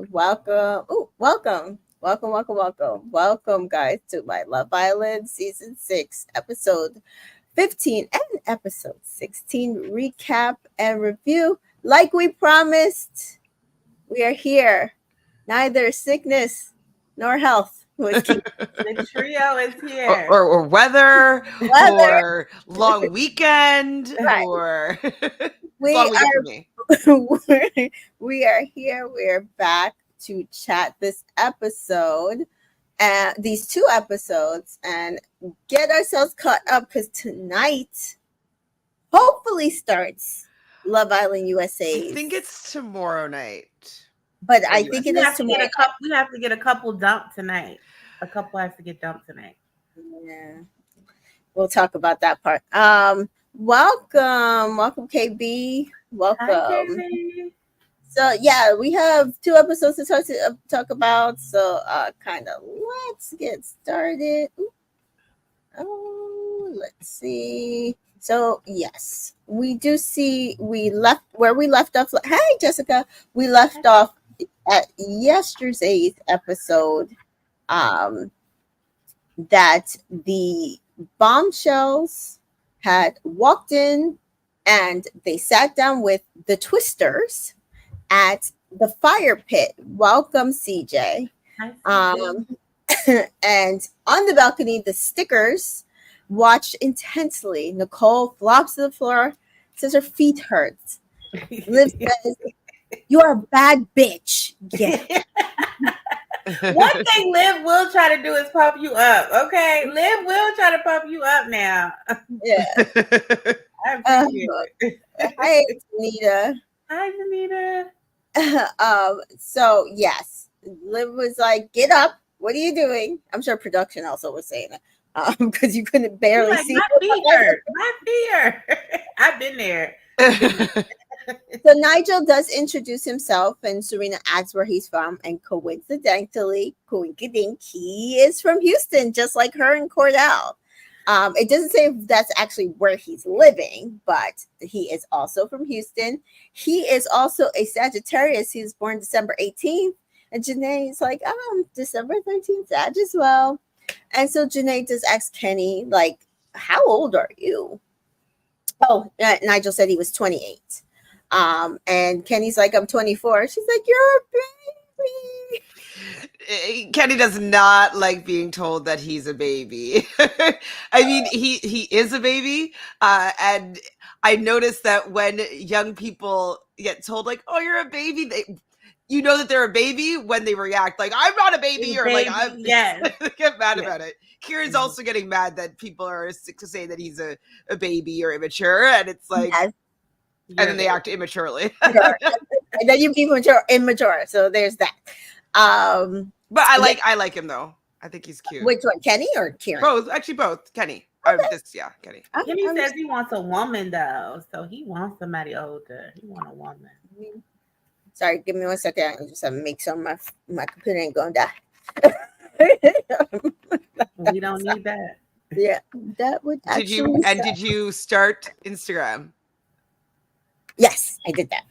Welcome. Oh, welcome. Welcome, guys, to my Love Island Season 6, Episode 15 and Episode 16 recap and review. Like we promised, we are here. Neither sickness nor health was keeping The trio is or, here. or, or weather, weather. or long weekend, Right. or We long weekend for are me. we are here. We're back to chat this episode and these two episodes and get ourselves caught up because tonight hopefully starts Love Island I USA. think it's tomorrow night. But for I think it We is have to get tomorrow. a couple. We have to get a couple dumped tonight. A couple has to get dumped tonight. Yeah. We'll talk about that part. Welcome KB. Hi, Welcome. Casey. So yeah, we have two episodes to talk about. So kind of let's get started. Ooh. Oh, let's see. So yes, we do see we left where we left off. Hey, Jessica, we left off at yesterday's episode. That the bombshells had walked in and they sat down with the Twisters at the fire pit. Welcome, CJ. Hi, Casey. And on the balcony, the stickers watched intensely. Nicole flops to the floor, says her feet hurt. Liv says, "You are a bad bitch." Yeah. One thing Liv will try to do is pump you up. Okay, Liv will try to pump you up now. Yeah. I appreciate it. Hey, Anita. Hi, Anita. So yes, Liv was like, "Get up! What are you doing?" I'm sure production also was saying it because you couldn't barely Like, see. my feet hurt. My feet hurt. I've been there. So Nigel does introduce himself, and Serena asks where he's from, and coincidentally, coinkydink, he is from Houston, just like her and Cordell. It doesn't say if that's actually where he's living, but he is also from Houston. He is also a Sagittarius. He was born December 18th. And Janae's like, December 13th, Sag as well. And so Janae does ask Kenny, like, how old are you? Oh, Nigel said he was 28. And Kenny's like, I'm 24. She's like, you're a baby. Kenny does not like being told that he's a baby. I mean, he is a baby, and I noticed that when young people get told, like, "Oh, you're a baby," you know that they're a baby when they react like, "I'm not a baby," or like, "I'm." Yes. They get mad about it. Kieran's also getting mad that people are sick to say that he's a baby or immature, and it's like, Yes. and then they act immaturely. Sure. And then you be immature. So there's that. But I like him though. I think he's cute. Which one, Kenny or Kieran? Both, actually, both. Kenny. Okay. Kenny. Kenny says he wants a woman though, so he wants somebody older. He wants a woman. Sorry, give me 1 second. I just have to make some of my computer ain't gonna die. We don't need that. Yeah, that would actually. Did you start Instagram? Yes, I did that.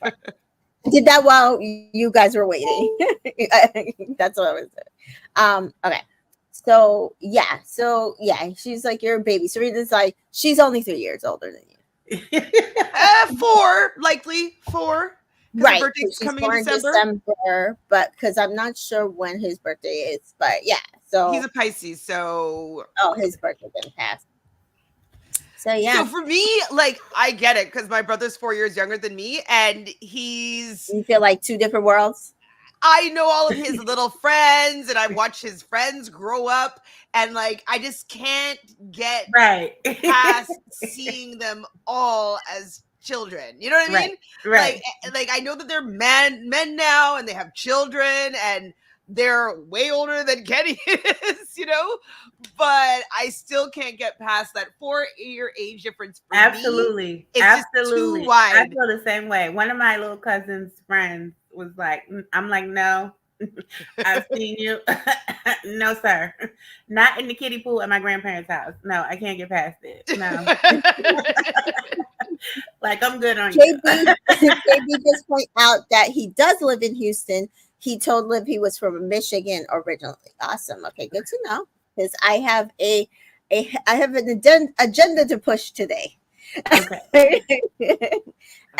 I did that while you guys were waiting. That's what I was doing. Okay. So yeah, she's like, you're a baby. Serena's like, she's only 3 years older than you. 4, likely 4. Right. Her birthday's She's coming in born December, but because I'm not sure when his birthday is. But yeah, so he's a Pisces, so his birthday didn't pass. So yeah. So for me, like, I get it because my brother's 4 years younger than me, and You feel like two different worlds? I know all of his little friends, and I watch his friends grow up, and like, I just can't get right past seeing them all as children. You know what I mean? Right. Like I know that they're men now, and they have children, and they're way older than Kenny is, you know, but I still can't get past that 4-year age difference. For Absolutely. Me, it's Absolutely. just too wide. I feel the same way. One of my little cousin's friends was like, I'm like, no, I've seen you. No, sir. Not in the kiddie pool at my grandparents' house. No, I can't get past it. No. Like, I'm good on you. JB just point out that he does live in Houston, he told Liv he was from Michigan originally. Awesome. Okay, good to know. Because I have I have an agenda to push today. Okay.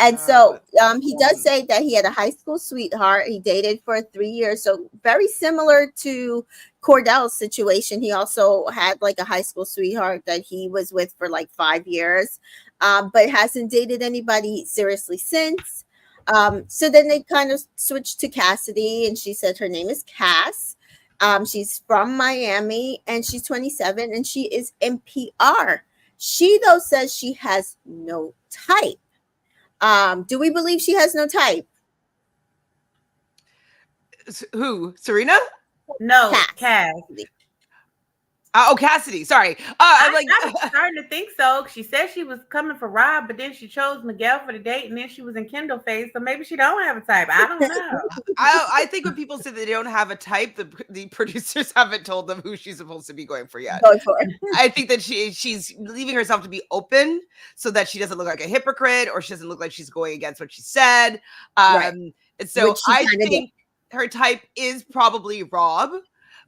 And so he does Um, say that he had a high school sweetheart. He dated for 3 years. So very similar to Cordell's situation. He also had like a high school sweetheart that he was with for like 5 years, but hasn't dated anybody seriously since. So then they kind of switched to Cassidy, and she said her name is Cass. She's from Miami and she's 27 and she is NPR. She, though, says she has no type. Do we believe she has no type? who? Serena? No, Cass. Cass. Oh, Cassidy. Sorry. I'm like, I was starting to think so. She said she was coming for Rob, but then she chose Miguel for the date, and then she was in Kendall phase. So maybe she don't have a type. I don't know. I think when people say they don't have a type, the producers haven't told them who she's supposed to be going for yet. Going for it. I think that she's leaving herself to be open so that she doesn't look like a hypocrite or she doesn't look like she's going against what she said. Right. And so Which she I kinda think her type is probably Rob,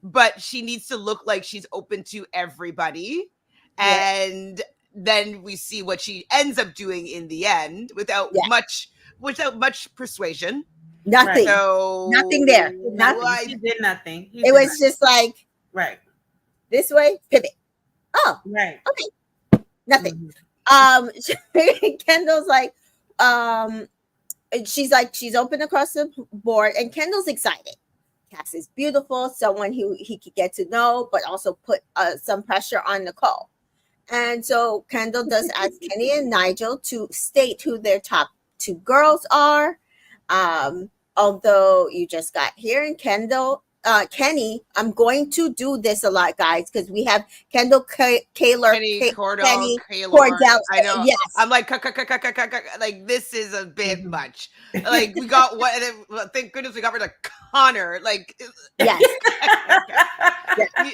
but she needs to look like she's open to everybody. Right. And then we see what she ends up doing in the end without Yeah. much persuasion. Nothing. So Nothing there. Nothing. I- She did nothing. He It did was nothing. just like Right. this way, pivot. Oh, Right. nothing. Mhm. Kendall's like, she's open across the board, and Kendall's excited. Cass is beautiful, someone who he could get to know, but also put some pressure on Nicole. And so Kendall does ask Kenny and Nigel to state who their top two girls are. Although you just got here, and Kenny, I'm going to do this a lot, guys, because we have Kendall, Kaylor, Kenny, Cordell, Kenny, Kaylor. Cordell. I know. Yes. I'm like, like this is a bit Mhm. much. Like we got what? And then, thank goodness we got rid of Connor. Like, Yes.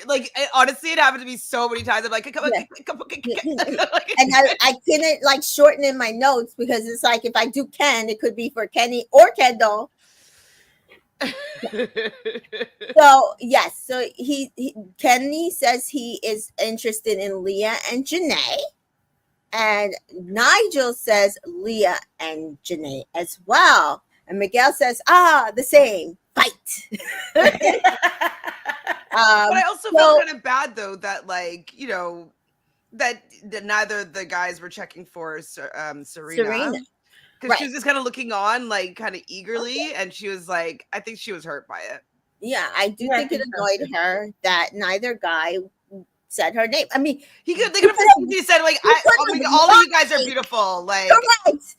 like honestly, it happened to me so many times. I'm like, come on, Yeah. come on. And I couldn't like shorten in my notes because it's like if I do Ken, it could be for Kenny or Kendall. So yes, so Kenny says he is interested in Leah and Janae, and Nigel says Leah and Janae as well, and Miguel says the same fight. But I also felt kind of bad though that like that neither of the guys were checking for Serena. Because she was just kind of looking on, like, kind of eagerly, and she was like, I think she was hurt by it. Yeah, I do think it annoyed her that neither guy said her name. I mean, they could have said, like, all of you guys are beautiful. Like, correct.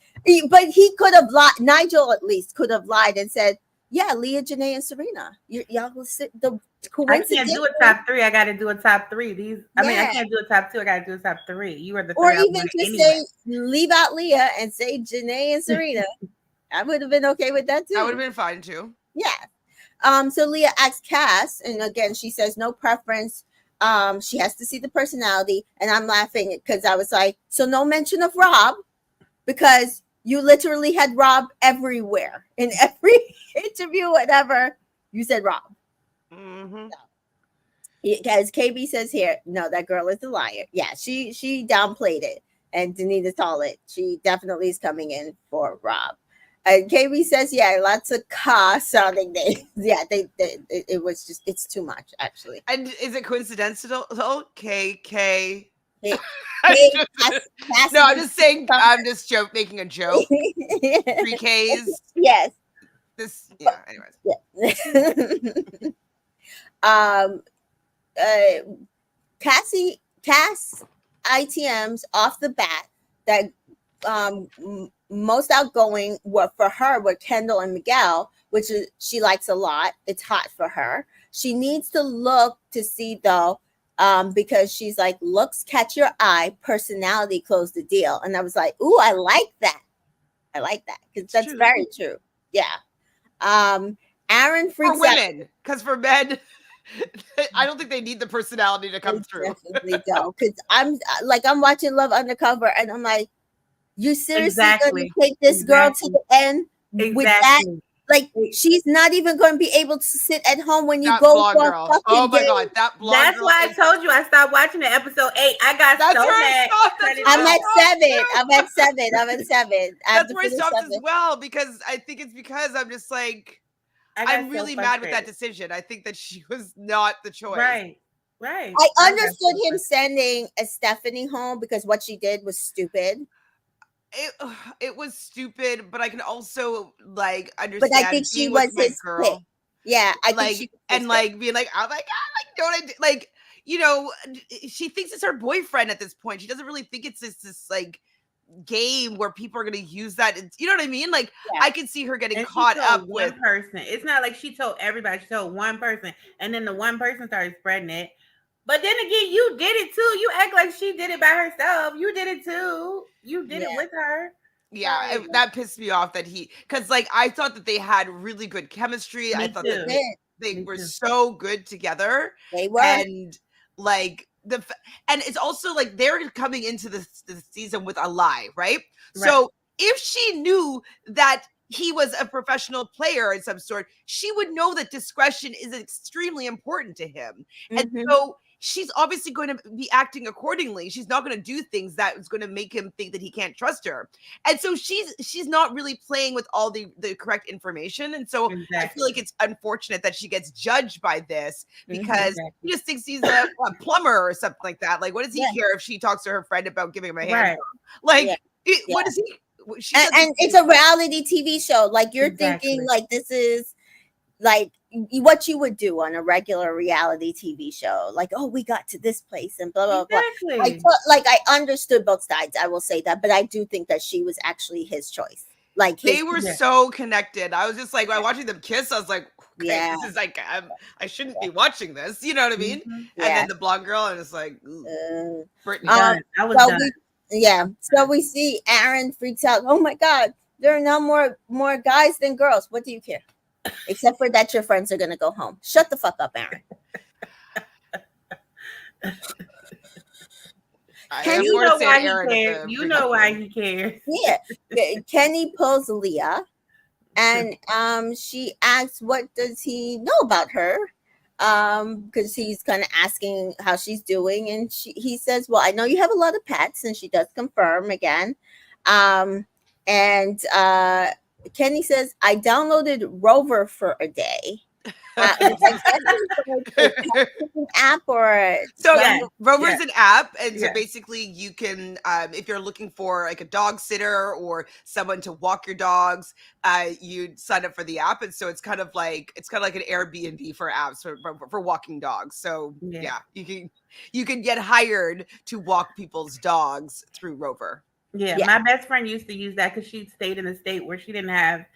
But he could have lied. Nigel, at least, could have lied and said, yeah, Leah, Janae, and Serena. Y'all will sit the I can't do a top three. I got to do a top three. I mean, I can't do a top two. I got to do a top three. You are the third. Or even just say, leave out Leah and say Janae and Serena. I would have been okay with that too. That would have been fine too. Yeah. So Leah asks Cass, and again, she says no preference. She has to see the personality. And I'm laughing because I was like, so no mention of Rob, because you literally had Rob everywhere in every interview, whatever. You said Rob. Mm-hmm. As KB says here, no, that girl is a liar. Yeah, she downplayed it, and Danita saw it. She definitely is coming in for Rob. And KB says, yeah, lots of car sounding names. Yeah, it was just, it's too much actually. And is it coincidental? KK. No, I'm just saying. I'm just making a joke. 3Ks. Yes. This. Yeah. Anyways. Yeah. Cass ITMs off the bat that most outgoing for her were Kendall and Miguel, which is she likes a lot. It's hot for her. She needs to look to see though, because she's like, looks catch your eye, personality close the deal. And I was like, ooh, I like that. I like that because that's true. Very true. Yeah. Aaron freaks for women, because for men, I don't think they need the personality to come through. Definitely don't, because I'm watching Love Undercover, and I'm like, you seriously gonna take this girl to the end with that? Like, she's not even going to be able to sit at home when you That go blonde for a girl. fucking Oh my date. god, that blonde That's girl. why I told you I stopped watching the episode 8. I got That's so where I mad. stopped. That's Cut it where I'm I at off. stopped, 7. too. I'm at 7. I'm at 7. I have That's to where I finish stopped 7. as well, because I think it's because I'm just like, I got I'm so really mad with that frustrated. decision. I think that she was not the choice. Right. I got understood so him frustrated. sending a Stephanie home because what she did was stupid. It was stupid, but I can also like But I understand think she being with was my his pick. girl, Yeah, I think like, she was and his pick. like being like, oh my god, like, know what I did? Like, you know, she thinks it's her boyfriend at this point. She doesn't really think it's this like game where people are gonna use that. You know what I mean? Like, Yeah. I could see her getting And she caught told up one with. person. It's not like she told everybody. She told one person, and then the one person started spreading it. But then again, you did it too. You act like she did it by herself. You did it too. You did it Yeah. with her. Yeah, Like, that pissed me off that because like I thought that they had really good chemistry. I me thought They that too. did. they Me were too. so good together, They were. and like and it's also like they're coming into the season with a lie, right? So if she knew that he was a professional player in some sort, she would know that discretion is extremely important to him. And Mhm. so she's obviously going to be acting accordingly. She's not going to do things that is going to make him think that he can't trust her. And so she's not really playing with all the correct information. And so I feel like it's unfortunate that she gets judged by this because he just thinks he's a plumber or something like that. Like, what does he care if she talks to her friend about giving him a hand job? Like, what does he? And it's a reality TV show. Like, you're thinking like this is like what you would do on a regular reality TV show. Like, oh, we got to this place and blah blah blah. I understood both sides. I will say that, but I do think that she was actually his choice. Like, they were so connected. I was just like, while watching them kiss, I was like, okay, this is like, I shouldn't be watching this. You know what I mean? And then the blonde girl, and it's like, Brittany. I was done. So we see Aaron freaks out. Oh my God, there are now more guys than girls. What do you care? Except for that your friends are gonna go home. Shut the fuck up, Aaron. Kenny, you know why he cares. You know why he cares. Yeah. Kenny pulls Leah, and she asks, what does he know about her? Because he's kind of asking how she's doing, and he says, well, I know you have a lot of pets, and she does confirm again. And Kenny says, I downloaded Rover for a day. An app or Rover's an app, and so basically you can if you're looking for like a dog sitter or someone to walk your dogs, you sign up for the app, and so it's kind of like an Airbnb for apps for walking dogs. So you can get hired to walk people's dogs through Rover. Yeah, my best friend used to use that because she stayed in a state where she didn't have,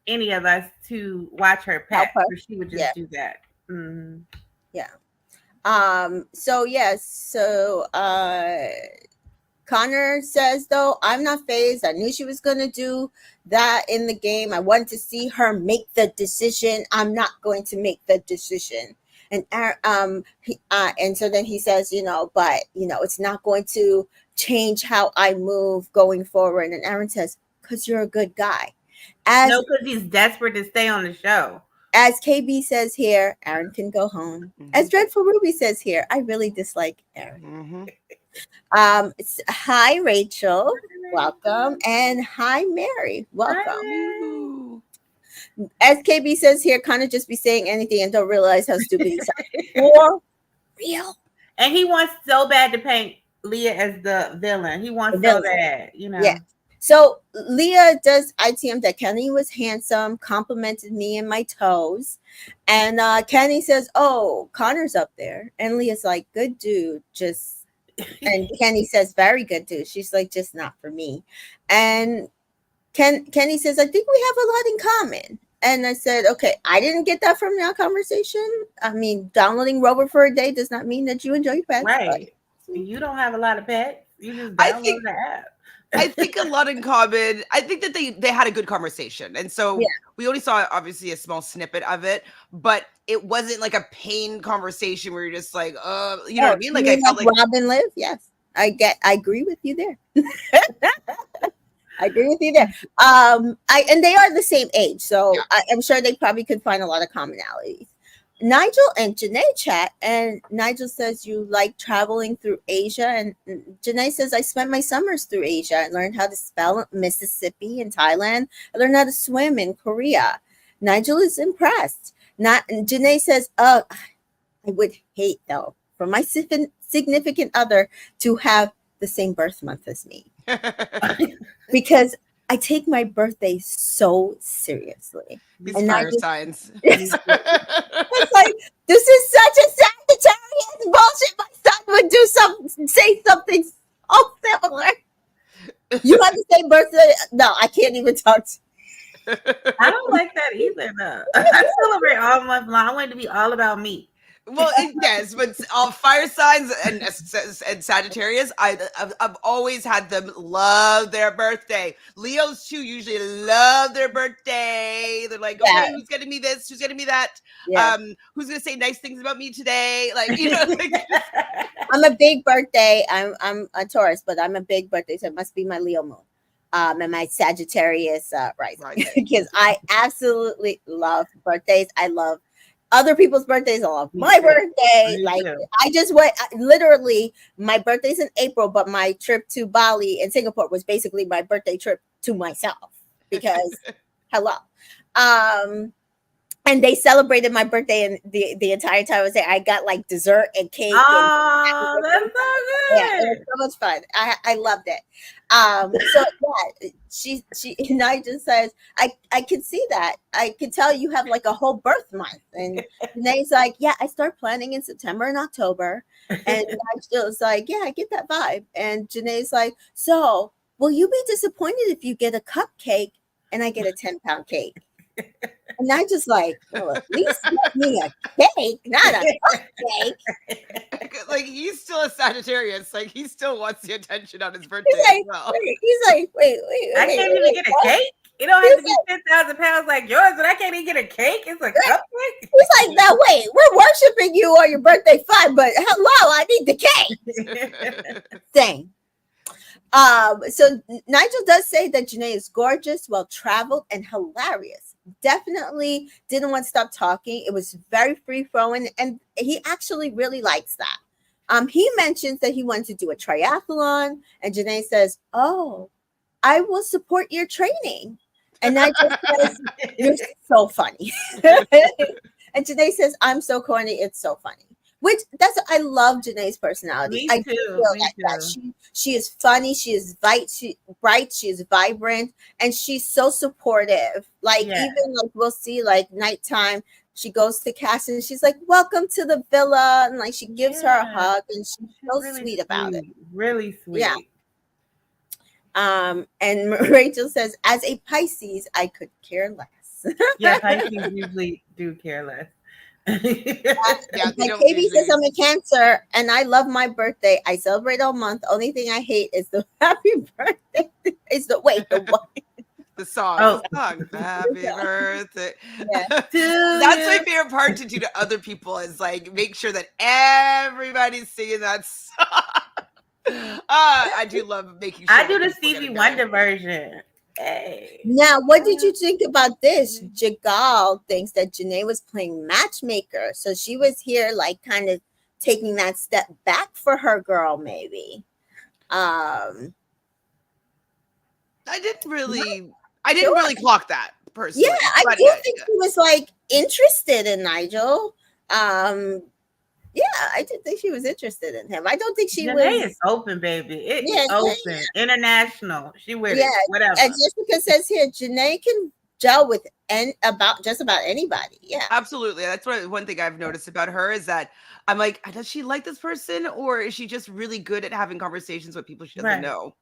any of us to watch her pet. So she would just do that. Mm-hmm. Yeah. So Connor says, though, I'm not phased. I knew she was going to do that in the game. I wanted to see her make the decision. I'm not going to make the decision. And and so then he says, but it's not going to change how I move going forward. And Aaron says, because you're a good guy. No, because he's desperate to stay on the show. As KB says here, Aaron can go home. Mm-hmm. As Dreadful Ruby says here, I really dislike Aaron. Mm-hmm. Hi, Rachel. Welcome. And hi, Mary. Welcome. Hi. As KB says here, kind of just be saying anything and don't realize how stupid he sounds. For real. And he wants so bad to paint Leah as the villain. He wants so bad, Yeah. So Leah does ITM that Kenny was handsome, complimented me and my toes. And Kenny says, oh, Connor's up there. And Leah's like, good dude, and Kenny says, very good dude. She's like, just not for me. And Kenny says, I think we have a lot in common. And I said, okay, I didn't get that from our conversation. I mean, downloading Rover for a day does not mean that you enjoy your pets. Right. But you don't have a lot of pets. You just download the app. I think a lot in common. I think that they had a good conversation. And so we only saw obviously a small snippet of it, but it wasn't like a pain conversation where you're just like, you know what I mean? Like I felt like Robin Liv. Yes. I agree with you there. I agree with you there. And they are the same age, so Yeah. I'm sure they probably could find a lot of commonalities. Nigel and Janae chat, and Nigel says you like traveling through Asia, and Janae says I spent my summers through Asia. I learned how to spell Mississippi in Thailand. I learned how to swim in Korea. Nigel is impressed. Not Janae says, I would hate though for my significant other to have the same birth month as me because I take my birthday so seriously. These And I fire just, signs. it's like, this is such a Sagittarius bullshit. My son would say something so similar. You have the same birthday? No, I can't even talk to I don't like that either, though. I celebrate all month long. I want it to be all about me. Well, yes, but all fire signs and Sagittarius, I've always had them love their birthday. Leos too usually love their birthday. They're like, Yeah. okay, who's getting me this? Who's getting me that? Yeah. Who's gonna say nice things about me today? Like, you know, like, I'm a big birthday. I'm a Taurus, but I'm a big birthday, so it must be my Leo moon. And my Sagittarius rising because I absolutely love birthdays. I love other people's birthdays. I love my birthday. Like I just went literally my birthday's in April, but my trip to Bali and Singapore was basically my birthday trip to myself because hello. And they celebrated my birthday and the entire time I was there. I got like dessert and cake. Oh, and that's so good. Yeah, it was so much fun. I loved it. So yeah, she Nigel says, I can see that. I can tell you have like a whole birth month. And Janae's like, yeah, I start planning in September and October. And Nigel's like, yeah, I get that vibe. And Janae's like, so will you be disappointed if you get a cupcake and I get a 10-pound cake? And I just like, well, at least get me a cake, not a cupcake. like he's still a Sagittarius. Like he still wants the attention on his birthday. He's like, wait, I can't even get a cake. It don't have to be 10,000 pounds like yours, but I can't even get a cake. It's a cupcake. He's like, now wait, we're worshiping you on your birthday, fine, but hello, I need the cake. Dang. So Nigel does say that Janae is gorgeous, well traveled, and hilarious. Definitely didn't want to stop talking. It was very free flowing, and he actually really likes that. He mentions that he wants to do a triathlon, and Janae says, "Oh, I will support your training." And Nigel says, "You're so funny," and Janae says, "I'm so corny. It's so funny." Which I love Janae's personality. Me too. That. She is funny. She is bright. She is vibrant, and she's so supportive. Like even like we'll see like nighttime. She goes to Cass and she's like, "Welcome to the villa," and like she gives her a hug, and she's so really sweet about it. Really sweet. Yeah. And Rachel says, "As a Pisces, I could care less." Yeah, Pisces usually do care less. My baby says I'm a Cancer and I love my birthday. I celebrate all month. Only thing I hate is the happy birthday. Is the what? The song. Happy birthday. Yeah. That's my favorite part to do to other people is like make sure that everybody's singing that song. I do love making sure. I do the Stevie Wonder version. Hey. Now, what did you think about this? Jagal thinks that Janae was playing matchmaker. So she was here like kind of taking that step back for her girl, maybe. I didn't really clock that personally. Yeah, I do think she was like interested in Nigel. Yeah, I did think she was interested in him. I don't think she was. Janae is open, baby. It's open. International. She with it. Whatever. And Jessica says here, Janae can gel with just about anybody. Yeah. Absolutely. That's one thing I've noticed about her is that I'm like, does she like this person or is she just really good at having conversations with people she doesn't know?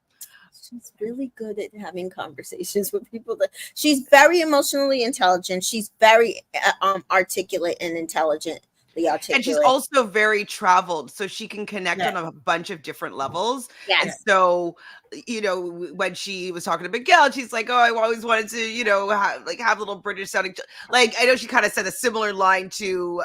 She's really good at having conversations with people. She's very emotionally intelligent. She's very articulate and intelligent. And she's also very traveled, so she can connect on a bunch of different levels. Yes. And so, you know, when she was talking to Miguel, she's like, "Oh, I always wanted to, you know, have little British sounding." Like, I know she kind of said a similar line to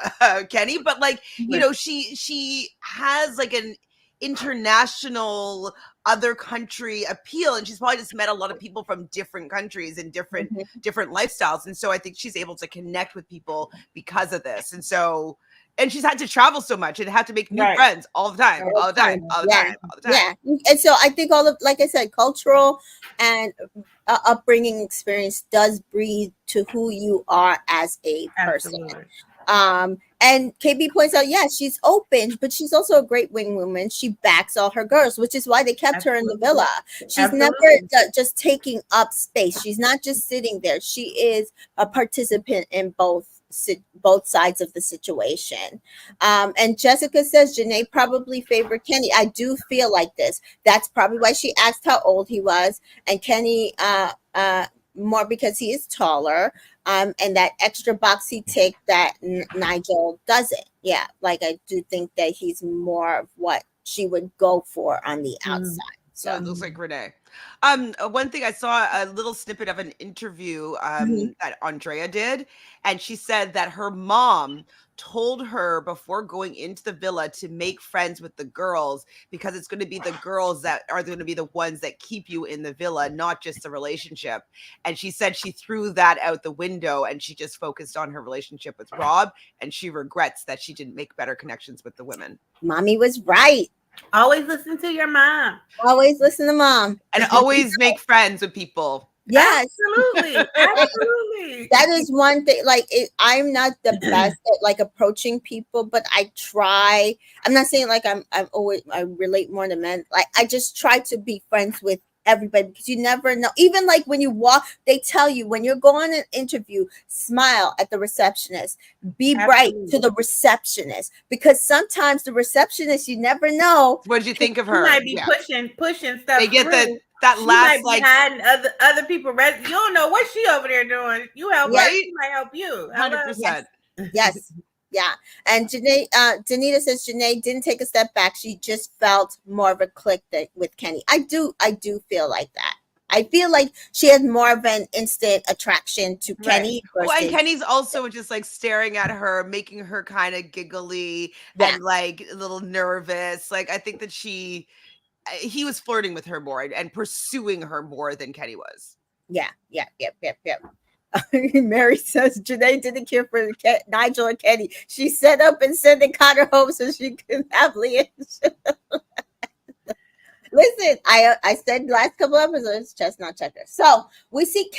Kenny, but like, you know, she has like an international other country appeal, and she's probably just met a lot of people from different countries and different lifestyles, and so I think she's able to connect with people because of this. And so, and she's had to travel so much and had to make new friends all the time, all the time, all the time, all the time. Yeah, and so I think all of, like I said, cultural and upbringing experience does breed to who you are as a person. Absolutely. And KB points out, yes, she's open, but she's also a great wing woman. She backs all her girls, which is why they kept her in the villa. She's never just taking up space. She's not just sitting there. She is a participant in both sides of the situation. And Jessica says Janae probably favored Kenny. I do feel like this. That's probably why she asked how old he was, and Kenny more because he is taller. And that extra boxy tick that Nigel doesn't. Yeah, like I do think that he's more of what she would go for on the outside. So it looks like Renee. One thing, I saw a little snippet of an interview that Andrea did, and she said that her mom told her before going into the villa to make friends with the girls, because it's going to be the girls that are going to be the ones that keep you in the villa, not just the relationship. And she said she threw that out the window and she just focused on her relationship with Rob, and she regrets that she didn't make better connections with the women. Mommy was right. Always listen to your mom. Always listen to mom. And always make friends with people. Yes, absolutely. Absolutely. That is one thing. Like, I'm not the best at like approaching people, but I try. I'm not saying like I'm always, I relate more to men. Like, I just try to be friends with everybody, because you never know. Even like when you walk, they tell you when you're going an interview, smile at the receptionist, be bright to the receptionist, because sometimes the receptionist, you never know. What did you think of her? You might be pushing stuff. They get through. that she last might be hiding other people. You don't know what she over there doing. You help her, she might help you. 100%. Yes. Yeah. And Janae, Danita says Janae didn't take a step back. She just felt more of a click with Kenny. I do feel like that. I feel like she had more of an instant attraction to Kenny. Well, and Kenny's also just like staring at her, making her kind of giggly and like a little nervous. Like, I think that he was flirting with her more and pursuing her more than Kenny was. Yeah. Mary says Janae didn't care for Nigel and Kenny. She set up and sent Connor home so she could have Leah. Listen, I said last couple episodes, chestnut checker. So we see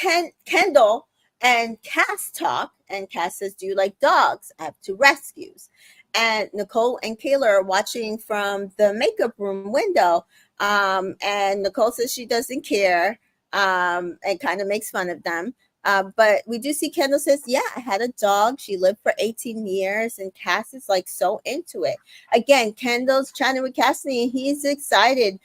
Kendall and Cass talk, and Cass says, "Do you like dogs? I have 2 rescues." And Nicole and Kayla are watching from the makeup room window. And Nicole says she doesn't care, and kind of makes fun of them. But we do see Kendall says, yeah, I had a dog. She lived for 18 years. And Cass is like so into it. Again, Kendall's chatting with Cassidy, and he's excited.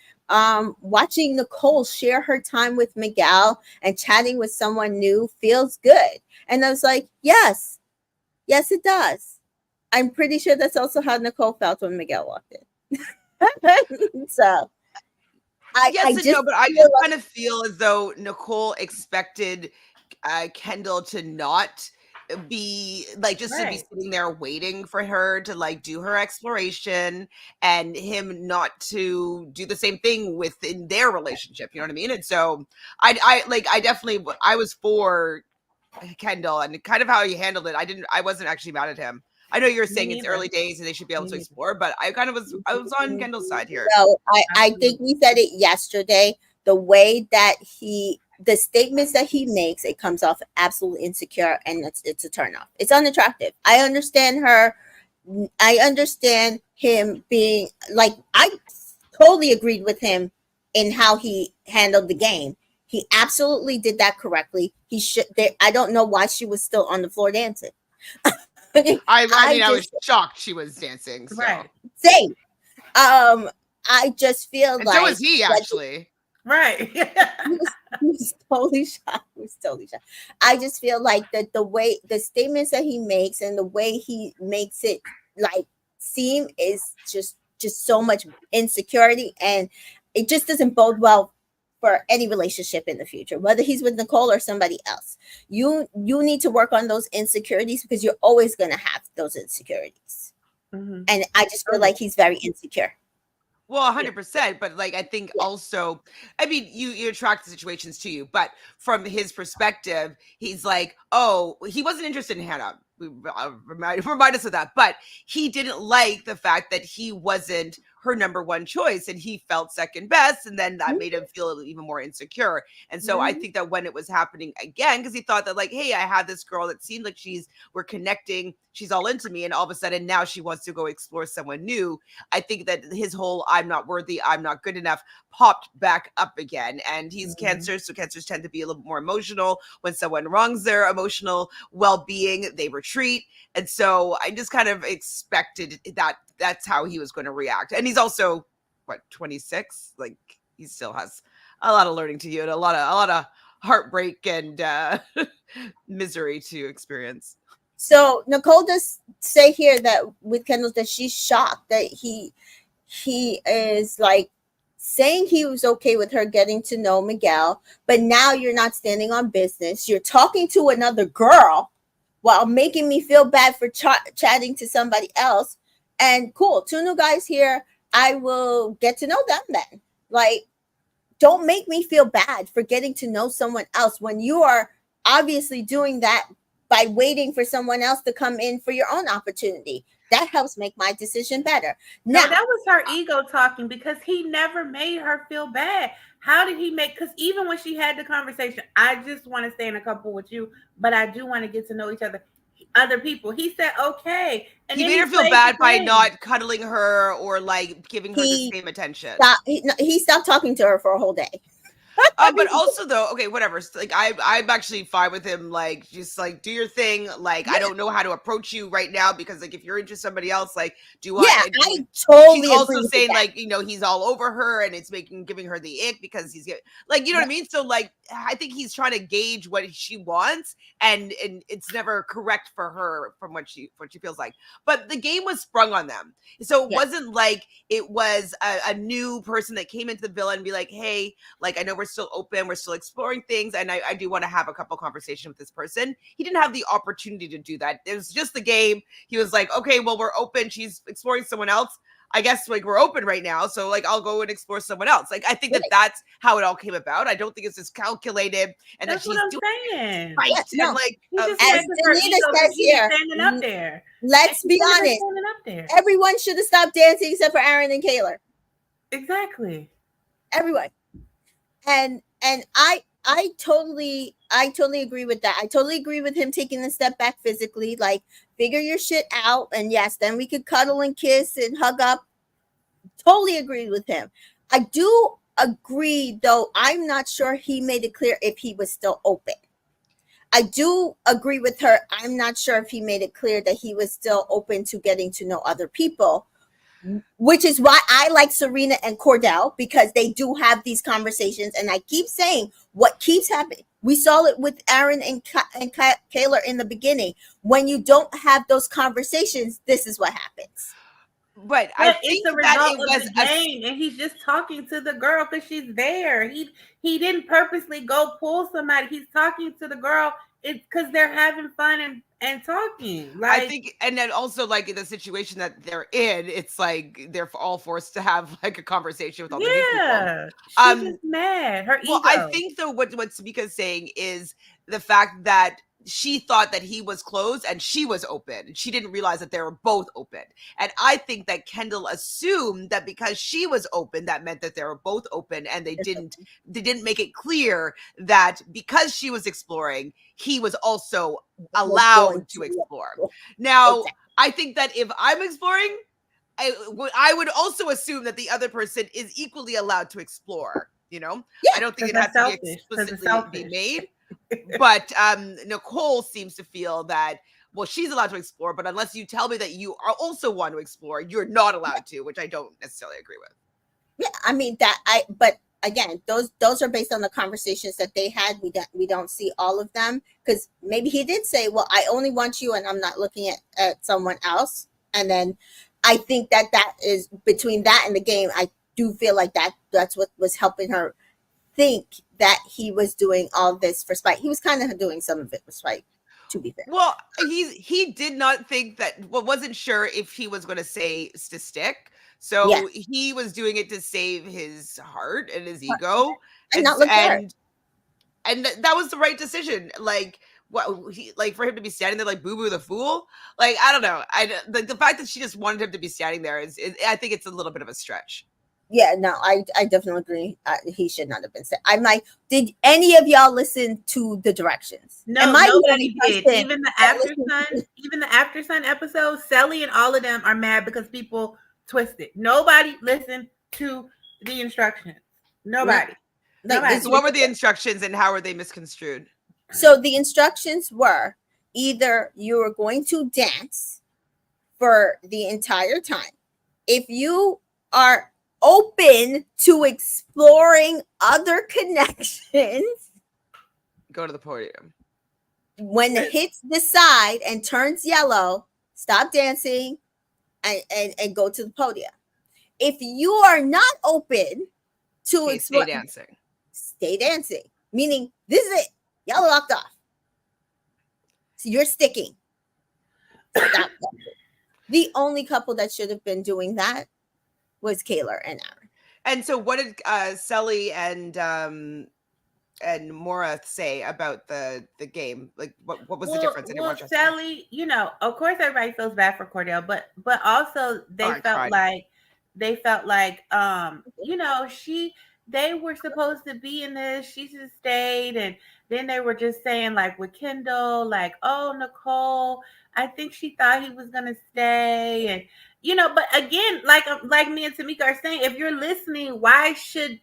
Watching Nicole share her time with Miguel and chatting with someone new feels good. And I was like, yes, it does. I'm pretty sure that's also how Nicole felt when Miguel walked in. So I just kind of feel as though Nicole expected Kendall to not be like just to be sitting there waiting for her to like do her exploration, and him not to do the same thing within their relationship. You know what I mean? And so I was for Kendall, and kind of how he handled it. I wasn't actually mad at him. I know you're saying it's early days and they should be able to explore, but I was on Kendall's side here. So I think we said it yesterday. The way that the statements that he makes, it comes off absolutely insecure, and it's a turnoff. It's unattractive. I understand her. I understand him being like, I totally agreed with him in how he handled the game. He absolutely did that correctly. He should. I don't know why she was still on the floor dancing. I was shocked she was dancing. So. Right. Same. I just feel and like so was he actually. Right. he was totally shocked. I just feel like that the way the statements that he makes and the way he makes it like seem is just so much insecurity, and it just doesn't bode well for any relationship in the future, whether he's with Nicole or somebody else. You need to work on those insecurities, because you're always going to have those insecurities. Mm-hmm. And I just feel like he's very insecure. Well, 100%. But like, I think Yeah. also, I mean, you attract the situations to you, but from his perspective, he's like, oh, he wasn't interested in Hannah. Remind us of that. But he didn't like the fact that he wasn't her number one choice and he felt second best. And then that made him feel even more insecure. And so I Mhm. think that when it was happening again, because he thought that, like, hey, I had this girl that seemed like we're connecting, she's all into me. And all of a sudden now she wants to go explore someone new. I think that his whole I'm not worthy, I'm not good enough popped back up again. And he's Cancer, so Cancers tend to be a little bit more emotional. When someone wrongs their emotional well-being, they retreat. And so I just kind of expected that that's how he was going to react. And he's also, what, 26? Like, he still has a lot of learning to do and a lot of heartbreak and misery to experience. So Nicole does say here that with Kendall that she's shocked that he is like saying he was okay with her getting to know Miguel, but now you're not standing on business. You're talking to another girl while making me feel bad for chatting to somebody else. And cool, two new guys here. I will get to know them then. Like, don't make me feel bad for getting to know someone else when you are obviously doing that by waiting for someone else to come in for your own opportunity. That helps make my decision better. No, Now, that was her ego talking because he never made her feel bad. How did he make? Because even when she had the conversation, I just want to stay in a couple with you, but I do want to get to know each other people. He said okay, and He then made he her feel played the bad by game. not cuddling her or like giving her the he same attention. stopped. He stopped talking to her for a whole day. But also though, okay, whatever. Like I'm actually fine with him. Like, just like do your thing. Like, I don't know how to approach you right now because like if you're into somebody else, like do I? Yeah, Do, I she's totally also agree with saying that. like he's all over her and it's giving her the ick because like you know what I mean. So like I think he's trying to gauge what she wants and it's never correct for her from what she feels like. But the game was sprung on them, so it Yeah. wasn't like it was a new person that came into the villa and be like, hey, like I know we're still open, we're still exploring things, and I do want to have a couple conversations with this person. He didn't have the opportunity to do that. It was just the game. He was like, okay, well, we're open. She's exploring someone else. I guess like we're open right now, so like I'll go and explore someone else. Like I think that Right. that's how it all came about. I don't think it's just calculated and that That's what she's I'm doing saying. right. Yeah, And no. like He just As said because her Danita ego, because says he was here, standing up there, and let's she be should have been honest. standing up there. Everyone should have stopped dancing except for Aaron and Kayla. Exactly. Everyone. And I totally agree with that. I totally agree with him taking a step back physically, like figure your shit out, and yes, then we could cuddle and kiss and hug up. Totally agree with him. I do agree though, I'm not sure he made it clear if he was still open. I do agree with her. I'm not sure if he made it clear that he was still open to getting to know other people, which is why I like Serena and Cordell, because they do have these conversations. And I keep saying what keeps happening. We saw it with Aaron and Kayla in the beginning. When you don't have those conversations, this is what happens. but I But it's think a that result it of was the game, and he's just talking to the girl because she's there. He didn't purposely go pull somebody. He's talking to the girl. It's because they're having fun and talking. I Like, think, and then also like in the situation that they're in, it's like they're all forced to have like a conversation with all the new people. yeah, she's Um, just mad. Her well, I ego. think though what Samika's saying is the fact that she thought that he was closed and she was open. She didn't realize that they were both open. And I think that Kendall assumed that because she was open, that meant that they were both open, and they didn't make it clear that because she was exploring, he was also allowed to explore. Now, Exactly. I think that if I'm exploring, I would also assume that the other person is equally allowed to explore. Yeah. I don't think Because it they're has to be selfish. Because it's explicitly be selfish. made. But Nicole seems to feel that, well, she's allowed to explore, but unless you tell me that you are also want to explore, you're not allowed to, which I don't necessarily agree with. Yeah, I mean but again, those are based on the conversations that they had. We don't see all of them, because maybe he did say, well, I only want you and I'm not looking at someone else. And then I think that is between that and the game. I do feel like that's what was helping her think that he was doing all this for spite. He was kind of doing some of it for spite, to be fair. Well, he did not think that, well, wasn't sure if he was going to say to stick. So he was doing it to save his heart and his ego, and not look hurt. And that was the right decision. Like, what he, like, for him to be standing there like Boo Boo the Fool, like, I don't know. Like, the fact that she just wanted him to be standing there is I think it's a little bit of a stretch. Yeah, no, I definitely agree. He should not have been said. I'm like, did any of y'all listen to the directions? No, nobody did. Even the After Sun episode, Sally and all of them are mad because people twisted. Nobody listened to the instructions. Nobody. So what were the instructions and how were they misconstrued? So the instructions were either you were going to dance for the entire time. If you are open to exploring other connections, go to the podium. When it hits the side and turns yellow, stop dancing and go to the podium. If you are not open to explore, stay dancing. Meaning, this is it. Y'all locked off. So you're sticking. Stop. The only couple that should have been doing that was Kayla and Aaron. And so what did Sally and Maura say about the game? Like, what was the difference? Well, Sally, of course everybody feels bad for Cordell, but also they felt like they were supposed to be in this. She should have stayed. And then they were just saying, like, with Kendall, like, oh, Nicole, I think she thought he was going to stay. And, but again, like me and Tamika are saying, if you're listening, why should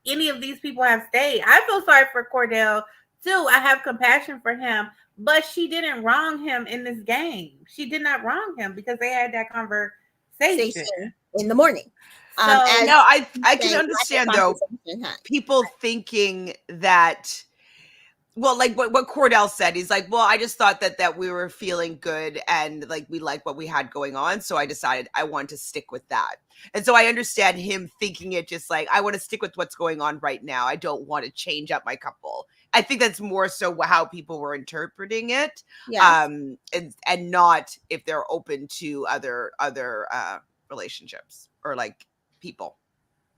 any of these people have stayed? I feel sorry for Cordell, too. I have compassion for him. But she didn't wrong him in this game. She did not wrong him because they had that conversation in the morning. I can understand though people thinking that, well, like what Cordell said, he's like, well, I just thought that we were feeling good and like we liked what we had going on, so I decided I want to stick with that. And so I understand him thinking it just like, I want to stick with what's going on right now. I don't want to change up my couple. I think that's more so how people were interpreting it, and not if they're open to other relationships or like people.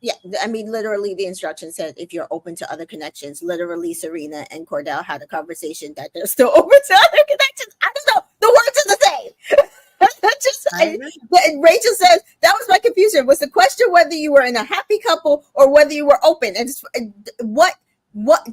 Yeah, I mean, literally, the instruction said if you're open to other connections. Literally, Serena and Cordell had a conversation that they're still open to other connections. I don't know. The words are the same. Rachel says that was my confusion. Was the question whether you were in a happy couple or whether you were open? And what?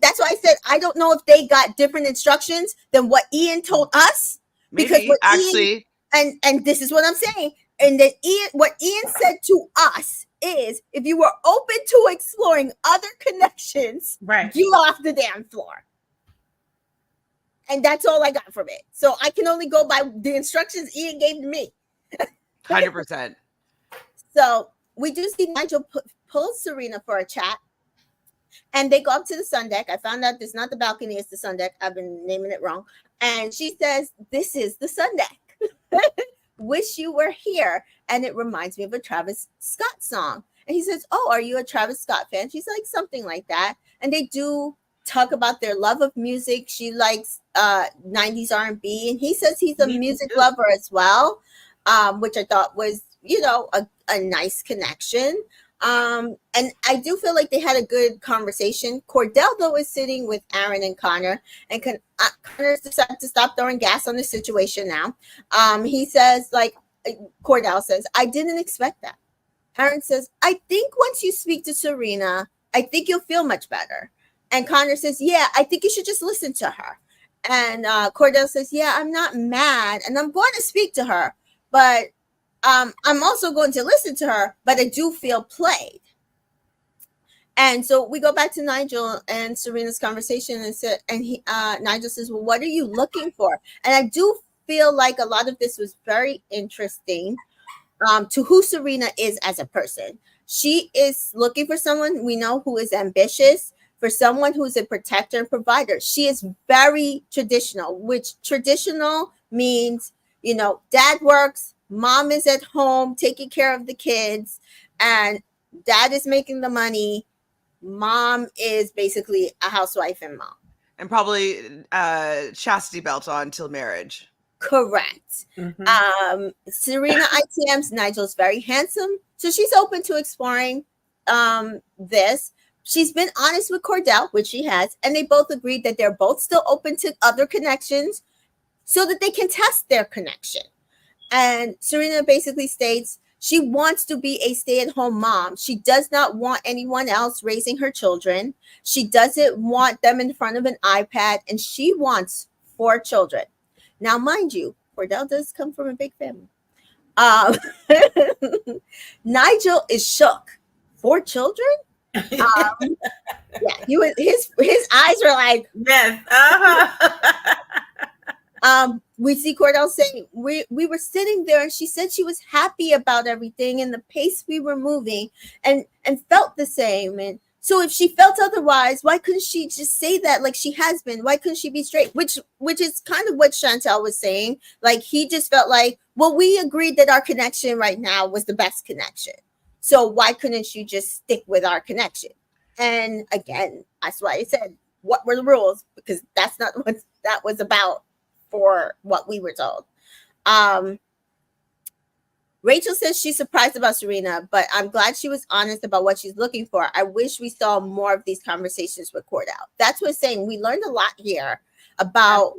That's why I said I don't know if they got different instructions than what Ian told us. Maybe, because actually, and this is what I'm saying. And then what Ian said to us is, if you were open to exploring other connections, right, you off the damn floor. And that's all I got from it. So I can only go by the instructions Ian gave to me. 100%. So we do see Nigel pull Serena for a chat. And they go up to the sun deck. I found out it's not the balcony, it's the sun deck. I've been naming it wrong. And she says, this is the sun deck. Wish you were here. And it reminds me of a Travis Scott song. And he says, oh, are you a Travis Scott fan? She's like, something like that. And they do talk about their love of music. She likes 90s R&B. And he says he's a music lover as well, which I thought was, a nice connection. And I do feel like they had a good conversation. Cordell, though, is sitting with Aaron and Connor, and Connor's decided to stop throwing gas on the situation now. He says, Cordell says, I didn't expect that. Aaron says, I think once you speak to Serena, I think you'll feel much better. And Connor says, yeah, I think you should just listen to her. And Cordell says, yeah, I'm not mad, and I'm going to speak to her, but I'm also going to listen to her, but I do feel played. And so we go back to Nigel and Serena's conversation, and Nigel says, well, what are you looking for? And I do feel like a lot of this was very interesting to who Serena is as a person. She is looking for someone we know who is ambitious, for someone who's a protector and provider. She is very traditional, which traditional means, dad works, mom is at home taking care of the kids, and dad is making the money. Mom is basically a housewife and mom. And probably chastity belt on till marriage. Correct. Mhm. Serena ITM's Nigel's very handsome, so she's open to exploring this. She's been honest with Cordell, which she has, and they both agreed that they're both still open to other connections so that they can test their connection. And Serena basically states she wants to be a stay-at-home mom. She does not want anyone else raising her children. She doesn't want them in front of an iPad, and she wants 4 children. Now, mind you, Cordell does come from a big family. Um, Nigel is shook. 4 children? Um, yeah, his eyes were like, Yes. Uh-huh. we see Cordell saying we were sitting there and she said she was happy about everything and the pace we were moving and felt the same. And so if she felt otherwise, why couldn't she just say that like she has been? Why couldn't she be straight? Which is kind of what Chantel was saying. Like he just felt like, well, we agreed that our connection right now was the best connection. So why couldn't you just stick with our connection? And again, that's why I said, what were the rules? Because that's not what that was about for what we were told. Rachel says she's surprised about Serena, but I'm glad she was honest about what she's looking for. I wish we saw more of these conversations with Cordell. That's what I'm saying. We learned a lot here about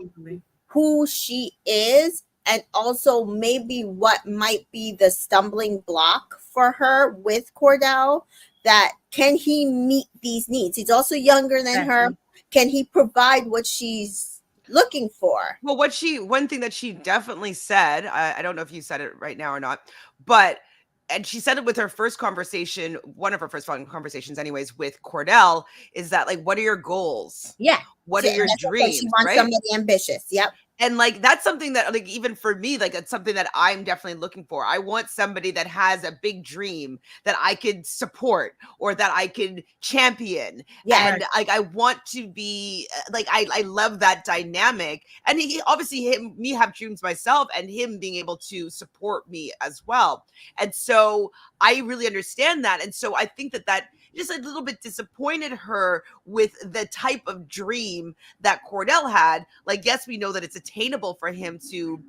who she is and also maybe what might be the stumbling block for her with Cordell. That can he meet these needs? He's also younger than her. Can he provide what she's looking for? Well, one thing that she definitely said, I don't know if you said it right now or not, but and she said it with her first conversation, one of her first conversations anyways, with Cordell, is that like, what are your goals? Yeah. What are your dreams? She wants somebody ambitious. Yep. And like, that's something that like, even for me, like it's something that I'm definitely looking for. I want somebody that has a big dream that I could support or that I could champion. Yeah. And like, I want to be like, I love that dynamic. And he obviously me have dreams myself and him being able to support me as well. And so I really understand that. And so I think that just a little bit disappointed her with the type of dream that Cordell had. Like, yes, we know that it's attainable for him to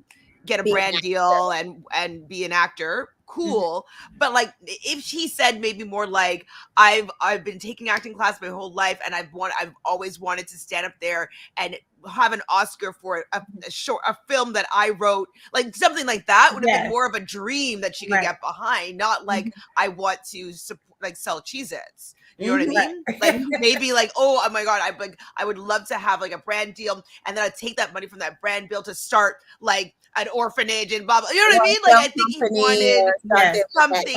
get a brand deal and be an actor. Cool. But like, if she said maybe more like, I've been taking acting class my whole life and I've always wanted to stand up there and have an Oscar for a film that I wrote, like something like that would have been more of a dream that she could get behind, not like I want to like sell Cheez-Its. You know what I mean? Like maybe like, oh my God, I would love to have like a brand deal and then I'd take that money from that brand deal to start like an orphanage and blah, blah. You know what I mean? Like I think he wanted something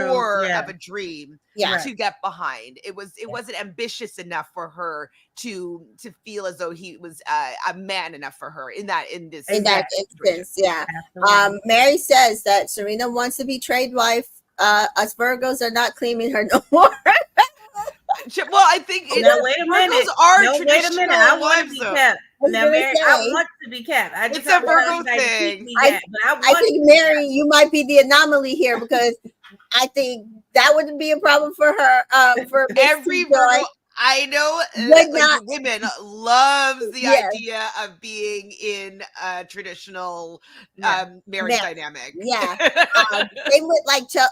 more of a dream to get behind. It wasn't ambitious enough for her to feel as though he was a man enough for her in that instance. Yeah. Mary says that Serena wants to be trade wife. Us Virgos are not claiming her no more. Well, I think wait a minute. I want to be kept. Now, Mary, I want to be kept. It's a Virgo thing. I think Mary, you might be the anomaly here because I think that wouldn't be a problem for her. For every Virgo. I know like women loves the idea of being in a traditional marriage dynamic. Yeah. Same with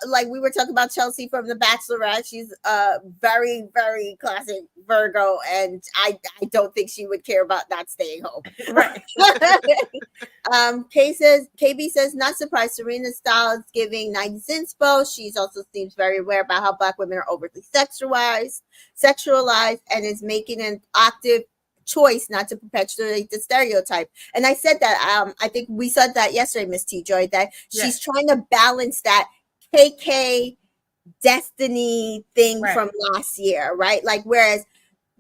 like we were talking about Chelsea from The Bachelorette. She's a very, very classic Virgo, and I don't think she would care about not staying home. Right. KB says, not surprised. Serena's style is giving 90s inspo. She also seems very aware about how Black women are overly sexualized, and is making an active choice not to perpetuate the stereotype. And I said that, I think we said that yesterday, Miss T Joy, that she's trying to balance that KK Destiny thing from last year, right? Like, whereas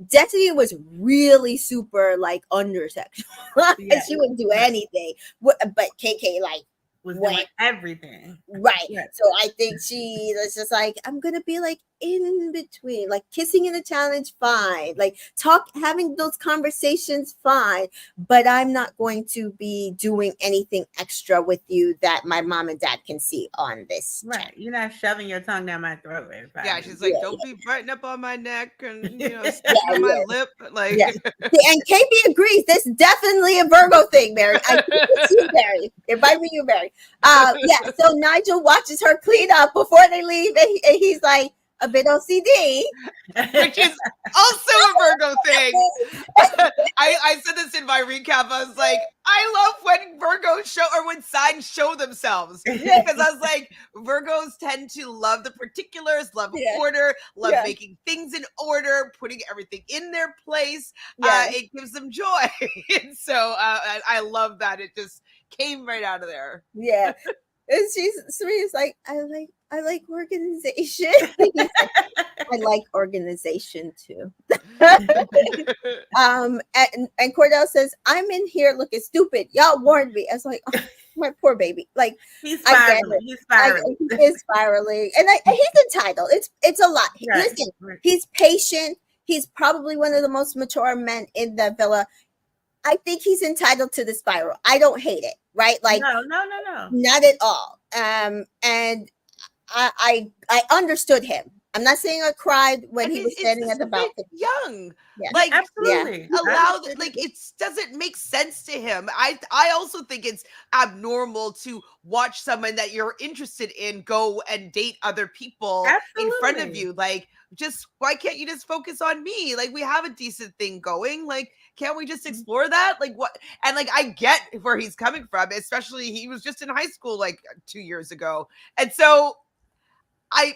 Destiny was really super like undersexual. She wouldn't do anything, but KK like was doing everything, right? So I think she was just like, I'm gonna be like in between, like kissing in a challenge, fine. Like having those conversations, fine. But I'm not going to be doing anything extra with you that my mom and dad can see on this Right. channel. You're not shoving your tongue down my throat. Yeah, she's like, Yeah, don't be biting up on my neck and yeah, sticking on my yeah. lip. Like, Yeah. And KB agrees. This is definitely a Virgo thing, Mary. I think it's you, Mary. It might be you, Mary. Yeah. So Nigel watches her clean up before they leave, and he's like a bit OCD. which is also a Virgo thing. I said this in my recap. I was like, I love when Virgos show or when signs show themselves because I was like, Virgos tend to love the particulars, love order, love making things in order, putting everything in their place. It gives them joy. And so I love that. It just came right out of there. Yeah. And Serena's like, I like organization. I like organization too. And Cordell says, I'm in here looking stupid. Y'all warned me. I was like, oh, my poor baby. Like he's spiraling. He's spiraling. He is spiraling. And he's entitled. It's a lot. Right. Listen, he's patient. He's probably one of the most mature men in the villa. I think he's entitled to the spiral. I don't hate it, right? Like no. Not at all. And I understood him. I'm not saying I cried when he was standing at the balcony. Young, like absolutely. Allow like it doesn't make sense to him. I also think it's abnormal to watch someone that you're interested in go and date other people in front of you. Like, just why can't you just focus on me? Like, we have a decent thing going. Like, can't we just explore that? Like, what? And like, I get where he's coming from, especially he was just in high school like 2 years ago, and so. I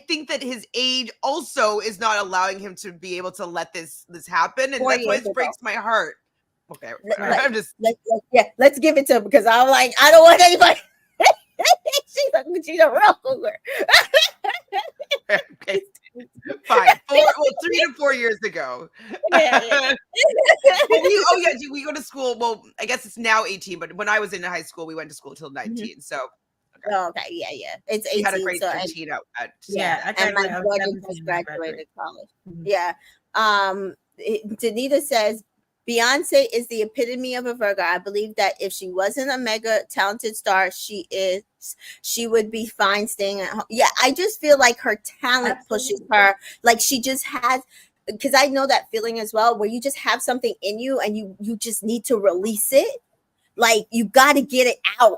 think that his age also is not allowing him to be able to let this happen, and that's why it breaks my heart. Okay, I'm just let's give it to him because I'm like, I don't want anybody. she's a real cougar. Okay, fine. 3 to 4 years ago. We go to school. Well, I guess it's now 18, but when I was in high school, we went to school till 19. Mm-hmm. So. Okay. Oh, okay, yeah. It's 18. We had a great 13 out. And my daughter just graduated college. Mm-hmm. Yeah. Danita says, Beyonce is the epitome of a Virgo. I believe that if she wasn't a mega talented star, she would be fine staying at home. Yeah, I just feel like her talent pushes her. Like she just has, because I know that feeling as well, where you just have something in you and you just need to release it. Like you got to get it out.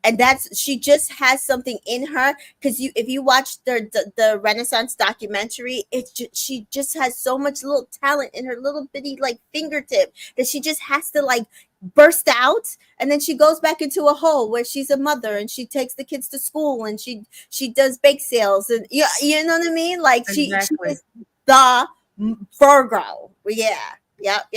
And she just has something in her because if you watch the Renaissance documentary, she just has so much little talent in her little bitty like fingertip that she just has to like burst out, and then she goes back into a hole where she's a mother and she takes the kids to school and she does bake sales and you know what I mean? Like exactly. She is the Virgo. Yep.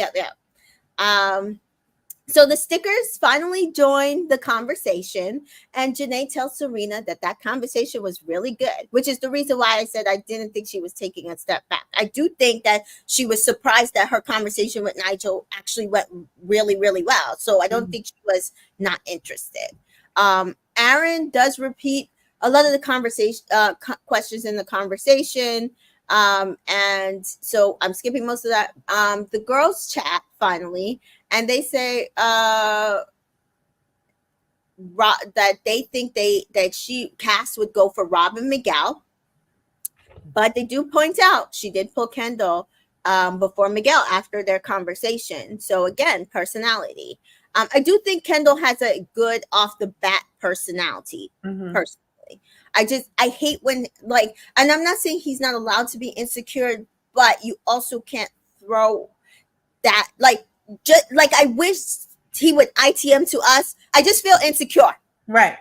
So the stickers finally join the conversation, and Janae tells Serena that conversation was really good, which is the reason why I said I didn't think she was taking a step back. I do think that she was surprised that her conversation with Nigel actually went really, really well. So I don't think she was not interested. Aaron does repeat a lot of the conversation questions in the conversation. And so I'm skipping most of that. The girls chat finally. And they say that they think that Cass would go for Rob and Miguel, but they do point out she did pull Kendall before Miguel after their conversation. So again, personality. I do think Kendall has a good off the bat personality. Personally, I hate when and I'm not saying he's not allowed to be insecure, but you also can't throw that just like I wish he would ITM to us. I just feel insecure. Right.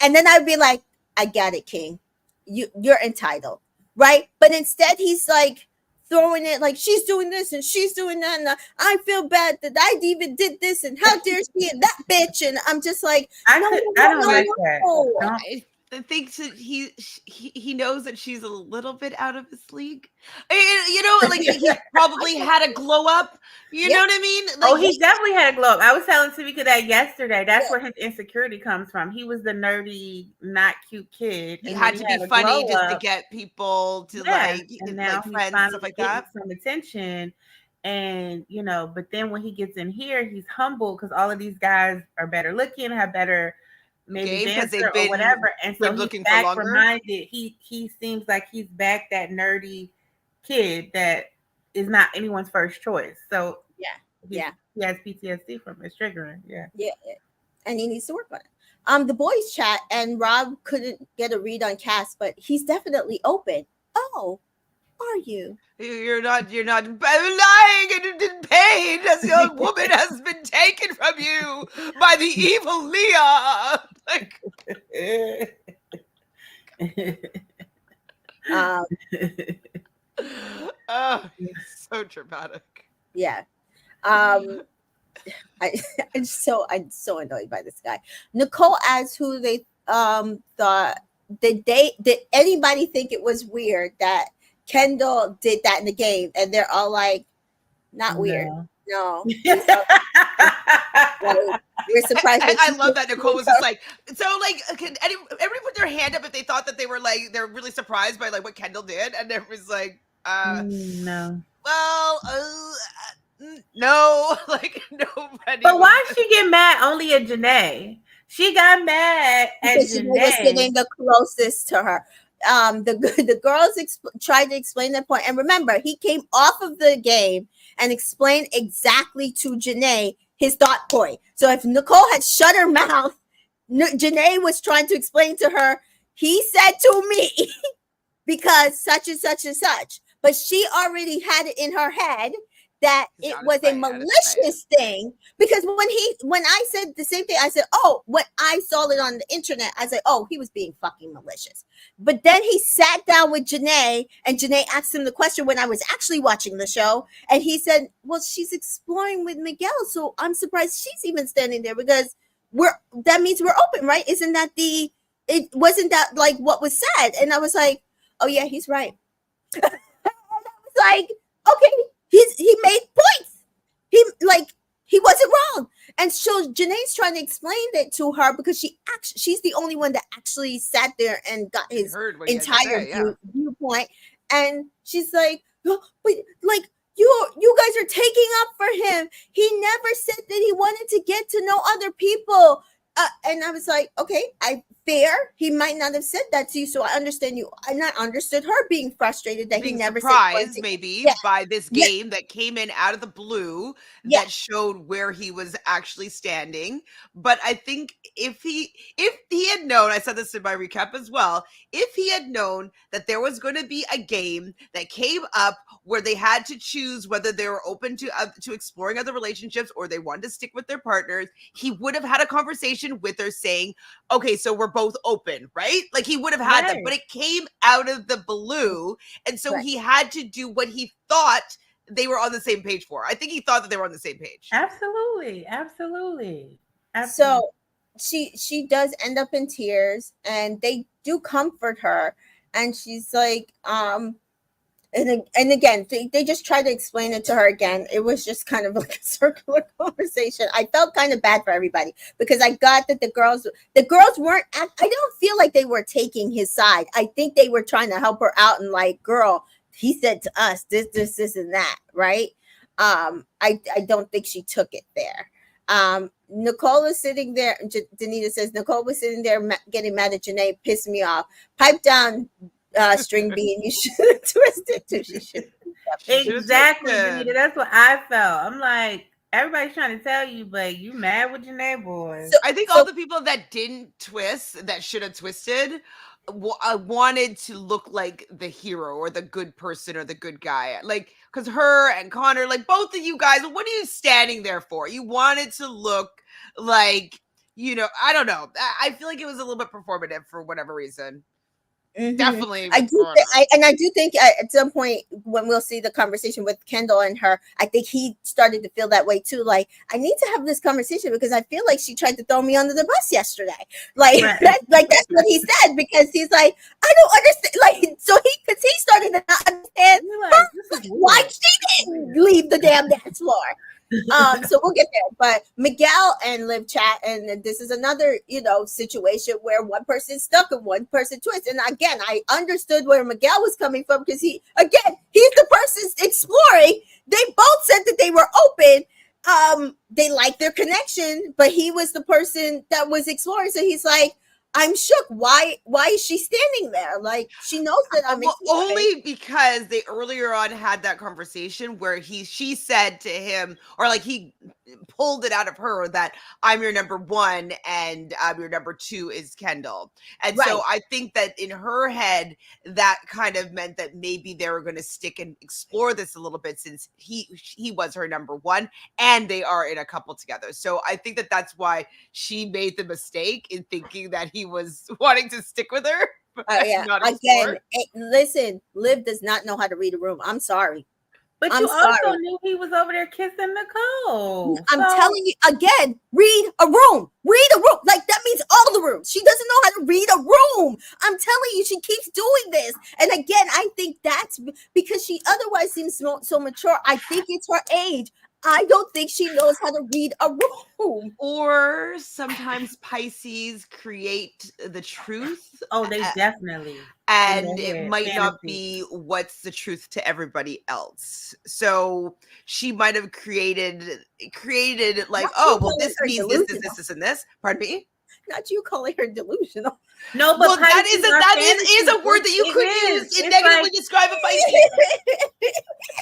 And then I'd be like, I got it, King. You're entitled. Right. But instead he's like throwing it like she's doing this and she's doing that. And I feel bad that I even did this. And how dare she and that bitch. And I'm just like, I don't like that. thinks that he knows that she's a little bit out of his league. You know, like he probably had a glow up. You know what I mean? Like, Oh, he definitely had a glow up. I was telling Tamika that yesterday. That's where his insecurity comes from. He was the nerdy, not cute kid. he And had then to he be had a funny glow just to up. get people to Yeah. And now like he's friends and stuff finally like getting that. some attention. And, but then when he gets in here, he's humble because all of these guys are better looking, have better maybe Game because dancer they've or been whatever. And so good he's looking for back longer. reminded. He seems like he's back that nerdy kid that is not anyone's first choice. So he has PTSD from his triggering. Yeah, and he needs to work on it. The boys chat, and Rob couldn't get a read on Cass, but he's definitely open. Oh, are you? You're not lying and in pain as your woman has been taken from you by the evil Leah. Like, oh, so dramatic. Yeah. I'm so annoyed by this guy. Nicole asks who they thought did anybody think it was weird that Kendall did that in the game, and they're all like, not weird. No. We're surprised. I love that Nicole was just like, so like, can everybody put their hand up if they thought that they're really surprised by like what Kendall did, and it was like, no. Well, no, like nobody. But why did she get mad only at Janae? She got mad at Janae. Was sitting the closest to her. The girls tried to explain their point, and remember, he came off of the game and explained exactly to Janae his thought point. So if Nicole had shut her mouth, Janae was trying to explain to her, he said to me because such and such and such, but she already had it in her head that it was a malicious thing, because when I said the same thing, I said, oh, when I saw it on the internet, I said, oh, he was being fucking malicious. But then he sat down with Janae, and Janae asked him the question when I was actually watching the show, and he said, well, she's exploring with Miguel, so I'm surprised she's even standing there, because that means we're open, right? Isn't that it wasn't that like what was said? And I was like, oh yeah, he's right. And I was like, okay, he made points. He wasn't wrong. And so Janae's trying to explain that to her, because she's the only one that actually sat there and got his entire viewpoint. And she's like, oh, but like you guys are taking up for him. He never said that he wanted to get to know other people. And I was like, okay, fair. He might not have said that to you, so I understand you. And I understood her being frustrated that he never surprised said maybe by this game that came in out of the blue that showed where he was actually standing. But I think if he had known, I said this in my recap as well, if he had known that there was going to be a game that came up where they had to choose whether they were open to exploring other relationships or they wanted to stick with their partners, he would have had a conversation with her saying, okay, so we're both open, right? Like he would have had that, but it came out of the blue. And so he had to do what he thought they were on the same page for. I think he thought that they were on the same page. Absolutely. So she does end up in tears, and they do comfort her. And she's like, and again, they just try to explain it to her again. It was just kind of like a circular conversation. I felt kind of bad for everybody, because I got that the girls weren't, I don't feel like they were taking his side. I think they were trying to help her out and like, girl, he said to us this and that, right? I don't think she took it there. Nicole is sitting there. Danita says Nicole was sitting there getting mad at Janae. Pissed me off. Pipe down, string bean. You should have twisted too. She should. Exactly, Danita. That's what I felt. I'm like, everybody's trying to tell you, but you mad with Janae, boys. I think all the people that didn't twist, that should have twisted, wanted to look like the hero or the good person or the good guy. Like, because her and Connor, like both of you guys, what are you standing there for? You wanted to look like, I don't know. I feel like it was a little bit performative for whatever reason. Definitely I what's do, going on. I do think at some point when we'll see the conversation with Kendall and her, I think he started to feel that way too. Like, I need to have this conversation because I feel like she tried to throw me under the bus yesterday. Like, Right. that's what he said, because he's like, I don't understand. Like, so because he started to not understand You're like, this is why weird. she didn't leave the damn dance floor. So we'll get there. But Miguel and Liv chat, and this is another, situation where one person's stuck and one person twists. And again, I understood where Miguel was coming from, because he's the person exploring. They both said that they were open. They liked their connection, but he was the person that was exploring. So he's like, I'm shook. Why is she standing there? Like, she knows that I'm exploring. Only because they earlier on had that conversation where she said to him, or like he pulled it out of her, that I'm your number one and your number two is Kendall. And so I think that in her head, that kind of meant that maybe they were going to stick and explore this a little bit, since he was her number one and they are in a couple together. So I think that that's why she made the mistake in thinking that he was wanting to stick with her. Yeah. Again, listen, Liv does not know how to read a room. I'm sorry. But you also knew he was over there kissing Nicole. I'm telling you again, read a room. Read a room. Like, that means all the rooms. She doesn't know how to read a room. I'm telling you, she keeps doing this. And again, I think that's because she otherwise seems so mature. I think it's her age. I don't think she knows how to read a room. Or sometimes Pisces create the truth. Oh, they definitely. And it might not be what's the truth to everybody else. So she might have created like, oh, well, this means this, and this. Pardon me? Not you calling her delusional. No, but that is a word that you could use and negatively describe a Pisces.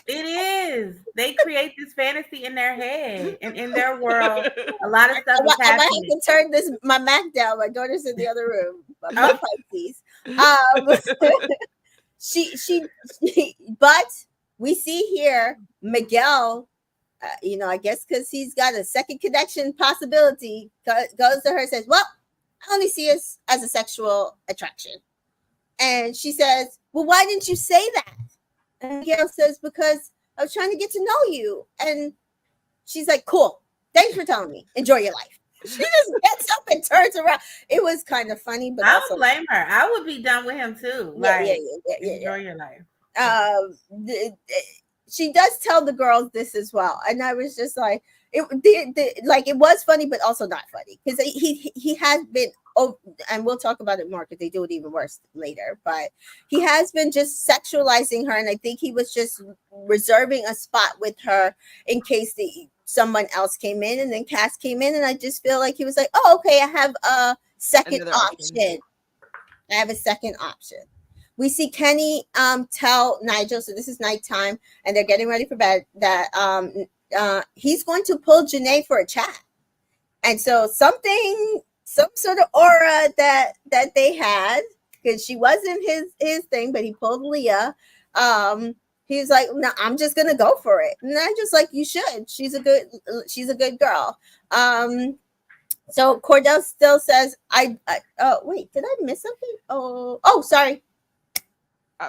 It is. They create this fantasy in their head and in their world. A lot of stuff is happening. I might have to turn my Mac down. My daughter's in the other room. My Pisces. But we see here Miguel. I guess because he's got a second connection possibility, goes to her and says, well, I only see us as a sexual attraction. And she says, well, why didn't you say that? And Miguel says, because I was trying to get to know you. And she's like, cool. Thanks for telling me. Enjoy your life. She just gets up and turns around. It was kind of funny, but I don't blame her. I would be done with him too. Enjoy your life. She does tell the girls this as well, and I was just like, it was funny, but also not funny, because he has been. Oh, and we'll talk about it more because they do it even worse later. But he has been just sexualizing her, and I think he was just reserving a spot with her in case someone else came in, and then Cass came in, and I just feel like he was like, oh, okay, I have a second option. I have a second option. We see Kenny tell Nigel, so this is nighttime, and they're getting ready for bed, that he's going to pull Janae for a chat. And so some sort of aura that they had, because she wasn't his thing, but he pulled Leah. He's like, no, I'm just gonna go for it. And I'm just like, you should. She's a good girl. So Cordell still says, oh wait, did I miss something? Oh, sorry.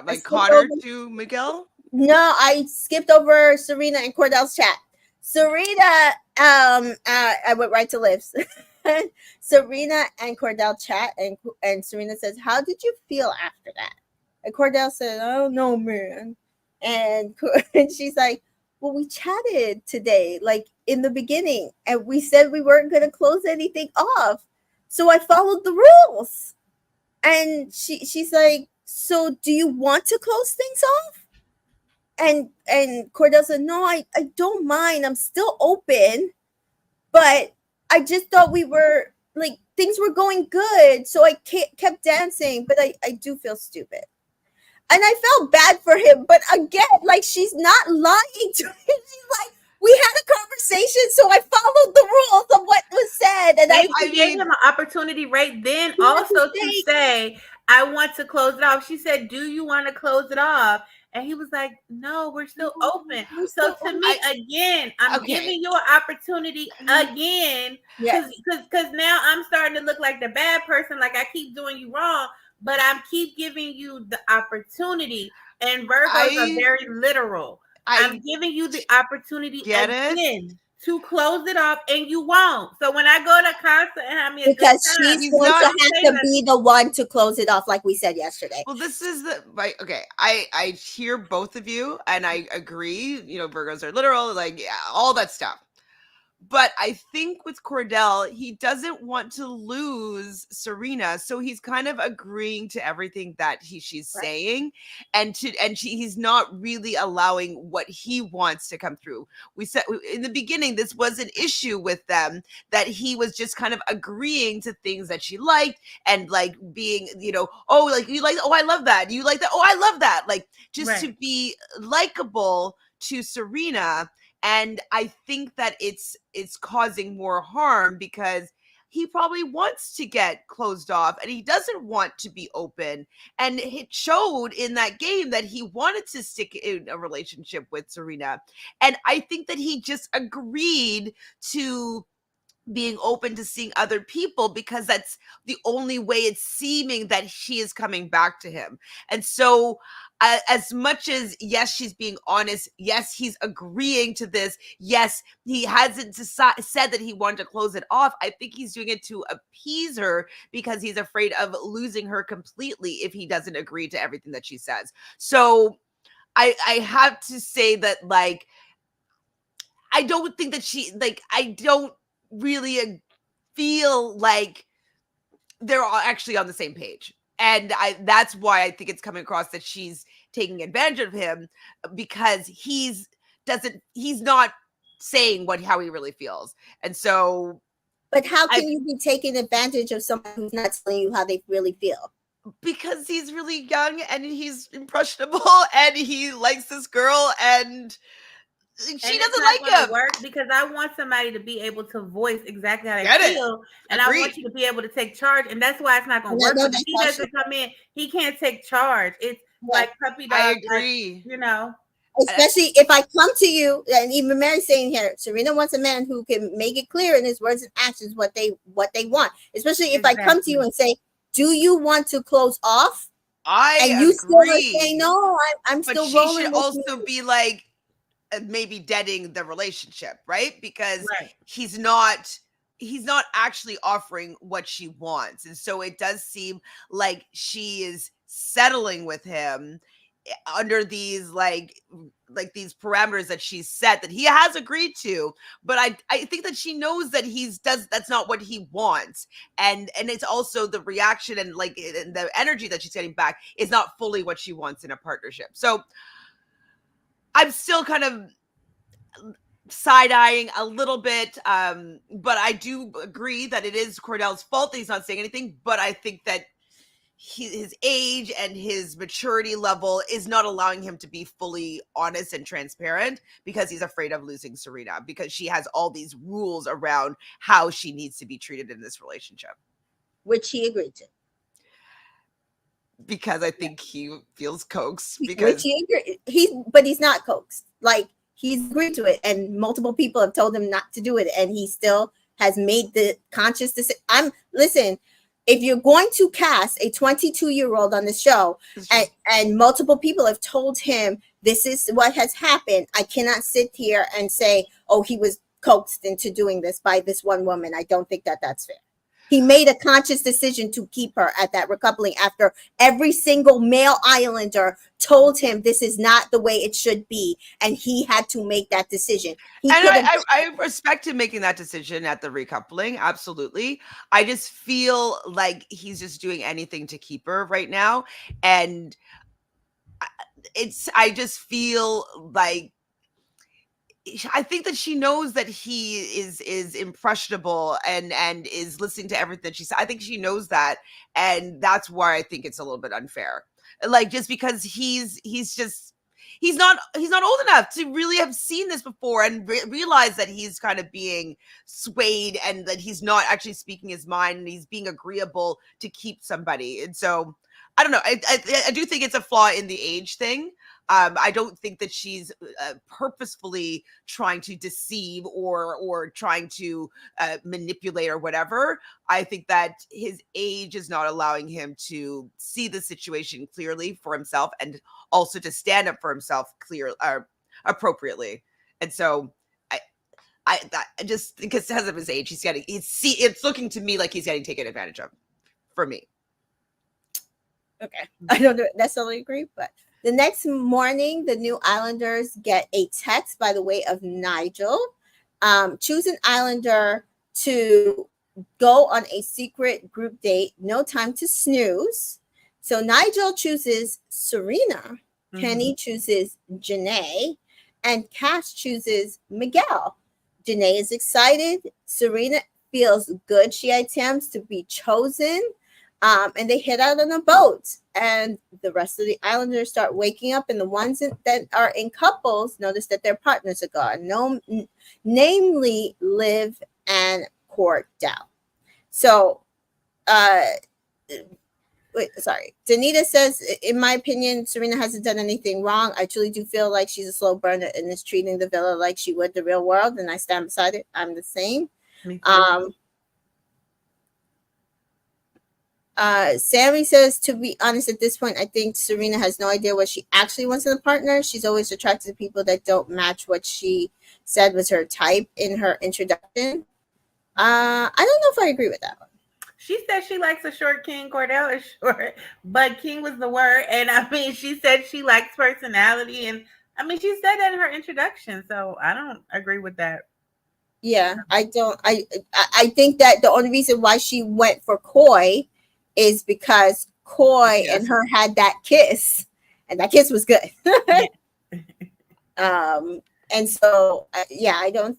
Like Connor to Miguel? No, I skipped over Serena and Cordell's chat. Serena, I went right to Liv's. Serena and Cordell chat, and Serena says, how did you feel after that? And Cordell said, I don't know, man. And she's like, well, we chatted today, like in the beginning, and we said we weren't going to close anything off. So I followed the rules. And she's like, so do you want to close things off? And Cordell said, no, I don't mind. I'm still open, but I just thought we were like, things were going good. So I kept dancing, but I do feel stupid. And I felt bad for him. But again, like, she's not lying to him. She's like, we had a conversation, so I followed the rules of what was said. And I gave him an opportunity right then also to say, I want to close it off. She said, do you want to close it off? And he was like, no, we're still open. So to me, again, I'm giving you an opportunity again. Because now I'm starting to look like the bad person, like I keep doing you wrong. but I'm keep giving you the opportunity. And Virgos are I very literal. I'm I giving you the opportunity get it. again to close it off, and you won't. So when I go to Casa and have me a good Because time, she's He's going to not. don't have say to nothing. be the one to close it off, like we said yesterday. Well, this is the right. Okay, I hear both of you, and I agree. You know, Virgos are literal, like yeah, all that stuff. But I think with Cordell, he doesn't want to lose Serena, so he's kind of agreeing to everything that she's Right. saying, he's not really allowing what he wants to come through. We said in the beginning this was an issue with them, that he was just kind of agreeing to things that she liked, and like being, oh, like you like, oh, I love that, you like that, oh, I love that, like just to Right. be likable to Serena. And I think that it's causing more harm, because he probably wants to get closed off and he doesn't want to be open, and it showed in that game that he wanted to stick in a relationship with Serena, and I think that he just agreed to being open to seeing other people, because that's the only way it's seeming that she is coming back to him. And so as much as, yes, she's being honest, yes, he's agreeing to this, yes, he hasn't said that he wanted to close it off, I think he's doing it to appease her, because he's afraid of losing her completely if he doesn't agree to everything that she says. So I have to say that, like, I don't think that I don't really feel like they're all actually on the same page. And that's why I think it's coming across that she's taking advantage of him, because he's not saying how he really feels. And so But how I can you be taking advantage of someone who's not telling you how they really feel? because he's really young and he's impressionable and he likes this girl and And she it's doesn't not like going to him. work because I want somebody to be able to voice exactly how they Get it? feel, and I want Agreed. you to be able to take charge. And that's why it's not going And to I work. know Because if that's he not doesn't come in, he can't take charge. It's true. like puppy I dog, like agree. you know. Especially if I come to you, and even Mary's saying here, Serena wants a man who can make it clear in his words and actions what they want. Especially if I come to you Exactly. and say, "Do you want to close off?" I And you still are agree. saying, "No, I'm But still she should rolling with also you." be like, maybe deading the relationship, right? Because Right. he's not actually offering what she wants. And so it does seem like she is settling with him under these these parameters that she's set, that he has agreed to. But I think that she knows that that's not what he wants. And it's also the reaction and the energy that she's getting back is not fully what she wants in a partnership. So I'm still kind of side-eyeing a little bit, but I do agree that it is Cordell's fault that he's not saying anything. But I think that his age and his maturity level is not allowing him to be fully honest and transparent, because he's afraid of losing Serena, because she has all these rules around how she needs to be treated in this relationship, Which he agreed to. because I think he feels coaxed, Which because he agreed. But he's not coaxed. Like, he's agreed to it, and multiple people have told him not to do it, and he still has made the conscious decision. Listen. If you're going to cast a 22-year-old on the show, and multiple people have told him this is what has happened, I cannot sit here and say, "Oh, he was coaxed into doing this by this one woman." I don't think that that's fair. He made a conscious decision to keep her at that recoupling after every single male islander told him this is not the way it should be, and he had to make that decision. He and could have. I respect him making that decision at the recoupling. Absolutely. I just feel like he's just doing anything to keep her right now. And I just feel like I think that she knows that he is impressionable and is listening to everything she said. I think she knows that, and that's why I think it's a little bit unfair. Like, just because he's not old enough to really have seen this before and realize that he's kind of being swayed, and that he's not actually speaking his mind, and he's being agreeable to keep somebody. And so I don't know. I do think it's a flaw in the age thing, I don't think that she's purposefully trying to deceive or trying to manipulate or whatever. I think that his age is not allowing him to see the situation clearly for himself, and also to stand up for himself appropriately. And so just because of his age, it's looking to me like he's getting taken advantage of, for me. Okay, I don't necessarily agree, but the next morning, the New Islanders get a text by the way of Nigel. Choose an Islander to go on a secret group date. No time to snooze. So Nigel chooses Serena. Mm-hmm. Kenny chooses Janae. And Cash chooses Miguel. Janae is excited. Serena feels good. She attempts to be chosen. And they head out on a boat, and the rest of the Islanders start waking up, and the ones that are in couples notice that their partners are gone, namely Liv and Cordell. So, Danita says, in my opinion, Serena hasn't done anything wrong. I truly do feel like she's a slow burner and is treating the villa like she would the real world, and I stand beside it. I'm the same. Sammy says, to be honest, at this point, I think Serena has no idea what she actually wants in a partner. She's always attracted to people that don't match what she said was her type in her introduction. I don't know if I agree with that one. She said she likes a short king. Cordell is short, but king was the word. And I mean, she said she likes personality. And I mean, she said that in her introduction. So I don't agree with that. Yeah, I don't. I think that the only reason why she went for Coy is because Coy and her had that kiss, and that kiss was good. And so I don't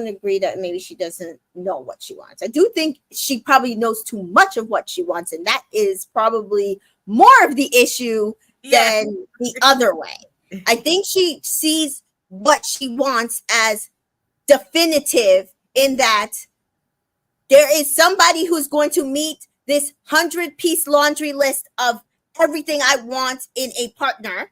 agree that maybe she doesn't know what she wants. I do think she probably knows too much of what she wants, and that is probably more of the issue than the other way. I think she sees what she wants as definitive, in that there is somebody who's going to meet this 100-piece laundry list of everything I want in a partner,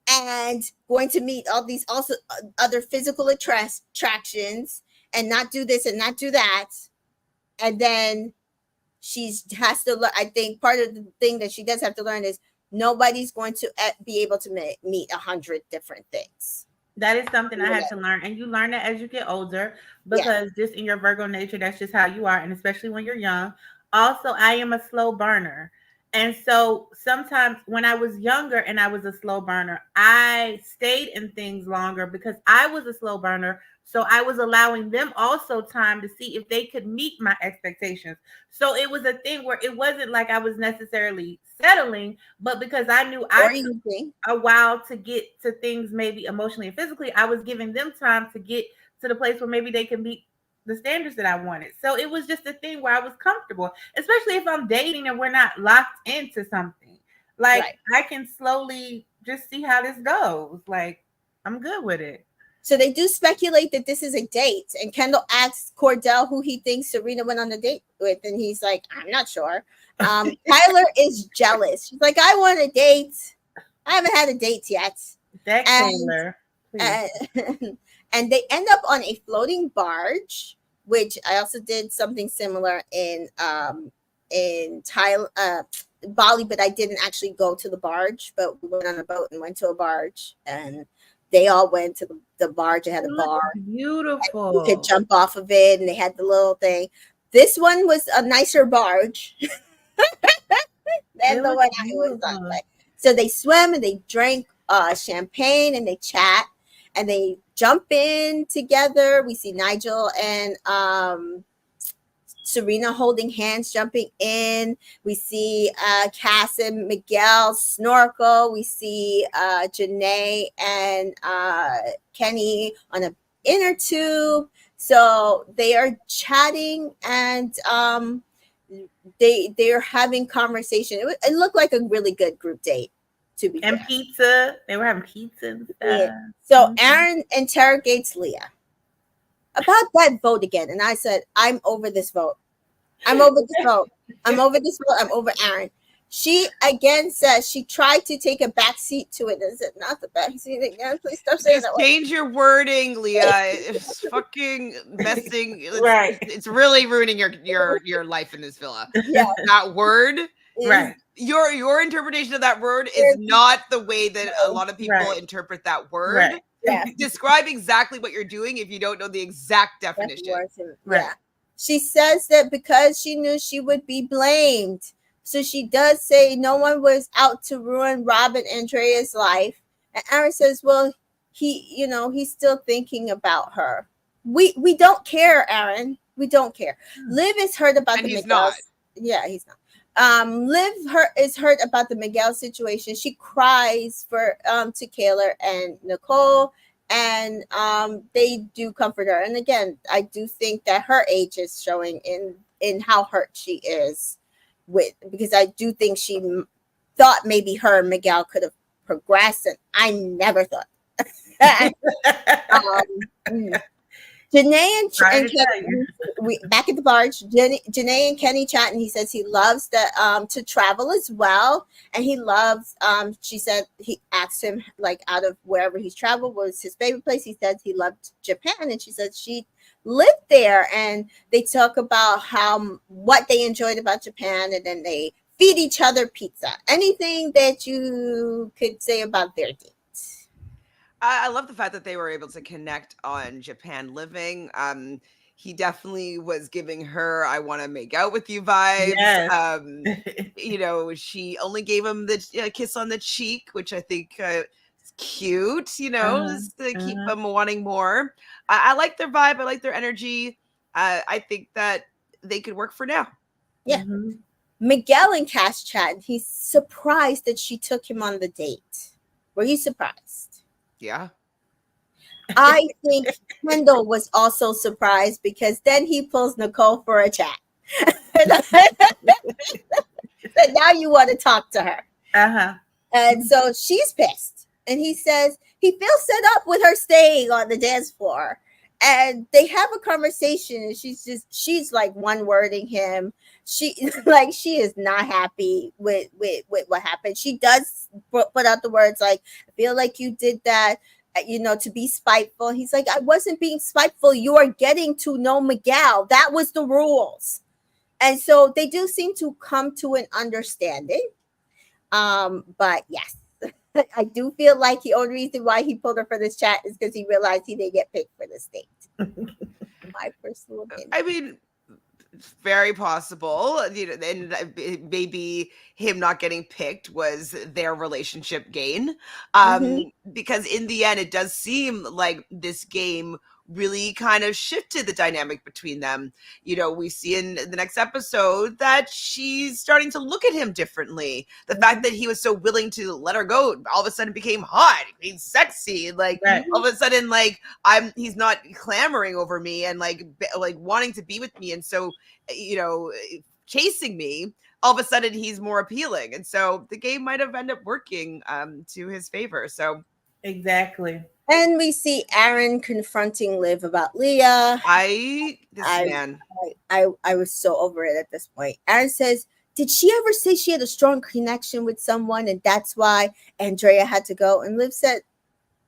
and going to meet all these also other physical attractions, and not do this and not do that. And then she has to learn. I think part of the thing that she does have to learn is nobody's going to be able to meet 100 different things. That is something I had to learn. And you learn that as you get older, because just in your Virgo nature, that's just how you are. And especially when you're young. Also, I am a slow burner. And so sometimes when I was younger and I was a slow burner, I stayed in things longer because I was a slow burner. So I was allowing them also time to see if they could meet my expectations. So it was a thing where it wasn't like I was necessarily settling, but because I knew I took a while to get to things, maybe emotionally and physically, I was giving them time to get to the place where maybe they can meet the standards that I wanted. So it was just a thing where I was comfortable, especially if I'm dating and we're not locked into something. Like I can slowly just see how this goes. Like I'm good with it. So they do speculate that this is a date, and Kendall asks Cordell who he thinks Serena went on a date with, and he's like, I'm not sure. Tyler is jealous. She's like, I want a date. I haven't had a date yet. Taylor. And they end up on a floating barge, which I also did something similar in Bali, but I didn't actually go to the barge, but we went on a boat and went to a barge, and they all went to the barge. It had a bar. Beautiful. You could jump off of it, and they had the little thing. This one was a nicer barge than the one I was on. So they swam and they drank champagne and they chat and they jump in together. We see Nigel and Serena holding hands, jumping in. We see Cass and Miguel snorkel. We see Janae and Kenny on an inner tube. So they are chatting, and they're having conversation. It looked like a really good group date, to be fair. Pizza. They were having pizza and stuff. Yeah. So Aaron interrogates Leah about that vote again. And I said, I'm over this vote. I'm over this vote. I'm over this vote. I'm over Aaron. She again says she tried to take a back seat to it. Is it not the back seat again? Please stop saying Just that word. change your wording, Leah. It's fucking messing. Right. It's really ruining your life in this villa. Yeah, That word, Right. your interpretation of that word is not the way that a lot of people Right. interpret that word. Right. yeah. Describe exactly what you're doing if you don't know the exact definition. Right. Yeah. She says that because she knew she would be blamed. So she does say no one was out to ruin Rob and Andrea's life. And Aaron says, well, he's still thinking about her. We don't care, Aaron. We don't care. Liv is hurt about And the he's Miguel. not. Yeah, he's not. Liv is hurt about the Miguel situation. She cries for to Kayla and Nicole, and they do comfort her. And again, I do think that her age is showing in how hurt she is with, because I do think she thought maybe her and Miguel could have progressed, and I never thought. Mm. Janae and Kenny, we back at the bar. Janae and Kenny chat, and he says he loves to travel as well, and he loves. She said he asked him, like, out of wherever he's traveled, what was his favorite place. He said he loved Japan, and she said she lived there, and they talk about what they enjoyed about Japan, and then they feed each other pizza. Anything that you could say about their date? I love the fact that they were able to connect on Japan living. He definitely was giving her "I want to make out with you" vibes. Yes. She only gave him the kiss on the cheek, which I think is cute. Just to keep them wanting more. I like their vibe. I like their energy. I think that they could work for now. Yeah. Miguel and Cash chat. He's surprised that she took him on the date. Were you surprised? Yeah. I think Kendall was also surprised, because then he pulls Nicole for a chat. So now you want to talk to her. And so she's pissed. And he says he feels set up with her staying on the dance floor. And they have a conversation, and she's like one wording him. She is not happy with what happened. She does put out the words like, I feel like you did that, to be spiteful. He's like, I wasn't being spiteful. You are getting to know Miguel. That was the rules. And so they do seem to come to an understanding. But yes, I do feel like the only reason why he pulled her for this chat is because he realized he didn't get picked for this date. My personal opinion. I mean, very possible. And maybe him not getting picked was their relationship gain. Because in the end, it does seem like this game really kind of shifted the dynamic between them. We see in the next episode that she's starting to look at him differently. The fact that he was so willing to let her go all of a sudden became hot, became sexy. Like all of a sudden, like he's not clamoring over me and like wanting to be with me. And so, chasing me, all of a sudden he's more appealing. And so the game might have ended up working to his favor. So exactly. And we see Aaron confronting Liv about Leah. I was so over it at this point. Aaron says, did she ever say she had a strong connection with someone and that's why Andrea had to go? And Liv said,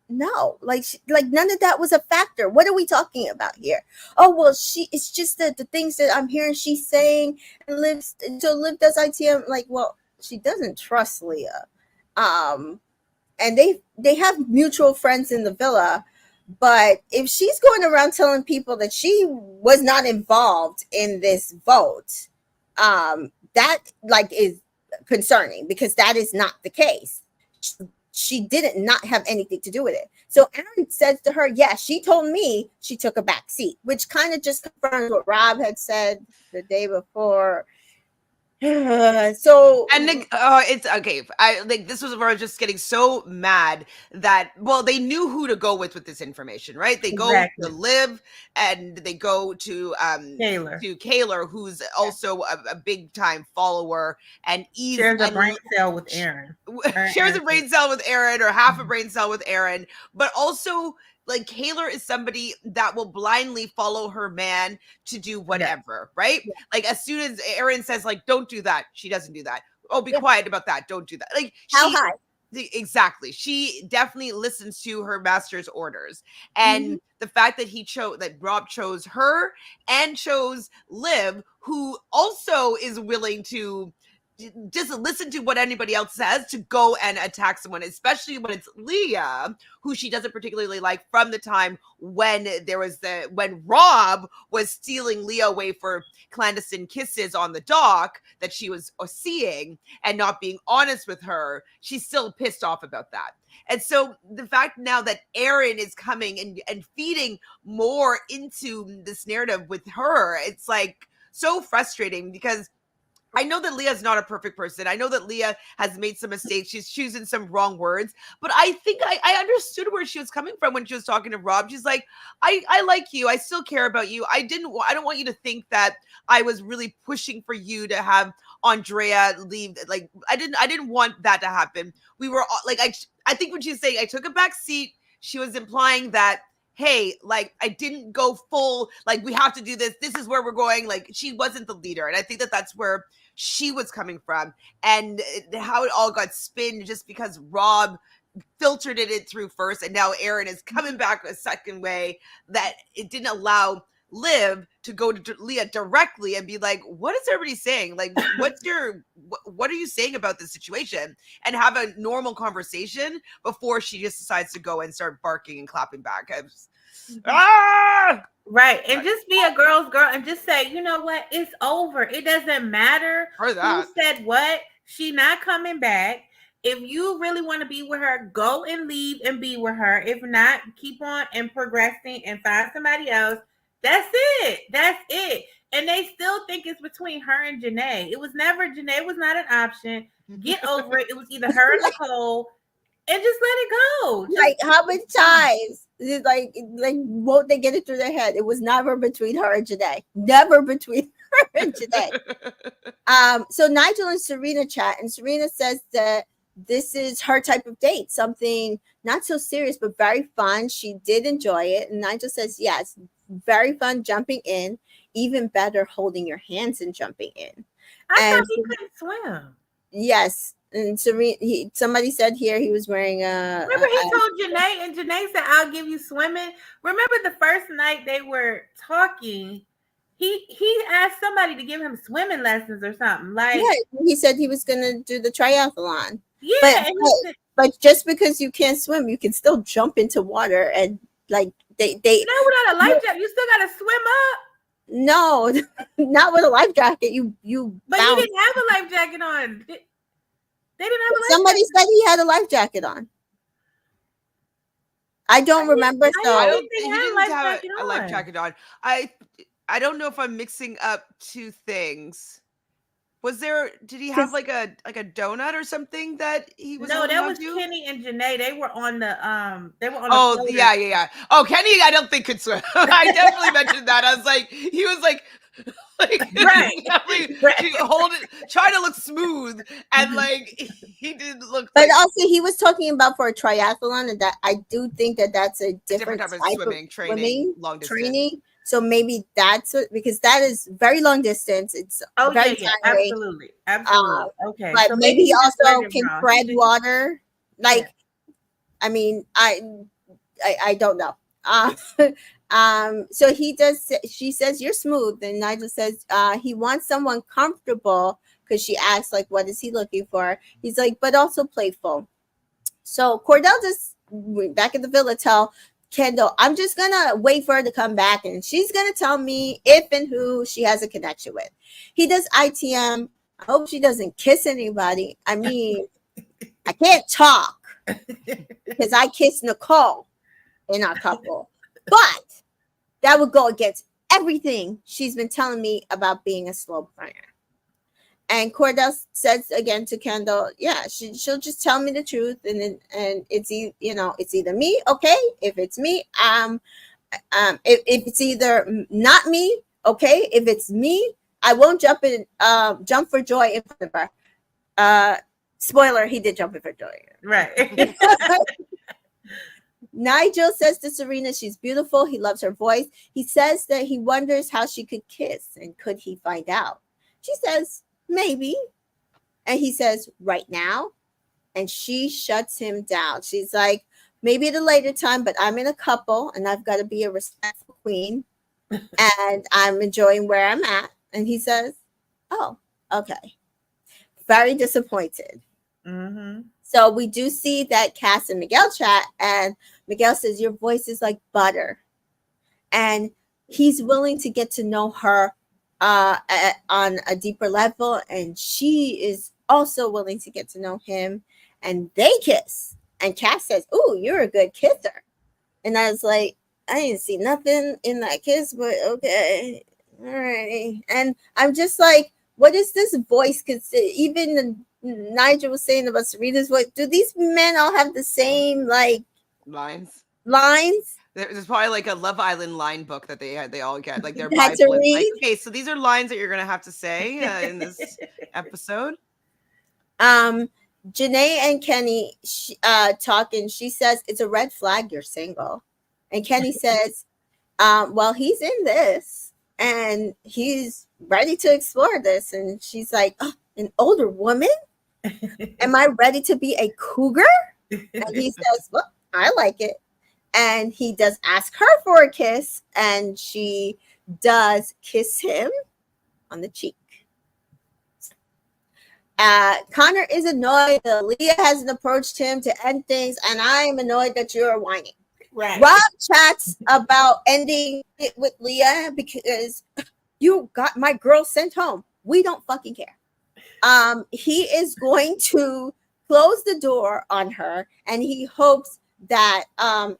no, like none of that was a factor. What are we talking about here? Oh, well, it's just the things that I'm hearing she's saying. And Liv does ITM, like, well, she doesn't trust Leah. And they have mutual friends in the villa, but if she's going around telling people that she was not involved in this vote, that is concerning, because that is not the case. She didn't not have anything to do with it. So Aaron says to her, yeah, she told me she took a back seat, which kind of just confirms what Rob had said the day before. So it's okay. This was where I was just getting so mad that they knew who to go with this information, right? They go to Liv and they go to Kayla, who's also a big time follower and shares a brain cell with Aaron. Shares a brain cell with Aaron, or half a brain cell with Aaron, but also like Kayla is somebody that will blindly follow her man to do whatever, right? Yeah. Like as soon as Aaron says like, don't do that, she doesn't do that. oh, be quiet about that. Don't do that. Like How high? Exactly. She definitely listens to her master's orders. Mm-hmm. And the fact that Rob chose her and chose Liv, who also is willing to just listen to what anybody else says, to go and attack someone, especially when it's Leah, who she doesn't particularly like, from the time when when Rob was stealing Leah away for clandestine kisses on the dock that she was seeing and not being honest with her. She's still pissed off about that. And so the fact now that Aaron is coming and feeding more into this narrative with her, it's like so frustrating, because I know that Leah's not a perfect person. I know that Leah has made some mistakes. She's choosing some wrong words. But I think I understood where she was coming from when she was talking to Rob. She's like, I like you. I still care about you. I don't want you to think that I was really pushing for you to have Andrea leave. Like, I didn't want that to happen. We were like, I think when she was saying I took a back seat, she was implying that, hey, like, I didn't go full, like, we have to do this. This is where we're going. Like, she wasn't the leader. And I think that that's where she was coming from, and how it all got spinned just because Rob filtered it through first, and now Aaron is coming back a second way, that it didn't allow Liv to go to Leah directly and be like, what is everybody saying? Like, what are you saying about this situation? And have a normal conversation before she just decides to go and start barking and clapping back. Right. And just be a girl's girl and just say, you know what? It's over. It doesn't matter who said what. She not coming back. If you really want to be with her, go and leave and be with her. If not, keep on and progressing and find somebody else. That's it. That's it. And they still think it's between her and Janae. It was never, Janae was not an option. Get over it. It was either her or Nicole. And just let it go. Like, how many times? Like, won't they get it through their head? It was never between her and Janae. Never between her and Janae. So Nigel and Serena chat, and Serena says that this is her type of date, something not so serious, but very fun. She did enjoy it. And Nigel says, yes, very fun jumping in, even better holding your hands and jumping in. I thought he couldn't swim. Yes. And Serena, somebody said here he was wearing a. Remember, he told Janae, and Janae said, "I'll give you swimming." Remember the first night they were talking, he asked somebody to give him swimming lessons or something. Like, yeah, he said he was going to do the triathlon. Yeah, but just because you can't swim, you can still jump into water, and like they. No, without a life jacket, you still got to swim up. No, not with a life jacket. You. But he didn't have a life jacket on. They didn't have a life Somebody jacket. said he had a life jacket on. I don't remember. So I don't think he didn't have a life jacket on. I don't know if I'm mixing up two things. Did he have like a donut or something that he was? No, that was Kenny and Janae. They were on the Oh, yeah. Oh, Kenny, I don't think could swim. I definitely mentioned that. I was like, he was like right. Hold it, try to look smooth, and like he didn't look. But also, he was talking about for a triathlon, and that I do think that's a different type of swimming training, long distance training. So maybe that's because that is very long distance. It's very tiring. Absolutely. Okay, but so maybe he also can tread water. Like, yeah. I mean, I don't know. So she says you're smooth, and Nigel says he wants someone comfortable, because she asks like, what is he looking for? He's like, but also playful. So Cordell just back at the villa tell Kendall, I'm just gonna wait for her to come back, and she's gonna tell me if and who she has a connection with. He does ITM. I hope she doesn't kiss anybody. I mean, I can't talk because I kissed Nicole in our couple. But that would go against everything she's been telling me about being a slow burner. And Cordell says again to Kendall, yeah, she'll just tell me the truth, and it's either me, okay. If it's me, if it's either not me, okay. If it's me, I won't jump for joy in front of her. Spoiler: he did jump in for joy, right? Nigel says to Serena she's beautiful. He loves her voice. He says that he wonders how she could kiss, and could he find out? She says maybe. And he says, right now. And she shuts him down. She's like, maybe at a later time, but I'm in a couple and I've got to be a respectful queen and I'm enjoying where I'm at. And he says, oh, okay. Very disappointed. Mm-hmm. So we do see that Cass and Miguel chat, and Miguel says, your voice is like butter. And he's willing to get to know her on a deeper level. And she is also willing to get to know him. And they kiss. And Cass says, ooh, you're a good kisser. And I was like, I didn't see nothing in that kiss, but okay. All right. And I'm just like, what is this voice? Because even Nigel was saying about Serena's voice. Do these men all have the same like Lines. There's probably like a Love Island line book that they all get. Like their had to Bible. It's like, read. okay, so these are lines that you're gonna have to say in this episode. Janae and Kenny talking. She says it's a red flag you're single, and Kenny says, well, he's in this and he's ready to explore this. And she's like, oh, an older woman? Am I ready to be a cougar? And he says, well, I like it. And he does ask her for a kiss, and she does kiss him on the cheek. Connor is annoyed that Leah hasn't approached him to end things, and I'm annoyed that you're whining. Right. Rob chats about ending it with Leah because you got my girl sent home. We don't fucking care. He is going to close the door on her, and he hopes that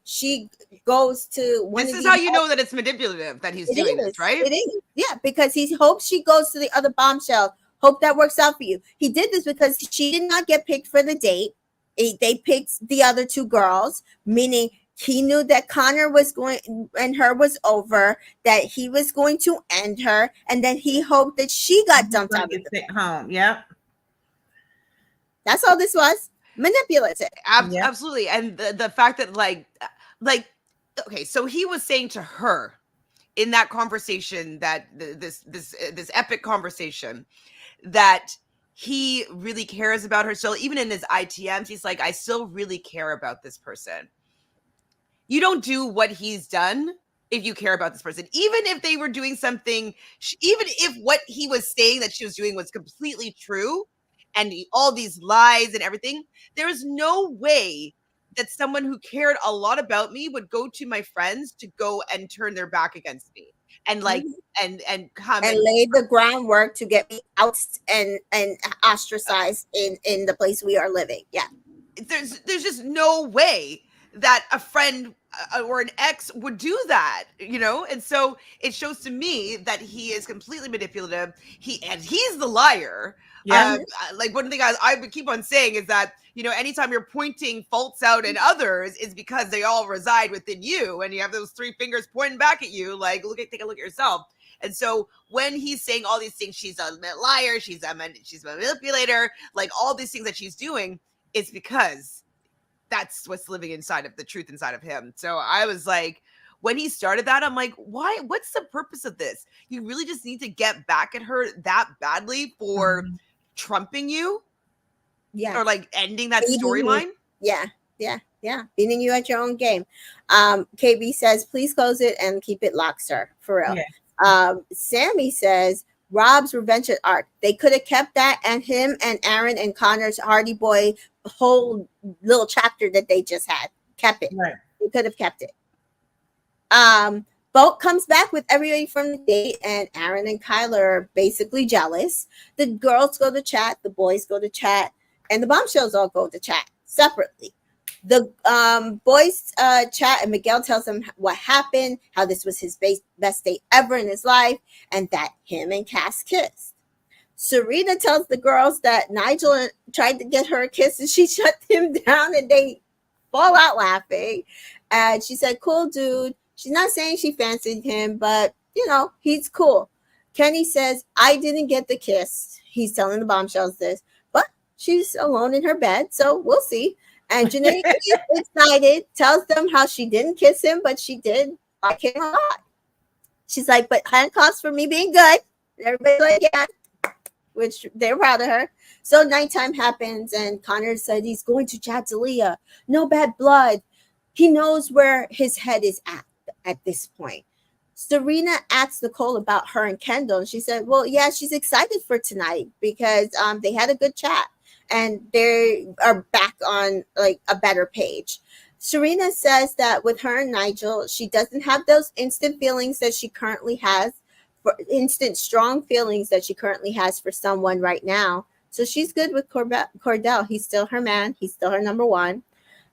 she goes to one. This is how you know that it's manipulative that he's doing this, right? It is, yeah, because he hopes she goes to the other bombshell. Hope that works out for you. He did this because she did not get picked for the date. They picked the other two girls, meaning he knew that Connor was going and her was over, that he was going to end her, and then he hoped that she got dumped out. Get sent home. Yep. That's all this was. Manipulative. Absolutely. And the fact that like okay, so he was saying to her in that conversation, that this epic conversation, that he really cares about her. So even in his ITMs, he's like, I still really care about this person. You don't do what he's done if you care about this person. Even if they were doing something, even if what he was saying that she was doing was completely true, and all these lies and everything, there is no way that someone who cared a lot about me would go to my friends to go and turn their back against me and like and come and lay the groundwork to get me out and ostracized in the place we are living. Yeah, there's just no way that a friend or an ex would do that, you know? And so it shows to me that he is completely manipulative. He's the liar. Yeah. Like one thing I would keep on saying is that, you know, anytime you're pointing faults out in others, is because they all reside within you, and you have those three fingers pointing back at you. Like, take a look at yourself. And so when he's saying all these things, she's a liar, she's a manipulator, like all these things that she's doing, it's because that's what's living inside of the truth inside of him. So I was like, when he started that, I'm like, why? What's the purpose of this? You really just need to get back at her that badly for trumping you? Yeah. Or like ending that storyline? Yeah. Beating you at your own game. KB says, please close it and keep it locked, sir. For real. Yeah. Sammy says, Rob's revenge arc. They could have kept that, and him and Aaron and Connor's Hardy Boy whole little chapter that they just had. Kept it. Right. They could have kept it. Boat comes back with everybody from the date, and Aaron and Kyler are basically jealous. The girls go to chat, the boys go to chat, and the bombshells all go to chat separately. The boys chat, and Miguel tells them what happened, how this was his best date ever in his life, and that him and Cass kissed. Serena tells the girls that Nigel tried to get her a kiss, and she shut him down, and they fall out laughing. And she said, cool dude. She's not saying she fancied him, but, you know, he's cool. Kenny says, I didn't get the kiss. He's telling the bombshells this, but she's alone in her bed, so we'll see. And Janae is excited, tells them how she didn't kiss him, but she did like him a lot. She's like, but handcuffs for me being good. And everybody's like, yeah, which they're proud of her. So nighttime happens, and Connor said he's going to chat to Leah. No bad blood. He knows where his head is at this point. Serena asked Nicole about her and Kendall, and she said, well, yeah, she's excited for tonight because they had a good chat and they are back on like a better page. Serena says that with her and Nigel, she doesn't have those instant feelings that she currently has, for instant strong feelings that she currently has for someone right now. So she's good with Cordell. He's still her man. He's still her number one.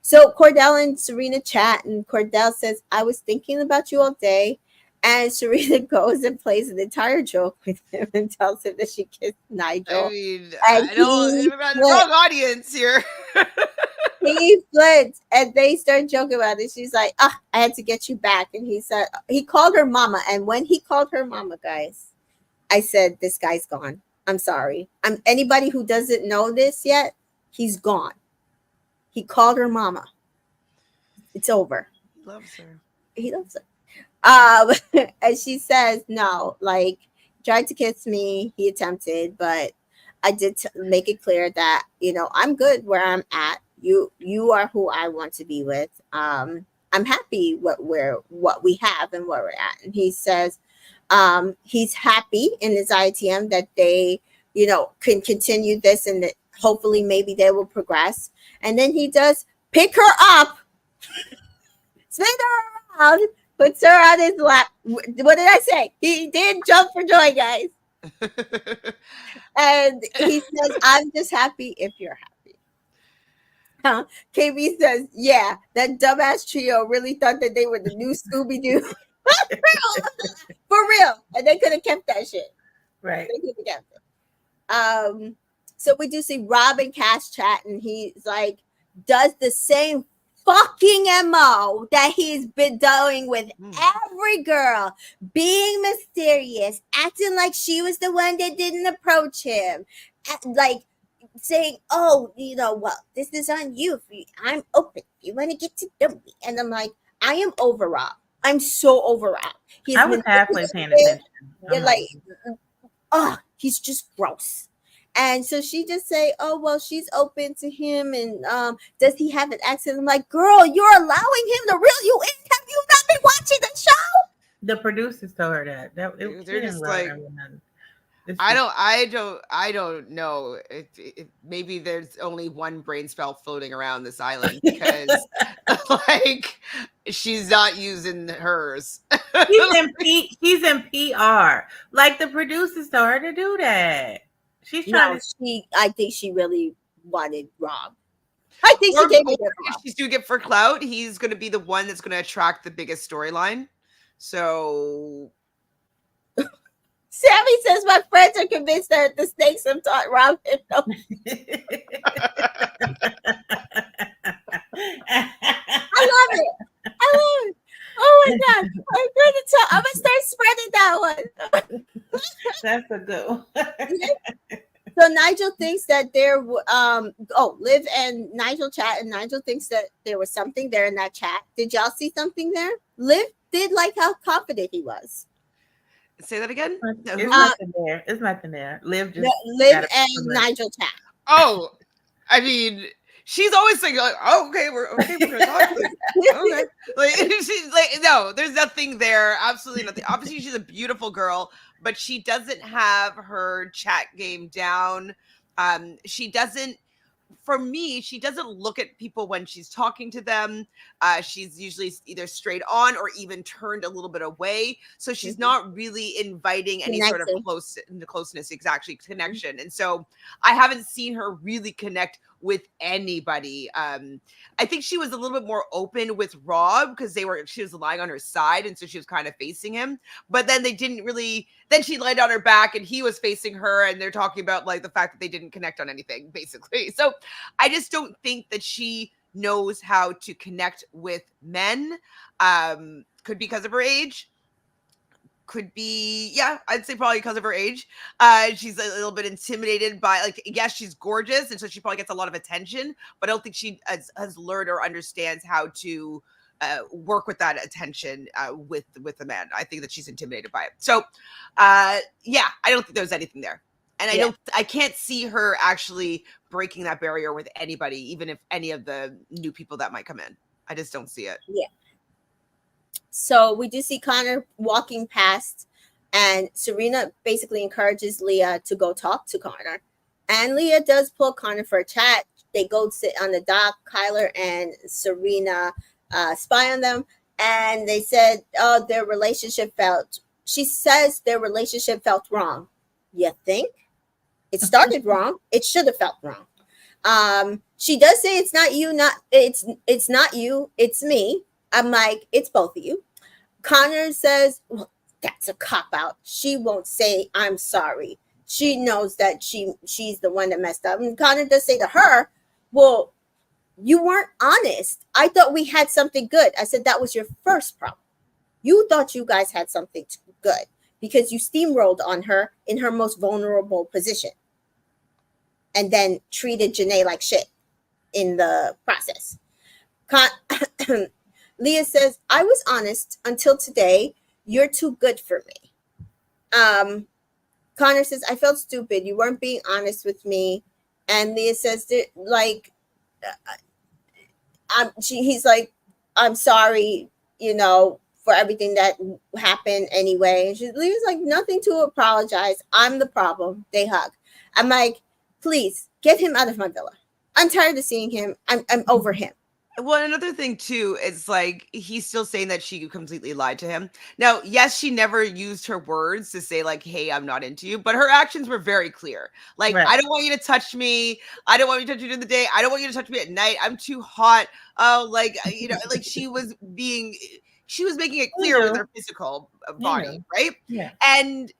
So Cordell and Serena chat, and Cordell says, I was thinking about you all day. And Serena goes and plays an entire joke with him and tells him that she kissed Nigel. I mean, And I don't. We're on the wrong audience here. he flipped, and they start joking about it. She's like, I had to get you back. And he said, he called her mama. And when he called her mama, guys, I said, this guy's gone. I'm sorry. Anybody who doesn't know this yet, he's gone. He called her mama. It's over. He loves her. He loves her. And she says, no, like, tried to kiss me. He attempted, but I did make it clear that, I'm good where I'm at. You are who I want to be with. I'm happy what we have and where we're at. And he says, he's happy in his ITM that they, can continue this and that hopefully maybe they will progress. And then he does pick her up, spin her around, puts her on his lap. What did I say? He did jump for joy, guys. And he says, I'm just happy if you're happy. KB says, yeah, that dumbass trio really thought that they were the new Scooby-Doo. For real. And they could have kept that shit. Right. They could have kept it. So we do see Rob and Cash chat, and he's like, does the same fucking MO that he's been doing with every girl, being mysterious, acting like she was the one that didn't approach him, like saying, oh, well, this is on you. I'm open. If you want to get to know me. And I'm like, I am over Rob. I'm so over Rob. I was halfway paying attention. You're like, he's just gross. And so she just say, oh, well, she's open to him. And does he have an accent? I'm like, girl, you're allowing him to reel you in. Have you not been watching the show? The producers told her that. They're just like, I don't know. Maybe there's only one brain spell floating around this island because like she's not using hers. She's in PR. Like the producers told her to do that. She's trying I think she really wanted Rob. I think she gave it to Rob. If she's doing it for clout, he's going to be the one that's going to attract the biggest storyline. So Sammy says my friends are convinced that the snakes have taught Rob him. I love it. Oh my god! I'm gonna start spreading that one. That's a good one. So Nigel thinks that Liv and Nigel chat, and Nigel thinks that there was something there in that chat. Did y'all see something there? Liv did like how confident he was. Say that again. It's nothing there. It's nothing there. Liv and Nigel chat. Oh, I mean, she's always saying like, "Oh, okay, we're gonna talk." Okay, like she's like, no, there's nothing there. Absolutely nothing. Obviously, she's a beautiful girl, but she doesn't have her chat game down. She doesn't. For me, she doesn't look at people when she's talking to them. She's usually either straight on or even turned a little bit away. So she's not really inviting any sort of closeness, exactly, connection. And so I haven't seen her really connect with anybody. I think she was a little bit more open with Rob because she was lying on her side, and so she was kind of facing him. But then they didn't really. Then she laid on her back, and he was facing her, and they're talking about like the fact that they didn't connect on anything, basically. So I just don't think that she knows how to connect with men. Could be because of her age. Could be, yeah, I'd say probably because of her age. She's a little bit intimidated by, like, yes, she's gorgeous, and so she probably gets a lot of attention, but I don't think she has learned or understands how to work with that attention with the man. I think that she's intimidated by it. So, yeah, I don't think there's anything there. And I can't see her actually breaking that barrier with anybody, even if any of the new people that might come in. I just don't see it. Yeah. So we do see Connor walking past, and Serena basically encourages Leah to go talk to Connor. And Leah does pull Connor for a chat. They go sit on the dock. Kyler and Serena spy on them. And they said, oh, their relationship felt, she says their relationship felt wrong. You think? It started wrong. It should have felt wrong. She does say it's not you, it's not you, it's me. I'm like, it's both of you. Connor says, well, that's a cop out. She won't say I'm sorry. She knows that she's the one that messed up. And Connor does say to her, well, you weren't honest. I thought we had something good. I said that was your first problem. You thought you guys had something good because you steamrolled on her in her most vulnerable position and then treated Janae like shit in the process. Leah says, I was honest until today. You're too good for me. Connor says, I felt stupid. You weren't being honest with me. And Leah says, like, he's like, I'm sorry, for everything that happened anyway. And Leah's like, nothing to apologize. I'm the problem. They hug. I'm like, please get him out of my villa. I'm tired of seeing him. I'm over him. Well, another thing too is like he's still saying that she completely lied to him. Now, yes, she never used her words to say like, "Hey, I'm not into you," but her actions were very clear. Like, right. I don't want you to touch me. I don't want you to touch you during the day. I don't want you to touch me at night. I'm too hot. Oh, like like she was making it clear with her physical body, right? Yeah. And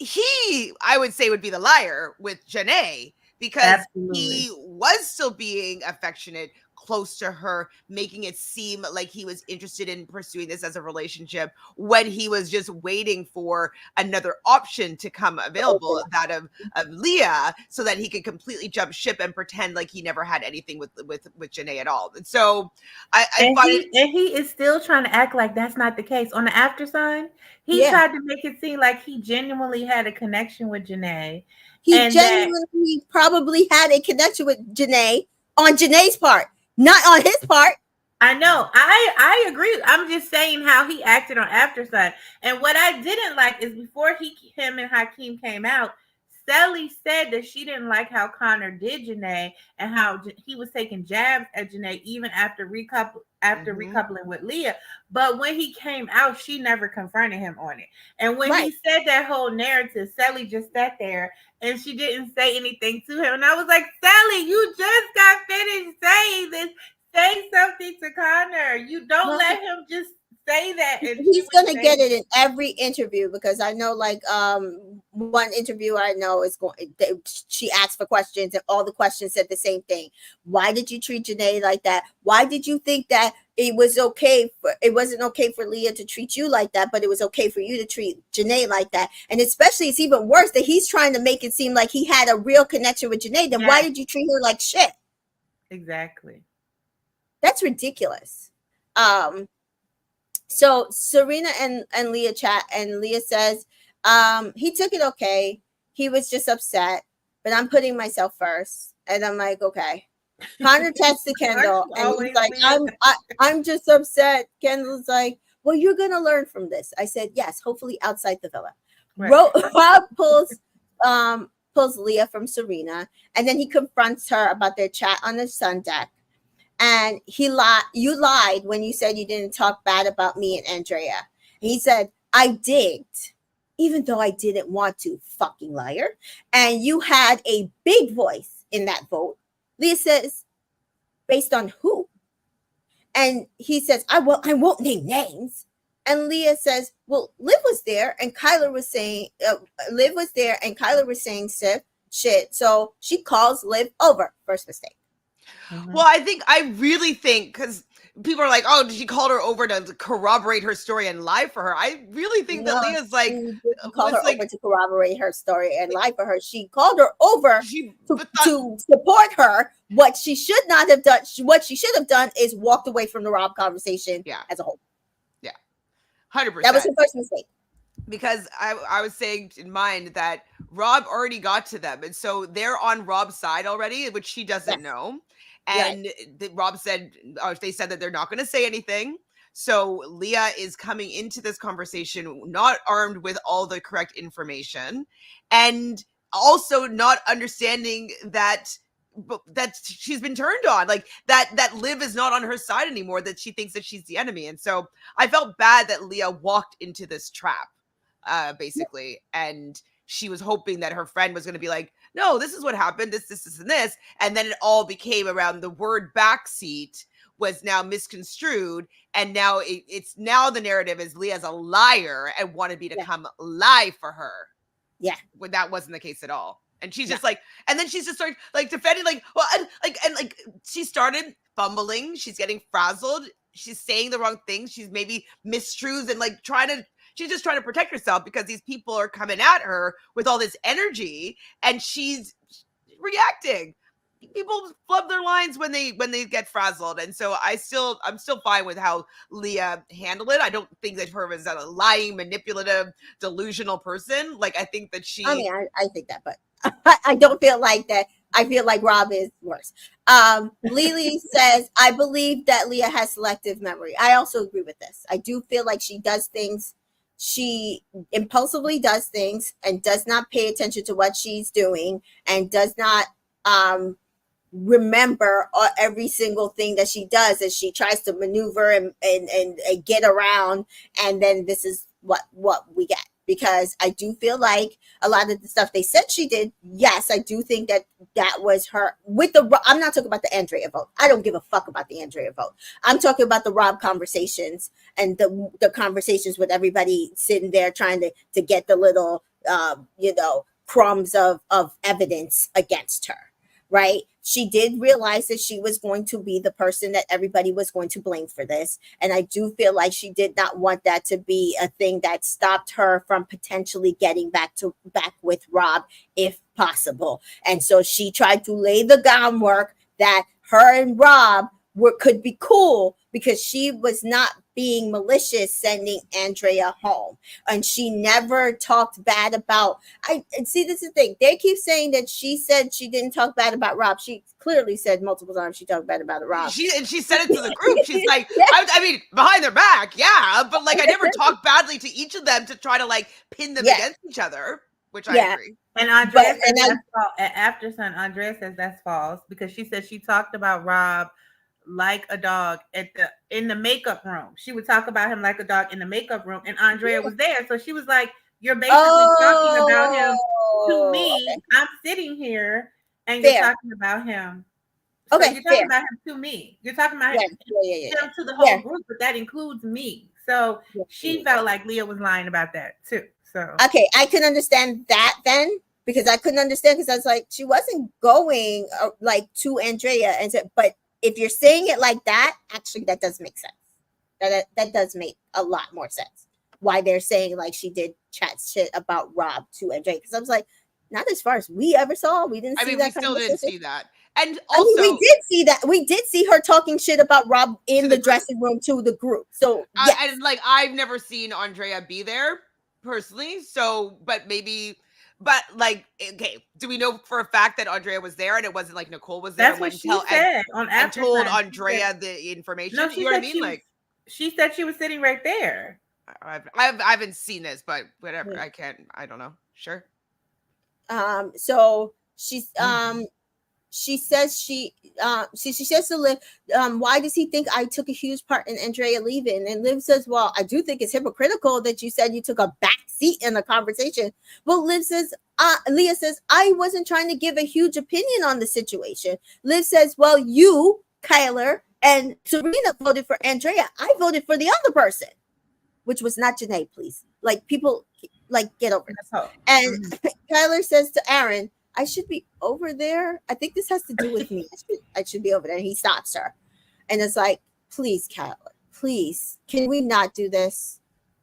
I would say, would be the liar with Janae because he was still being affectionate, close to her, making it seem like he was interested in pursuing this as a relationship when he was just waiting for another option to come available, that of Leah, so that he could completely jump ship and pretend like he never had anything with Janae at all. And so he is still trying to act like that's not the case. On the after sign, he tried to make it seem like he genuinely had a connection with Janae. He genuinely probably had a connection with Janae on Janae's part. Not on his part. I know. I agree. I'm just saying how he acted on Afterside. And what I didn't like is before him and Hakeem came out, Sally said that she didn't like how Connor did Janae and how he was taking jabs at Janae even after recoupling with Leah. But when he came out, she never confronted him on it. And when he said that whole narrative, Sally just sat there and she didn't say anything to him. And I was like, Sally, you just got finished saying this. Say something to Connor. You don't let him just say that. And he's gonna get it in every interview because I know, like, one interview I know is she asked for questions and all the questions said the same thing. Why did you treat Janae like that? Why did you think that it wasn't okay for Leah to treat you like that, but it was okay for you to treat Janae like that? And especially, it's even worse that he's trying to make it seem like he had a real connection with Janae. Then why did you treat her like shit? Exactly. That's ridiculous. So Serena and Leah chat, and Leah says, he took it okay. He was just upset, but I'm putting myself first. And I'm like, okay. Connor texts to Kendall, and he's like, I'm just upset. Kendall's like, well, you're gonna learn from this. I said, yes, hopefully outside the villa. Right. Rob pulls Leah from Serena, and then he confronts her about their chat on the sun deck. And you lied when you said you didn't talk bad about me and Andrea. And he said, I did, even though I didn't want to, fucking liar. And you had a big voice in that vote. Leah says, based on who? And he says, I won't name names. And Leah says, well, Liv was there and Kyler was saying, shit. So she calls Liv over. First mistake. Mm-hmm. Well, I really think, because people are like, oh, she called her over to corroborate her story and lie for her. I really think that Leah's like, called her over to corroborate her story and lie for her. She called her over to support her. What she should not have done, what she should have done is walked away from the Rob conversation as a whole. Yeah, 100%. That was her first mistake. because I was saying in mind that Rob already got to them, and so they're on Rob's side already, which she doesn't Yes. know. Right. And Rob said, or they said that they're not going to say anything. So Leah is coming into this conversation not armed with all the correct information, and also not understanding that she's been turned on, like that Liv is not on her side anymore, that she thinks that she's the enemy. And so I felt bad that Leah walked into this trap, basically, and she was hoping that her friend was going to be like, no, this is what happened, this and this, and then it all became around the word backseat was now misconstrued, and now it's now the narrative is Leah's a liar and wanted me to come lie for her. Yeah. When that wasn't the case at all. And she's No. just like, and then she's just started like defending, like, well, and she started fumbling. She's getting frazzled. She's saying the wrong things. She's maybe mistruths and like she's just trying to protect herself because these people are coming at her with all this energy, and she's reacting. People flub their lines when they get frazzled, and so I'm still fine with how Leah handled it. I don't think that her is a lying, manipulative, delusional person. Like, I think that she. I mean, I think that, but I don't feel like that. I feel like Rob is worse. Lily says, I believe that Leah has selective memory. I also agree with this. I do feel like she does things. She impulsively does things and does not pay attention to what she's doing, and does not remember every single thing that she does, as she tries to maneuver and get around. And then this is what we get, because I do feel like a lot of the stuff they said she did, yes, I do think that was her with the. I'm not talking about the Andrea vote. I don't give a fuck about the Andrea vote. I'm talking about the Rob conversations and the conversations with everybody sitting there trying to get the little crumbs of evidence against her. Right? She did realize that she was going to be the person that everybody was going to blame for this. And I do feel like she did not want that to be a thing that stopped her from potentially getting back with Rob if possible. And so she tried to lay the groundwork that her and Rob could be cool, because she was not being malicious sending Andrea home. And she never talked bad about. And see, this is the thing. They keep saying that she said she didn't talk bad about Rob. She clearly said multiple times she talked bad about Rob. She said it to the group. She's like, I mean, behind their back, yeah, but like I never talked badly to each of them to try to like pin them against each other, which I agree. And Andrea says that's false. After son, Andrea says that's false, because she said she talked about Rob like a dog in the makeup room. She would talk about him like a dog in the makeup room, and Andrea was there. So she was like, you're basically talking about him to me. Okay. I'm sitting here and you're talking about him. So you're talking about him to me. You're talking about him to the whole group, but that includes me. So she felt like Leah was lying about that too. So okay, I can understand that then, because I couldn't understand, because I was like, she wasn't going like to Andrea and said, but if you're saying it like that, actually, that does make sense. That does make a lot more sense. Why they're saying like she did chat shit about Rob to Andrea, because I was like, not as far as we ever saw. We didn't see that. We still didn't see that. And also, I mean, we did see that. We did see her talking shit about Rob in the dressing room to the group. So yes. And like, I've never seen Andrea be there personally. So, but maybe. But like, okay, do we know for a fact that Andrea was there and it wasn't like Nicole was there? That's what she said on After and told Andrea the information. No, you know what I mean? Like, she said she was sitting right there. I haven't seen this, but whatever. I don't know. Sure. So she's she says she says to Liv, why does he think I took a huge part in Andrea leaving? And Liv says, well, I do think it's hypocritical that you said you took a back seat in the conversation. Well, Leah says, I wasn't trying to give a huge opinion on the situation. Liv says, well, you, Kyler, and Serena voted for Andrea. I voted for the other person, which was not Janae, please. Like, people, like, get over it. And Kyler says to Aaron, I should be over there. I think this has to do with me. I should be over there. And he stops her. And it's like, please, Kyler, please, can we not do this?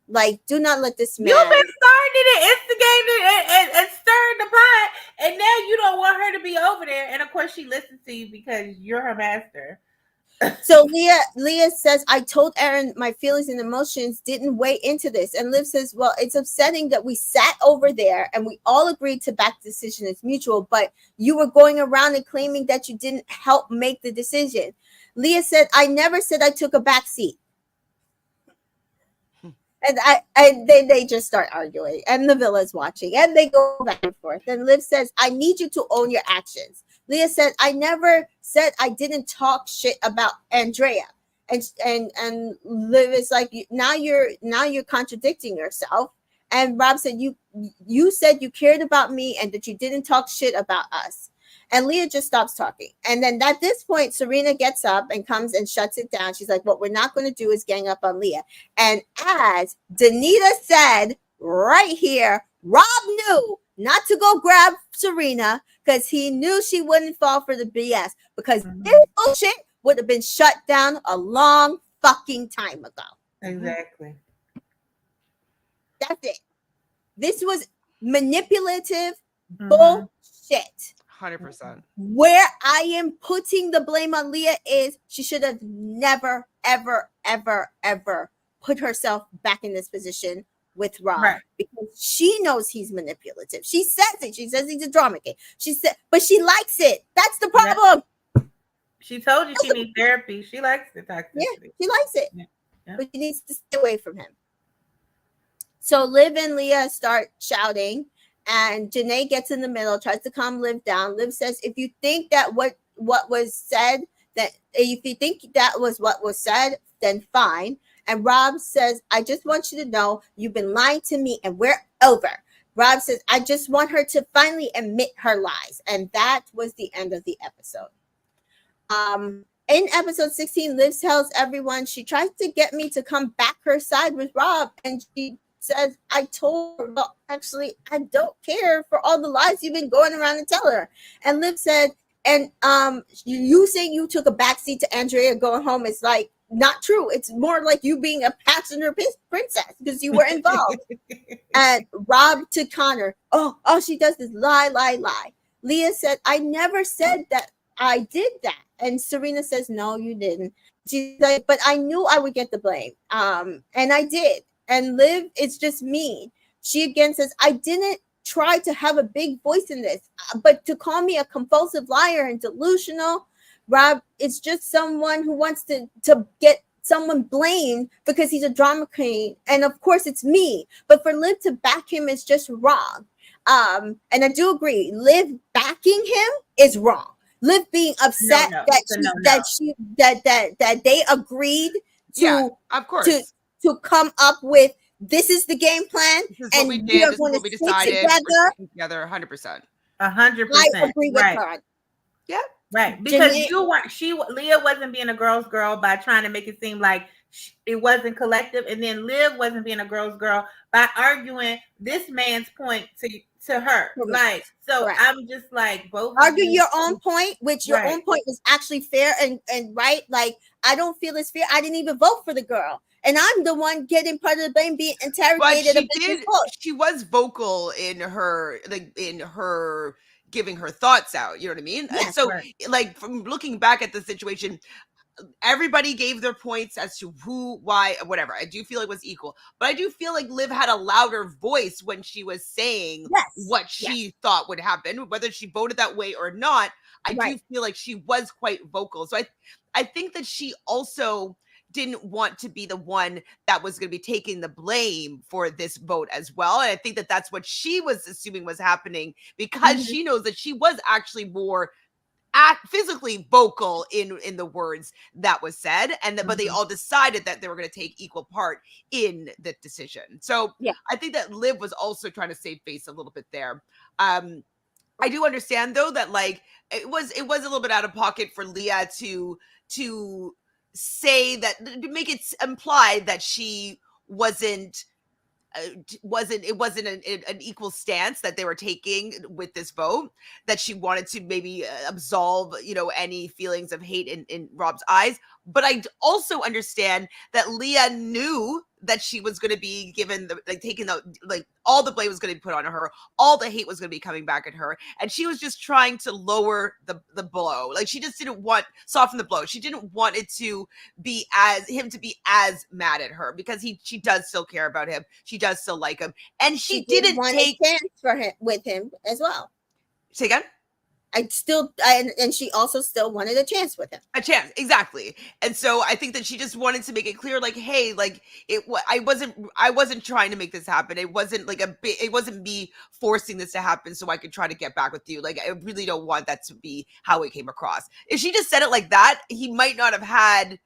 Like, do not let this man. You've been starting it, instigating and stirring the pot. And now you don't want her to be over there. And of course, she listens to you because you're her master. So Leah says, I told Aaron my feelings and emotions didn't weigh into this. And Liv says, well, it's upsetting that we sat over there and we all agreed to back the decision as mutual, but you were going around and claiming that you didn't help make the decision. Leah said, I never said I took a back seat. And then they just start arguing, and the villa's watching, and they go back and forth. And Liv says, I need you to own your actions. Leah said, I never said I didn't talk shit about Andrea. And Liv is like, now you're contradicting yourself. And Rob said, you said you cared about me and that you didn't talk shit about us. And Leah just stops talking. And then at this point, Serena gets up and comes and shuts it down. She's like, what we're not going to do is gang up on Leah. And as Danita said right here, Rob knew not to go grab Serena because he knew she wouldn't fall for the BS, because this bullshit would have been shut down a long fucking time ago. Exactly. That's it. This was manipulative bullshit. 100%. Where I am putting the blame on Leah is she should have never, ever, ever, ever put herself back in this position with Rob, right? Because she knows he's manipulative. She says it. She says he's a drama king. She said, but she likes it. That's the problem. Yeah. She told you she needs therapy. She likes the toxicity. Yeah, she likes it. Yeah. But she needs to stay away from him. So Liv and Leah start shouting. And Janae gets in the middle, tries to calm Liv down. Liv says, if you think that what was said, that if you think that was what was said, then fine. And Rob says, I just want you to know you've been lying to me and we're over. Rob says, I just want her to finally admit her lies. And that was the end of the episode. In episode 16, Liv tells everyone she tries to get me to come back her side with Rob. And she says, I told her, well, actually, I don't care for all the lies you've been going around and telling her. And Liv said, and you saying you took a backseat to Andrea going home is like not true. It's more like you being a passenger princess because you were involved. And Rob to Connor, all she does is lie, lie, lie. Leah said, I never said that I did that. And Serena says, no, you didn't. She's like, but I knew I would get the blame. And I did. And Liv, it's just mean. She again says, I didn't try to have a big voice in this, but to call me a compulsive liar and delusional, Rob, it's just someone who wants to get someone blamed because he's a drama queen. And of course it's me. But for Liv to back him is just wrong. And I do agree, Liv backing him is wrong. Liv being upset that they agreed to, of course, to come up with this is the game plan, and we did. This is what we decided. Together, 100%. 100%. I agree with her. Yeah, right. Because Leah wasn't being a girl's girl by trying to make it seem like it wasn't collective, and then Liv wasn't being a girl's girl by arguing this man's point to her. Like, so I'm just like, both argue your own point, which your own point was actually fair and right. Like, I don't feel it's fair. I didn't even vote for the girl. And I'm the one getting part of the blame, being interrogated. But she was vocal in her giving her thoughts out. You know what I mean? Yes, and so, like, from looking back at the situation, everybody gave their points as to who, why, whatever. I do feel it was equal, but I do feel like Liv had a louder voice when she was saying what she thought would happen, whether she voted that way or not. I do feel like she was quite vocal. So I think that she also didn't want to be the one that was going to be taking the blame for this vote as well. And I think that that's what she was assuming was happening, because she knows that she was actually more physically vocal in the words that was said, and but they all decided that they were going to take equal part in the decision. So I think that Liv was also trying to save face a little bit there. I do understand though that like it was a little bit out of pocket for Leah to say that, to make it implied that she wasn't an equal stance that they were taking with this vote, that she wanted to maybe absolve, any feelings of hate in Rob's eyes. But I also understand that Leah knew that she was going to be given taking all the blame was going to be put on her. All the hate was going to be coming back at her. And she was just trying to lower the blow. Like, she just didn't soften the blow. She didn't want it to be him to be as mad at her, because she does still care about him. She does still like him. And she didn't want take a chance for him with him as well. Say again? And she also still wanted a chance with him. A chance, exactly. And so I think that she just wanted to make it clear, like, hey, like, I wasn't trying to make this happen. It wasn't like it wasn't me forcing this to happen so I could try to get back with you. Like, I really don't want that to be how it came across. If she just said it like that, he might not have had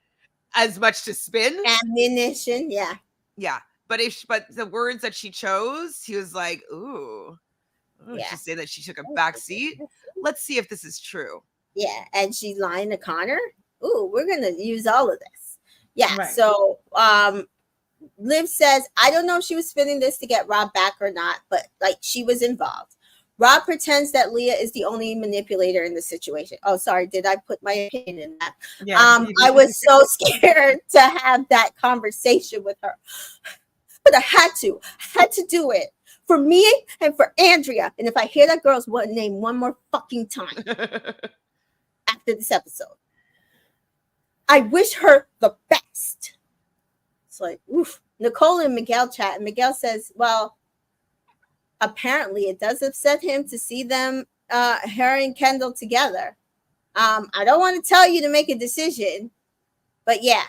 as much to spin. Ammunition, yeah. Yeah. But the words that she chose, he was like, ooh. Yeah. She's saying that she took a back seat. Let's see if this is true. Yeah, and she's lying to Connor. Ooh, we're gonna use all of this. Yeah. Right. So Liv says, I don't know if she was spinning this to get Rob back or not, but like, she was involved. Rob pretends that Leah is the only manipulator in the situation. Oh, sorry, did I put my opinion in that? Yeah, I was so scared to have that conversation with her, but I had to do it. For me and for Andrea. And if I hear that girl's name one more fucking time after this episode, I wish her the best. It's like, oof. Nicole and Miguel chat. And Miguel says, well, apparently it does upset him to see them, her and Kendall together. I don't want to tell you to make a decision, but yeah.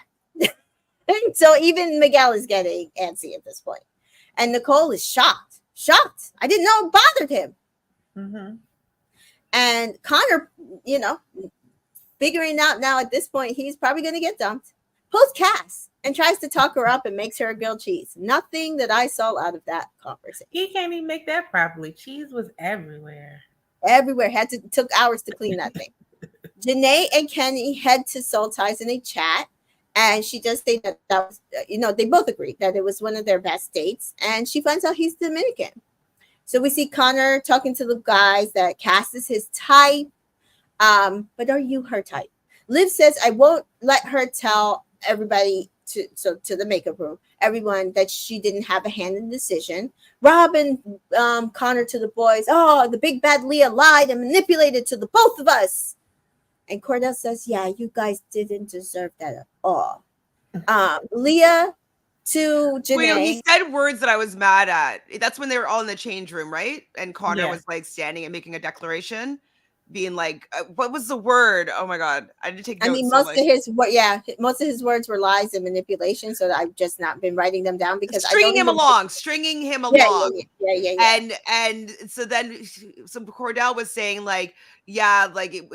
So even Miguel is getting antsy at this point. And Nicole is shocked. I didn't know it bothered him. Mm-hmm. And Connor, figuring out now at this point, he's probably going to get dumped. Pulls Cass and tries to talk her up and makes her a grilled cheese. Nothing that I saw out of that conversation. He can't even make that properly. Cheese was everywhere. Took hours to clean that thing. Janae and Kenny head to Soul Ties in a chat. And she just stated that was, they both agreed that it was one of their best dates. And she finds out he's Dominican. So we see Connor talking to the guys that Cass is his type. But are you her type? Liv says, I won't let her tell everybody to the makeup room, everyone, that she didn't have a hand in the decision. Rob and Connor to the boys, oh, the big bad Leah lied and manipulated to the both of us. And Cordell says, yeah, you guys didn't deserve that at all. Leah to Janae. Wait, he said words that I was mad at. That's when they were all in the change room, right? And Connor was like standing and making a declaration, being like, what was the word? Oh my God. I didn't take notes. I mean, most of his words were lies and manipulation. So I've just not been writing them down because stringing him along. Yeah. And so then Cordell was saying like, yeah, like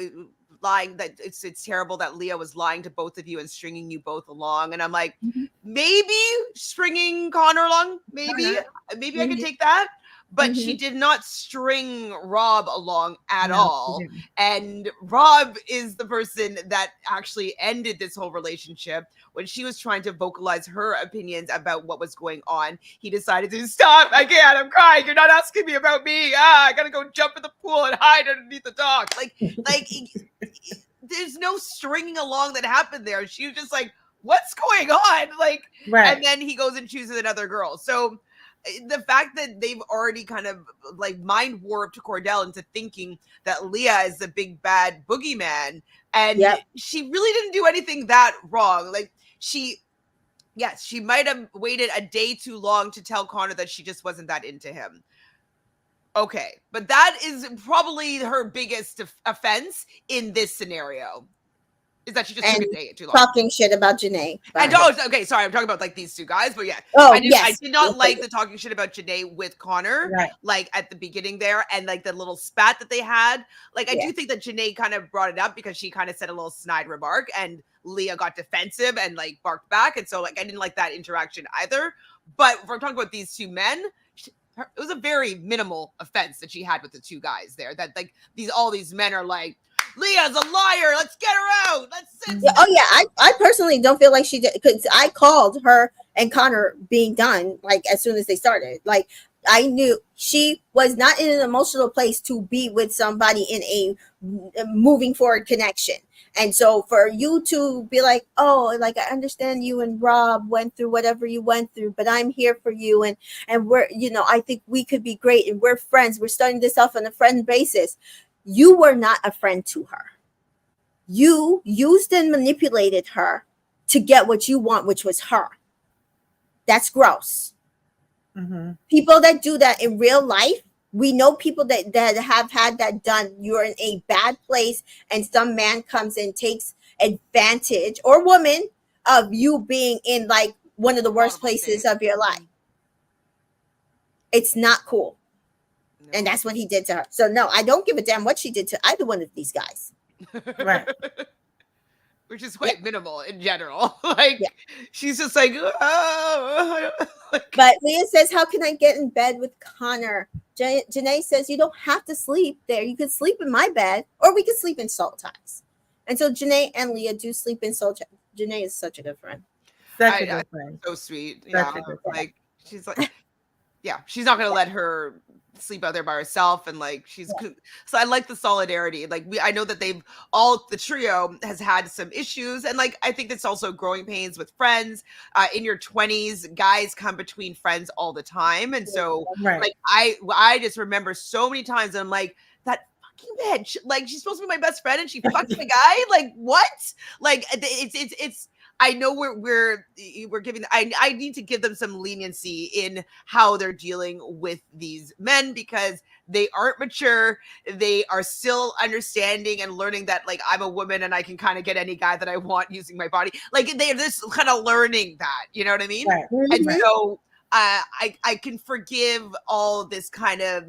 lying, that it's terrible that Leah was lying to both of you and stringing you both along. And I'm like, maybe stringing Connor along, maybe I could take that. But she did not string Rob along at all. And Rob is the person that actually ended this whole relationship. When she was trying to vocalize her opinions about what was going on, he decided to stop. I can't, I'm crying. You're not asking me about me. I gotta go jump in the pool and hide underneath the dock. Like there's no stringing along that happened there. She was just like, what's going on? Like, right. And then he goes and chooses another girl. So the fact that they've already kind of like mind warped Cordell into thinking that Leah is the big bad boogeyman, and she really didn't do anything that wrong. Like she might have waited a day too long to tell Connor that she just wasn't that into him. Okay, but that is probably her biggest offense in this scenario. Is that she just took a day too long. Talking shit about Janae. And okay, sorry, I'm talking about like these two guys, but yeah. I did not like the talking shit about Janae with Connor, like at the beginning there, and like the little spat that they had. Like I do think that Janae kind of brought it up because she kind of said a little snide remark, and Leah got defensive and like barked back, and so like I didn't like that interaction either. But if we're talking about these two men, it was a very minimal offense that she had with the two guys there. That like all these men are like, Leah's a liar. Let's get her out. I personally don't feel like she did, because I called her and Connor being done like as soon as they started. Like I knew she was not in an emotional place to be with somebody in a moving forward connection. And so for you to be like, oh, like I understand you and Rob went through whatever you went through, but I'm here for you, and we're, I think we could be great, and we're friends. We're starting this off on a friend basis. You were not a friend to her. You used and manipulated her to get what you want, which was her. That's gross. Mm-hmm. People that do that in real life, we know people that have had that done. You're in a bad place and some man comes and takes advantage, or woman, of you being in like one of the worst places of your life. It's not cool. No. And that's what he did to her. So no, I don't give a damn what she did to either one of these guys. Right. Which is quite minimal in general. Like, she's just like, oh. But Leah says, how can I get in bed with Connor? Janae says, you don't have to sleep there. You can sleep in my bed, or we can sleep in Soul Ties. And so Janae and Leah do sleep in Soul Ties. Janae is such a good friend. Such a good friend. So sweet. Such a good friend. Like, she's like, she's not going to let her sleep out there by herself, and like so I like the solidarity. Like, I know that the trio has had some issues, and like I think it's also growing pains with friends. In your 20s, guys come between friends all the time, and so like I just remember so many times I'm like, that fucking bitch, like she's supposed to be my best friend and she fucked the guy. Like, what? Like, it's I know we're giving. I need to give them some leniency in how they're dealing with these men, because they aren't mature. They are still understanding and learning that, like, I'm a woman and I can kind of get any guy that I want using my body. Like, they're just kind of learning that, you know what I mean? Right. And so I can forgive all this kind of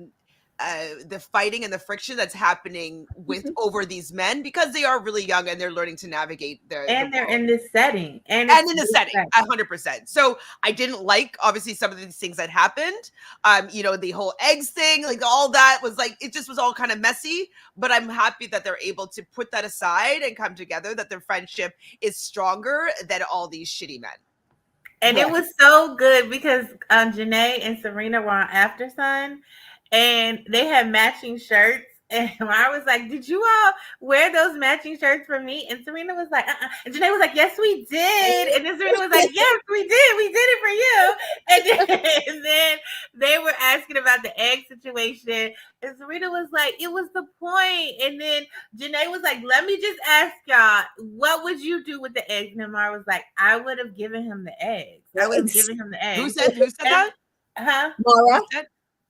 the fighting and the friction that's happening with over these men, because they are really young and they're learning to navigate they're in this setting and in the setting 100%. So I didn't like obviously some of these things that happened, the whole eggs thing, like all that was like, it just was all kind of messy, but I'm happy that they're able to put that aside and come together, that their friendship is stronger than all these shitty men. And it was so good because Janae and Serena were on After Sun, and they had matching shirts. And I was like, did you all wear those matching shirts for me? And Serena was like, And Janae was like, yes, we did. And then Serena was like, yes, we did. We did it for you. And then they were asking about the egg situation. And Serena was like, it was the point. And then Janae was like, let me just ask y'all, what would you do with the eggs? And Amara was like, I would have given him the eggs. I would have given him the eggs. Who said that? Huh? Mara.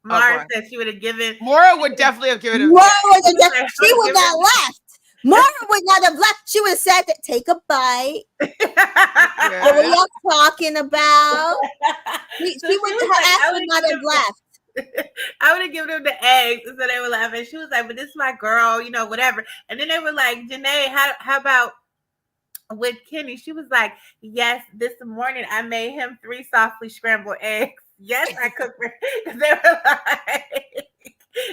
Mara said she would have given. Mara would definitely have given him. She would not left. Mara would not have left. She would have said, take a bite. What were y'all talking about? She would not have left. I would have given them the eggs. And so they were laughing. She was like, but this is my girl, whatever. And then they were like, Janae, how about with Kenny? She was like, yes, this morning I made him 3 softly scrambled eggs. Yes, I cooked for him. They were like,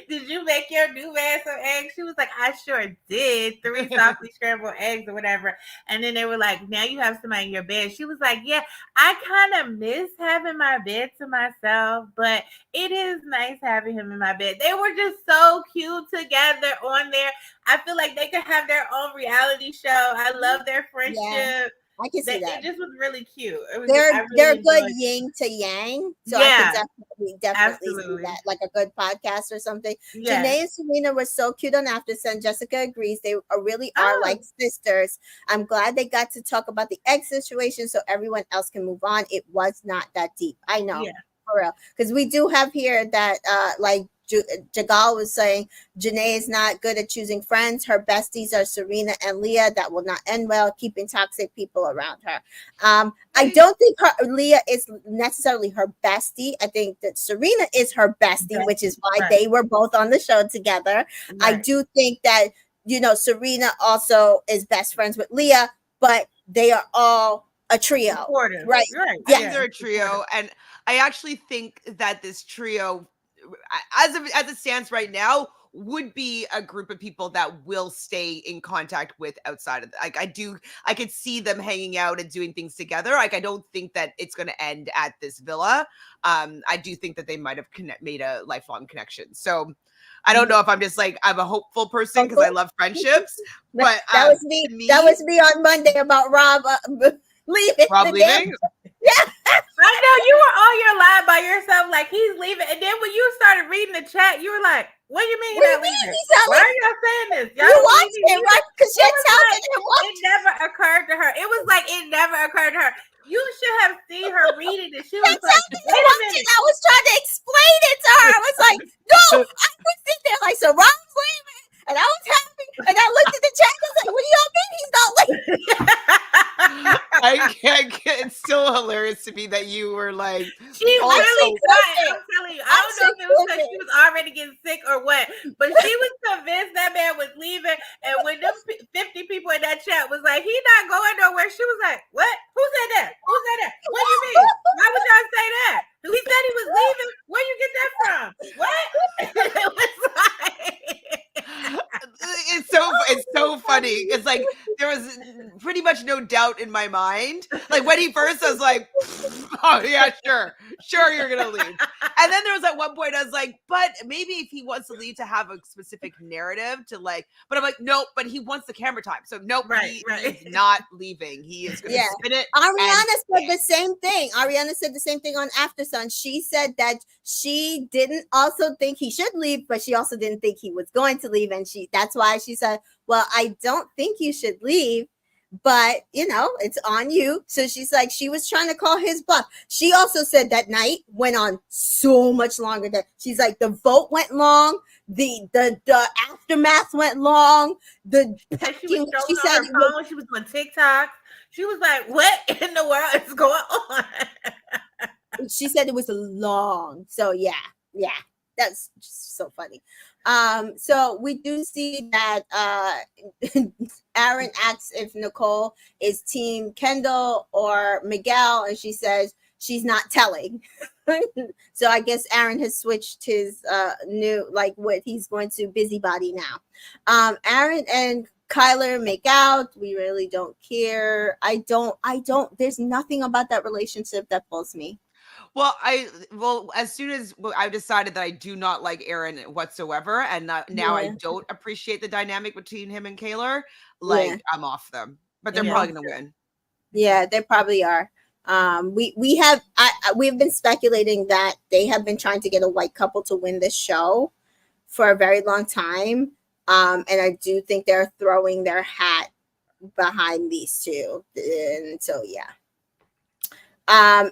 did you make your new man some eggs? She was like, I sure did. 3 softly scrambled eggs or whatever. And then they were like, now you have somebody in your bed. She was like, yeah, I kind of miss having my bed to myself, but it is nice having him in my bed. They were just so cute together on there. I feel like they could have their own reality show. I love their friendship. Yeah. I can see that. It just was really cute. They're good yin to yang. So I could definitely see that, like a good podcast or something. Yeah. Janae and Serena were so cute on After Sun. Jessica agrees. They really are like sisters. I'm glad they got to talk about the egg situation so everyone else can move on. It was not that deep. I know. Yeah. For real. Because we do have here that like Jagal was saying, Janae is not good at choosing friends. Her besties are Serena and Leah. That will not end well, keeping toxic people around her. I don't think Leah is necessarily her bestie. I think that Serena is her bestie, which is why they were both on the show together. Right. I do think that, Serena also is best friends with Leah, but they are all a trio. Supportive. Right. Yeah, they're a trio. And I actually think that this trio, as it stands right now, would be a group of people that will stay in contact with outside of like I could see them hanging out and doing things together. Like I don't think that it's going to end at this villa. I do think that they might have made a lifelong connection. So I don't know if I'm just like I'm a hopeful person because I love friendships, but that was me. That was me on Monday about Rob leaving. Rob leaving. Yeah. I know you were on your live by yourself, like he's leaving, and then when you started reading the chat, you were like, "What do you mean he's not leaving? Why are y'all saying this? Y'all you watched it, right? Because you're telling it never occurred to her. It was like it never occurred to her. You should have seen her reading it. She was like, "Wait a minute." I was trying to explain it to her. I was like, "No, I was sitting there like, so Rob's leaving," and I was happy, and I looked at the chat and I was like, "What do y'all mean he's not leaving?" I can't. It's still hilarious to me that you were like, she really cried. I'm telling you, I don't know if it was because she was already getting sick or what, but she was convinced that man was leaving. And when them 50 people in that chat was like, "He's not going nowhere," she was like, "What? Who said that? Who said that? What do you mean? Why would y'all say that? He said he was leaving. Where you get that from? What?" It was like. It's so funny. It's like there was pretty much no doubt in my mind. Like when he first, I was like, "Oh yeah, sure, you're gonna leave." And then there was at one point I was like, "But maybe if he wants to leave to have a specific narrative to like," but I'm like, "Nope." But he wants the camera time, so nope. He's not leaving. He is gonna spin it. Ariana said the same thing. Ariana said the same thing on After Sun. She said that she didn't also think he should leave, but she also didn't think he was going to leave, and that's why she said, "Well, I don't think you should leave, but you know, it's on you." So she's like, she was trying to call his bluff. She also said that night went on so much longer. That she's like, the vote went long, the aftermath went long. She said her phone. She was doing TikTok. She was like, "What in the world is going on?" She said it was long. So yeah, that's just so funny. So we do see that Aaron asks if Nicole is team Kendall or Miguel, and she says she's not telling. So I guess Aaron has switched his new, like what he's going to busybody now. Aaron and Kyler make out. We really don't care. I don't, there's nothing about that relationship that pulls me. Well, as soon as I decided that I do not like Aaron whatsoever, and now I don't appreciate the dynamic between him and Kaylor, like I'm off them. But they're probably gonna win. Yeah, they probably are. We've been speculating that they have been trying to get a white couple to win this show for a very long time. And I do think they're throwing their hat behind these two. And so yeah.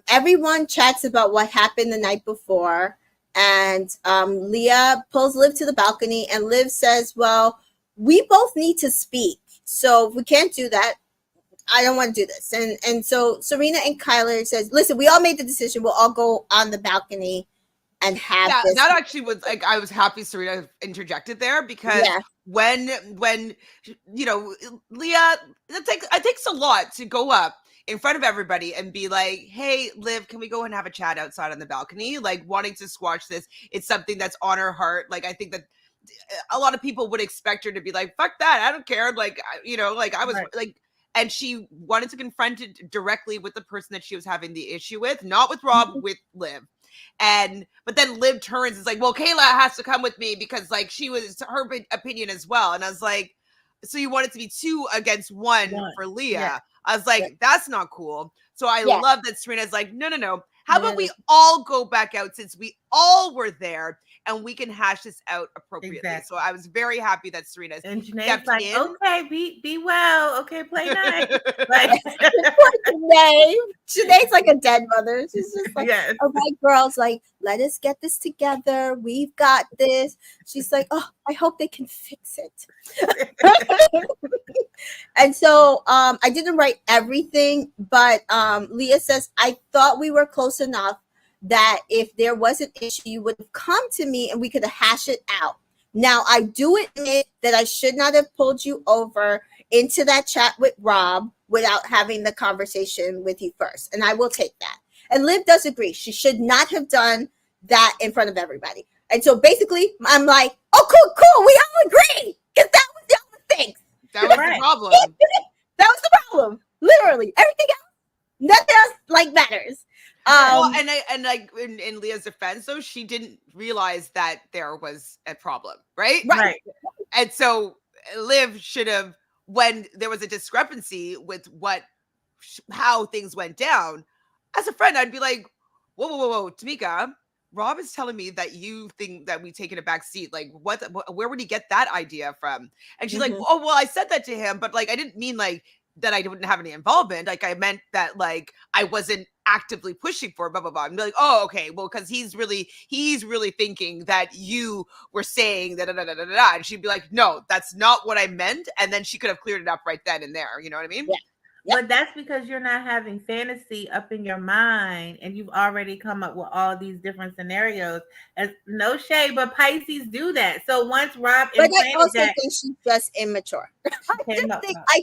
Everyone chats about what happened the night before, and Leah pulls Liv to the balcony, and Liv says, "Well, we both need to speak, so if we can't do that, I don't want to do this." And so Serena and Kyler says, "Listen, we all made the decision. We'll all go on the balcony and have this." That actually was like, I was happy Serena interjected there because when you know, Leah, it takes a lot to go up in front of everybody and be like, "Hey, Liv, can we go and have a chat outside on the balcony?" Like wanting to squash this. It's something that's on her heart. Like I think that a lot of people would expect her to be like, "Fuck that, I don't care." Like, you know, like I was like, and she wanted to confront it directly with the person that she was having the issue with, not with Rob, with Liv. But then Liv turns and is like, "Well, Kayla has to come with me because like she was her opinion as well." And I was like, "So you want it to be 2 against 1 for Leah?" Yeah. I was like, "That's not cool." So I love that Serena's like, no. How about we all go back out since we all were there and we can hash this out appropriately. Exactly. So I was very happy that Serena's and Janae's like, "Okay, be well. Okay, play nice." Like, Janae's like a dead mother. She's just like, "All right, girls, like, let us get this together. We've got this." She's like, "Oh, I hope they can fix it." And so I didn't write everything, but Leah says, "I thought we were close enough that if there was an issue, you would have come to me and we could have hashed it out. Now, I do admit that I should not have pulled you over into that chat with Rob without having the conversation with you first. And I will take that." And Liv does agree. She should not have done that in front of everybody. And so basically, I'm like, oh, cool, we all agree. Because that was the other thing. That was Right. the problem. That was the problem. Literally. Everything else, nothing else like matters. Well, and like in Leah's defense, though, she didn't realize that there was a problem, right? Right. And so Liv should have, when there was a discrepancy with how things went down, as a friend, I'd be like, whoa, Tamika, Rob is telling me that you think that we taken a back seat. Like, where would he get that idea from? And she's like, Mhm. oh, well, I said that to him, but like, I didn't mean like that I didn't have any involvement. Like, I meant that like I wasn't actively pushing for blah blah blah. And be like, oh, okay, well, because he's really thinking that you were saying that and she'd be like, no, that's not what I meant. And then she could have cleared it up right then and there. You know what I mean? Yeah. Yep. But that's because you're not having fantasy up in your mind and you've already come up with all these different scenarios. As no shade, but Pisces do that. So once Rob But I implanted also that, think she's just immature. came up, I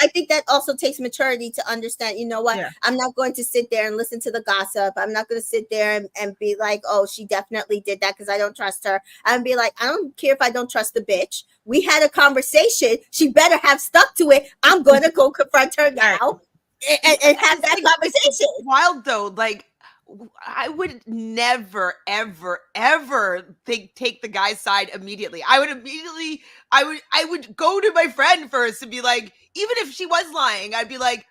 think that also takes maturity to understand, you know what? Yeah. I'm not going to sit there and listen to the gossip. I'm not going to sit there and be like, oh, she definitely did that because I don't trust her. I'm be like, I don't care if I don't trust the bitch. We had a conversation. She better have stuck to it. I'm going to go confront her now and have that conversation. Wild though, like I would never, ever take the guy's side immediately. I would go to my friend first and be like, even if she was lying, I'd be like,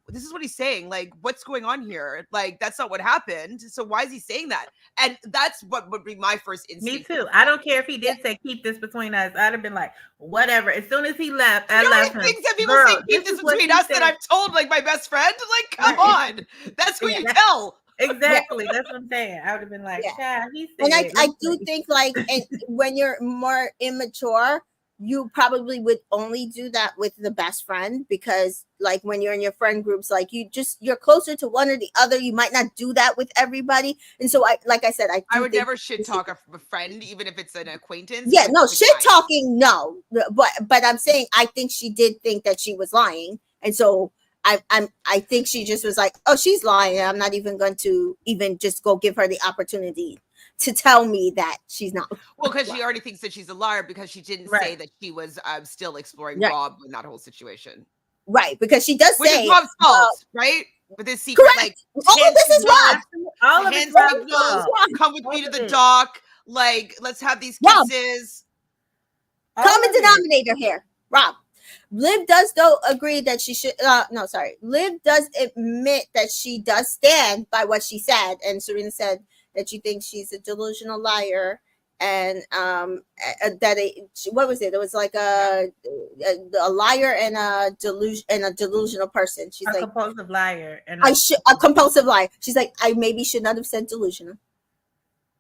this is what he's saying. Like, what's going on here? Like, that's not what happened. So why is he saying that? And that's what would be my first instinct. Me too. I don't care if he did say keep this between us. I'd have been like, whatever. As soon as he left, I left him. Things that people Girl, say keep this between us that I've told like my best friend. Like, come on. That's who you tell. Exactly. That's what I'm saying. I would have been like, yeah, he said. And I do think like and when you're more immature, you probably would only do that with the best friend because like when you're in your friend groups, like you're closer to one or the other. You might not do that with everybody. And so I said, I would never shit talk a friend, even if it's an acquaintance. Yeah, no, shit talking, no. But I'm saying I think she did think that she was lying. And so I think she just was like, oh, she's lying. I'm not even going to even just go give her the opportunity to tell me that she's not. Well, because she already thinks that she's a liar because she didn't say that she was still exploring Rob in that whole situation. Right, because she does say it's Rob's fault, right? With his secret, correct. All of this is Rob. All of it's Rob's fault. Come with me to the dock. Like, let's have these kisses. Common denominator here, Rob. Liv does though agree that she should Liv does admit that she does stand by what she said, and Serena said that she thinks she's a delusional liar and what was it? It was like a liar and a delusional person. She's a like compulsive liar and a compulsive liar. She's like, I maybe should not have said delusional.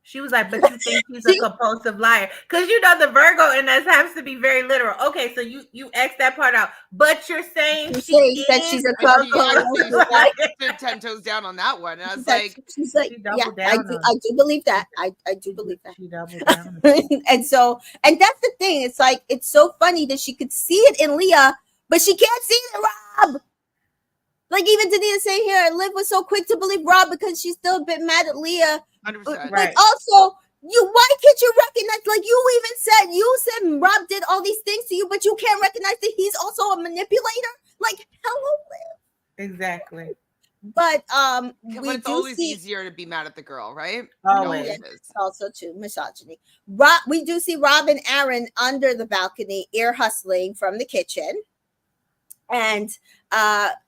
She was like, but you think he's a compulsive liar. Because you know the Virgo in us has to be very literal. Okay, so you X that part out. But you're saying that she's a compulsive liar. 10 toes down on that one. And I was she's like, yeah, I do believe that. I do believe that. She doubled down. and that's the thing. It's like, it's so funny that she could see it in Leah, but she can't see it in Rob. Like even Danita saying here, Liv was so quick to believe Rob because she's still a bit mad at Leah. 100%. But also, why can't you recognize? Like you said Rob did all these things to you, but you can't recognize that he's also a manipulator. Like, hello, Liv. Exactly. But it's always easier to be mad at the girl, right? Always. Also too misogyny. We do see Rob and Aaron under the balcony, ear hustling from the kitchen. And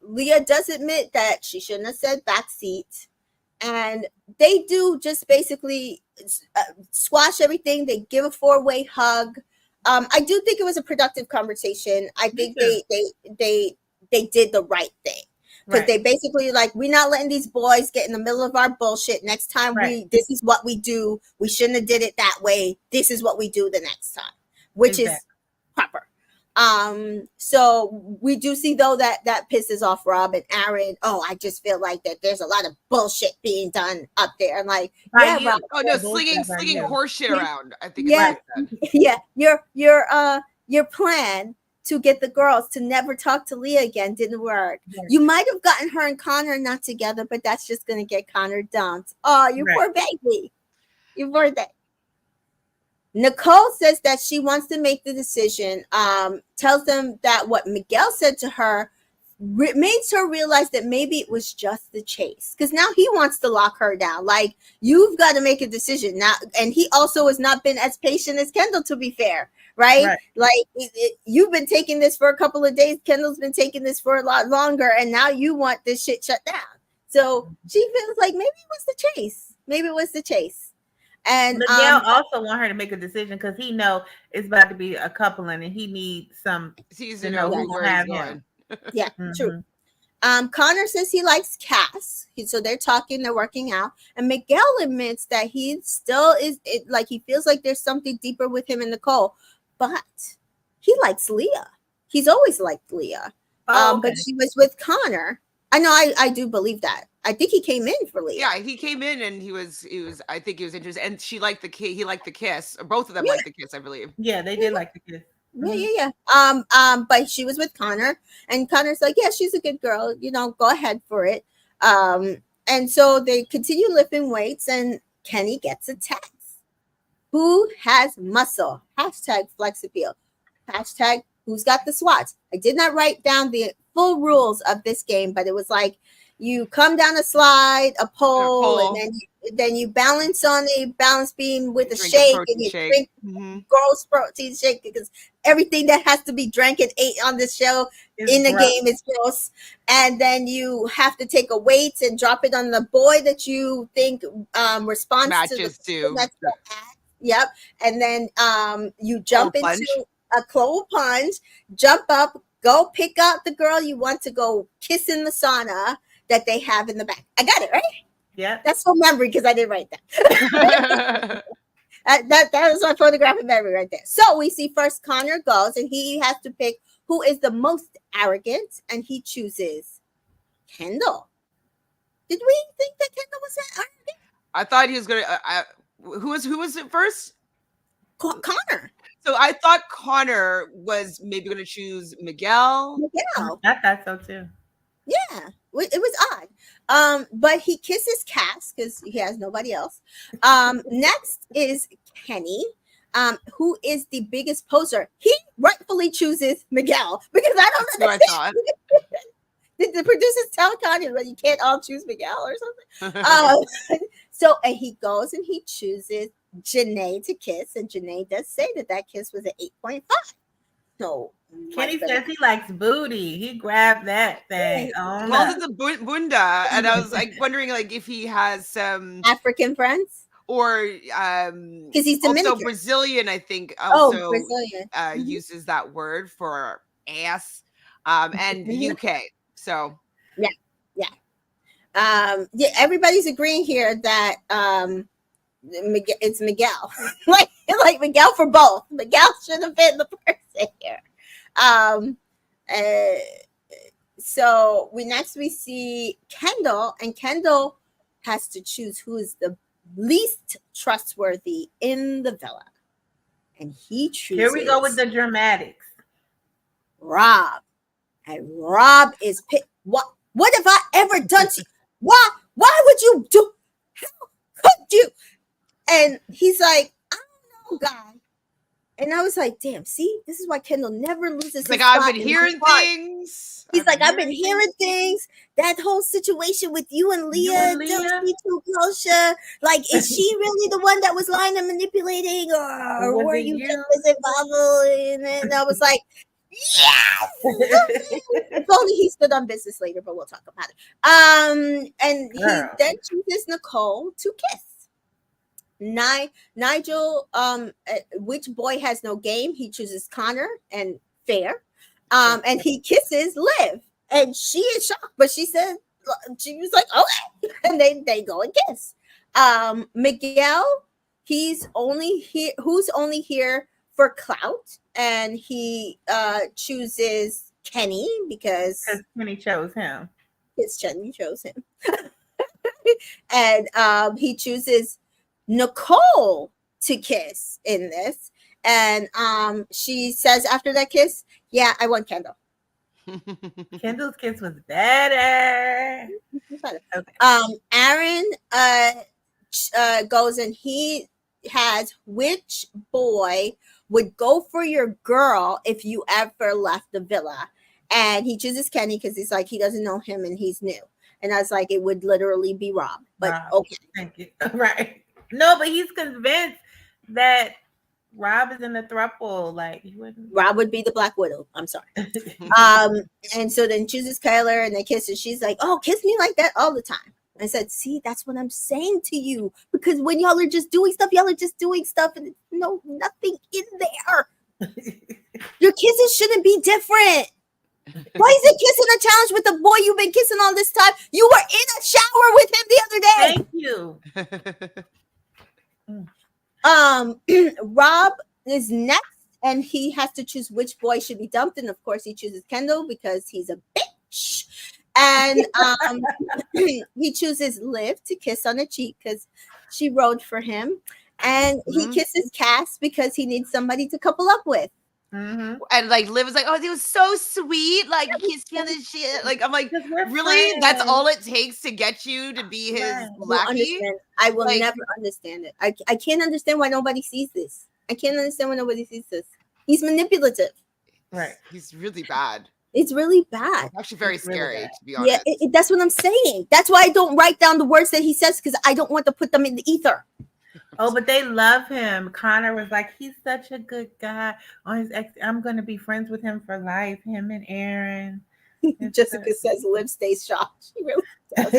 Leah does admit that she shouldn't have said backseat. And they do just basically squash everything. They give a 4-way hug. I do think it was a productive conversation. I think they did the right thing. Because they basically like, we're not letting these boys get in the middle of our bullshit. Next time this is what we do. We shouldn't have did it that way. This is what we do the next time, which is proper. So we do see though that pisses off Rob and Aaron. Oh, I just feel like that there's a lot of bullshit being done up there. I'm like, Rob, slinging horse shit around. I think your plan to get the girls to never talk to Leah again didn't work. You might have gotten her and Connor not together, but that's just gonna get Connor dumped. Oh, you poor baby. You poor thing. Nicole says that she wants to make the decision, tells them that what Miguel said to her makes her realize that maybe it was just the chase, because now he wants to lock her down. Like, you've got to make a decision now. And he also has not been as patient as Kendall, to be fair, right? Like, you've been taking this for a couple of days. Kendall's been taking this for a lot longer, and now you want this shit shut down. So she feels like maybe it was the chase. Maybe it was the chase. And Miguel also want her to make a decision because he know it's about to be a coupling, and he needs some to know where he's going. Yeah, true. Connor says he likes Cass. So they're talking, they're working out. And Miguel admits that he still like he feels like there's something deeper with him and Nicole, but he likes Leah. He's always liked Leah. But she was with Connor. I know, I do believe that. I think he came in for Leah. Yeah, he came in and he was I think he was interested, and she liked he liked the kiss. Or both of them liked the kiss, I believe. Yeah, they did like the kiss. Yeah. But she was with Connor, and Connor's like, yeah, she's a good girl, go ahead for it. And so they continue lifting weights, and Kenny gets a text. Who has muscle? Hashtag flex appeal. Hashtag who's got the swats. I did not write down the full rules of this game, but it was like, you come down a slide, a pole. And then you balance on a balance beam with a shake, and you drink gross protein shake, because everything that has to be drank and ate on this show in the game is gross. And then you have to take a weight and drop it on the boy that you think responds matches to. Yep. And then you jump into a cold plunge, jump up, go pick out the girl you want to go kiss in the sauna that they have in the back. I got it, right? Yeah. That's from memory, because I didn't write that. that was my photographic memory right there. So we see first Connor goes, and he has to pick who is the most arrogant, and he chooses Kendall. Did we think that Kendall was that arrogant? I thought he was going to... who was it first? Connor. So I thought Connor was maybe going to choose Miguel. I thought so too. Yeah, it was odd. But he kisses Cass because he has nobody else. Next is Kenny, who is the biggest poser. He rightfully chooses Miguel, because I don't understand. That's what I thought. Did the producers tell Connie that you can't all choose Miguel or something? So, and he goes and he chooses Janae to kiss, and Janae does say that kiss was an 8.5. So Kenny says he likes booty. He grabbed that thing. He calls it the bunda, and I was like wondering, like, if he has some African friends, or because he's Dominican. Also Brazilian, I think. Also, Brazilian uses that word for ass, and UK. So yeah. Everybody's agreeing here that it's Miguel. like Miguel for both. Miguel should have been the person here. So we see Kendall, and Kendall has to choose who is the least trustworthy in the villa, and he chooses. Here we go with the dramatics. Rob, and Rob is picked. What have I ever done to you? Why would you do? How could you? And he's like, I don't know, guy. And I was like, damn, see, this is why Kendall never loses. Like, I've been hearing things. He's like, I've been hearing things. That whole situation with you and Leah, don't be too closer. Like, is she really the one that was lying and manipulating, or were you just as involved in it? And I was like, yes! If only he stood on business later, but we'll talk about it. And he then chooses Nicole to kiss. Nigel, which boy has no game? He chooses Connor and Fair. And he kisses Liv, and she is shocked, but she said, she was like, okay, and they go and kiss. Miguel, who's only here for clout, and he chooses Kenny because Kenny chose him. Kenny chose him. And he chooses Nicole to kiss in this, and she says after that kiss, yeah, I want Kendall. Kendall's kiss was better. Okay. Aaron goes, and he has which boy would go for your girl if you ever left the villa. And he chooses Kenny because he's like, he doesn't know him and he's new. And I was like, it would literally be Rob. But Rob. okay. Thank you. Right. No, but he's convinced that Rob is in the throuple. Like he wouldn't. Rob would be the Black Widow. I'm sorry. And so then chooses Kyler and they kiss and she's like, oh, kiss me like that all the time. I said, see, that's what I'm saying to you. Because when y'all are just doing stuff, y'all are just doing stuff and no, nothing in there. Your kisses shouldn't be different. Why is it kissing a challenge with the boy you've been kissing all this time? You were in a shower with him the other day. Thank you. Rob is next, and he has to choose which boy should be dumped. And of course, he chooses Kendall because he's a bitch. And he chooses Liv to kiss on the cheek because she rode for him. And he kisses Cass because he needs somebody to couple up with. Mm-hmm. And like Liv was like, oh, it was so sweet. Like kissed me on the shit. Like I'm like, really? Friends. That's all it takes to get you to be his lackey? I will never understand it. I can't understand why nobody sees this. I can't understand why nobody sees this. He's manipulative. Right. He's really bad. It's really bad. It's actually very scary, really to be honest. Yeah, that's what I'm saying. That's why I don't write down the words that he says because I don't want to put them in the ether. Oh, but they love him. Connor was like, he's such a good guy. On his ex, I'm going to be friends with him for life. Him and Aaron. Jessica says Liv stays shocked. She really does.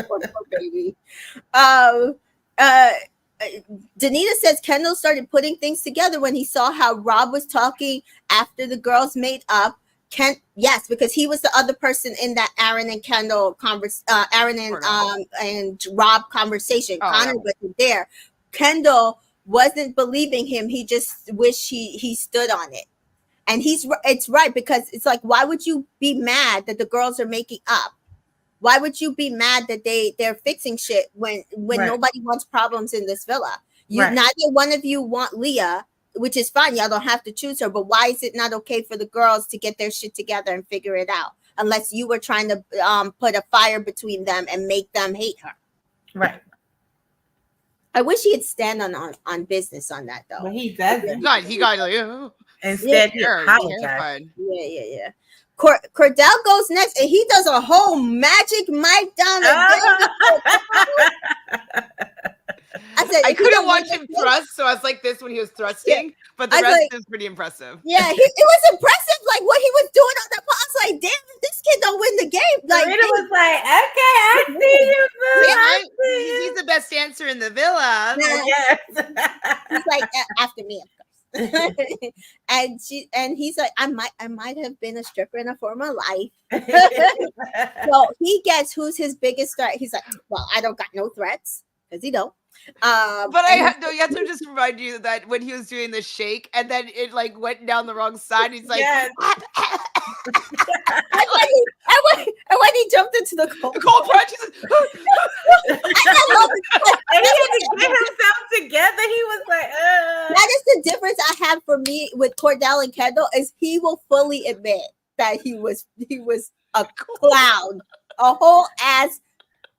Poor baby. Danita says Kendall started putting things together when he saw how Rob was talking after the girls made up. Yes, because he was the other person in that Aaron and Kendall Aaron and Rob conversation. Connor wasn't there. Kendall wasn't believing him. He just wished he stood on it. And it's right because it's like, why would you be mad that the girls are making up? Why would you be mad that they're fixing shit when nobody wants problems in this villa? Neither one of you want Leah, which is fine. Y'all don't have to choose her. But why is it not okay for the girls to get their shit together and figure it out? Unless you were trying to put a fire between them and make them hate her. Right. I wish he'd stand on business on that though. But he doesn't. He got like, instead he apologized. Yeah. Cordell goes next, and he does a whole magic mic down the I said I couldn't watch him thrust, so I was like this when he was thrusting, but the rest is pretty impressive. Yeah, it was impressive, like what he was doing on the I was like, damn, this kid don't win the game. Like Rita was like, okay, I see you, boo. He's the best dancer in the villa. Yes. He's like, after me, of course. and he's like, I might have been a stripper in a former life. So he gets who's his biggest threat. He's like, well, I don't got no threats because he don't. But you have to just remind you that when he was doing the shake and then it like went down the wrong side, he's like, yes. and when he jumped into the cold plunge, and he had to get himself together. He was like, That is the difference I have for me with Cordell and Kendall is he will fully admit that he was a clown, a whole ass.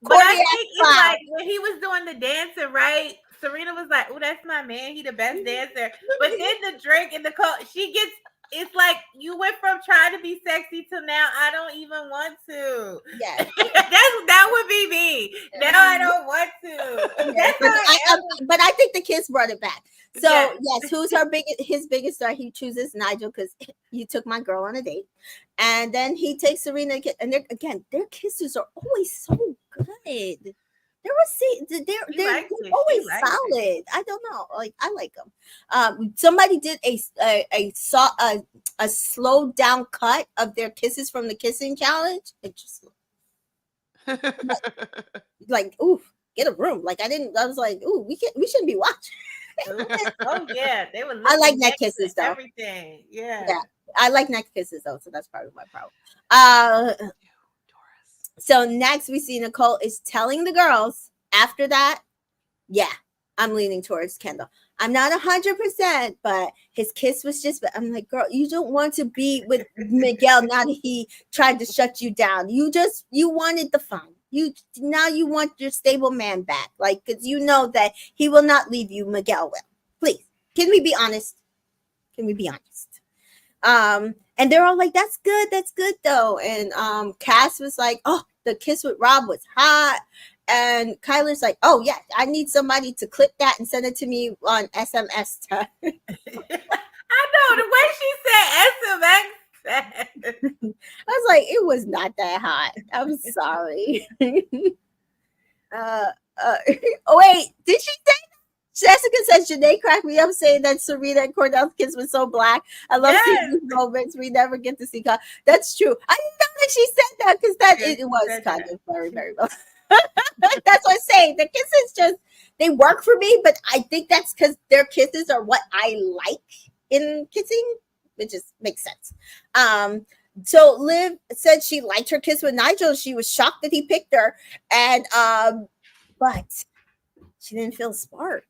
But I think it's like when he was doing the dancing, right? Serena was like, "Oh, that's my man. He the best dancer." But then the drink and the coke, it's like you went from trying to be sexy to now I don't even want to. Yeah, that would be me. Now I don't want to. But I think the kids brought it back. So yes, who's his biggest star? He chooses Nigel because he took my girl on a date, and then he takes Serena. And their kisses are always so good. They're always solid. I don't know. Like I like them. Somebody did a slowed down cut of their kisses from the kissing challenge. It just like oof, get a room. Like I was like, ooh, we shouldn't be watching. Oh yeah, they were. I like neck kisses though. Everything, yeah. I like neck kisses though, so that's part of my problem. So next we see Nicole is telling the girls. After that, yeah, I'm leaning towards Kendall. I'm not 100%, but his kiss was just. I'm like, girl, you don't want to be with Miguel now that he tried to shut you down. You wanted the fun. You want your stable man back, like, because you know that he will not leave you. Miguel will. Please, can we be honest? Can we be honest? And they're all like, that's good though. And Cass was like, oh, the kiss with Rob was hot. And Kyler's like, oh yeah, I need somebody to clip that and send it to me on SMS. I know the way she said SMS. I was like, it was not that hot. I'm sorry. Oh wait, did she say? Jessica says Janae cracked me up saying that Serena and Cordell's kiss was so black. I love seeing these moments we never get to see. That's true. I didn't know that she said that because it was kind of very well. That's what I'm saying. The kisses just they work for me, but I think that's because their kisses are what I like in kissing, which just makes sense. So Liv said she liked her kiss with Nigel. She was shocked that he picked her, and but she didn't feel a spark.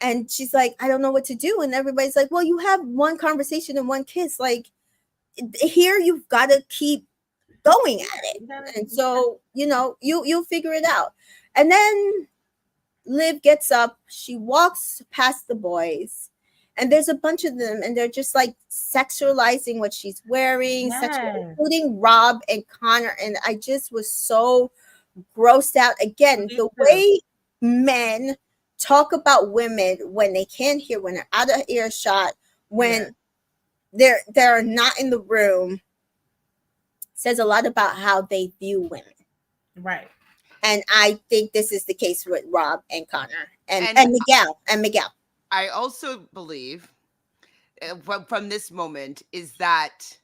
And she's like, I don't know what to do. And everybody's like, well, you have one conversation and one kiss. Like, here you've got to keep going at it. And so, you'll figure it out. And then Liv gets up. She walks past the boys. And there's a bunch of them. And they're just like sexualizing what she's wearing, including Rob and Connor. And I just was so grossed out. Again, the way men talk about women when they can't hear, when they're out of earshot, when they're not in the room, says a lot about how they view women. Right. And I think this is the case with Rob and Connor and Miguel. I also believe from this moment is that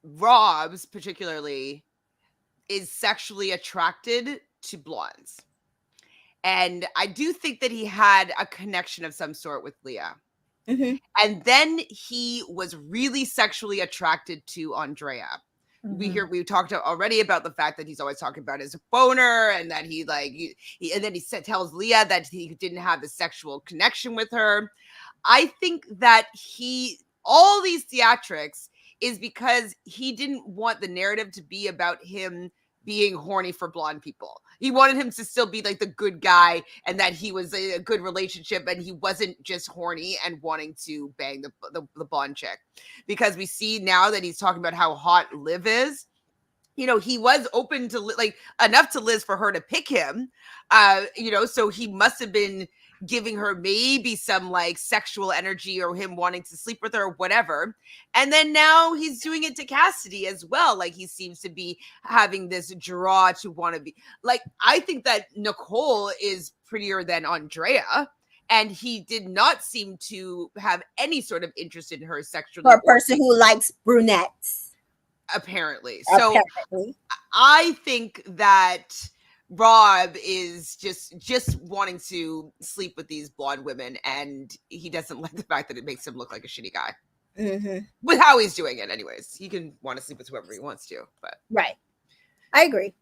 Rob's particularly is sexually attracted to blondes. And I do think that he had a connection of some sort with Leah. Mm-hmm. And then he was really sexually attracted to Andrea. Mm-hmm. We talked already about the fact that he's always talking about his boner, and that he tells Leah that he didn't have the sexual connection with her. I think that all these theatrics is because he didn't want the narrative to be about him being horny for blonde people. He wanted him to still be like the good guy, and that he was a good relationship, and he wasn't just horny and wanting to bang the blonde chick. Because we see now that he's talking about how hot Liv is. He was open to enough to Liz for her to pick him. So he must have been giving her maybe some like sexual energy, or him wanting to sleep with her or whatever. And then now he's doing it to Cassidy as well. Like, he seems to be having this draw to want to be like, I think that Nicole is prettier than Andrea. And he did not seem to have any sort of interest in her sexually. For a person who likes brunettes. Apparently. So I think that Rob is just wanting to sleep with these blonde women, and he doesn't like the fact that it makes him look like a shitty guy. Mm-hmm. With how he's doing it, anyways. He can want to sleep with whoever he wants to, but right. I agree.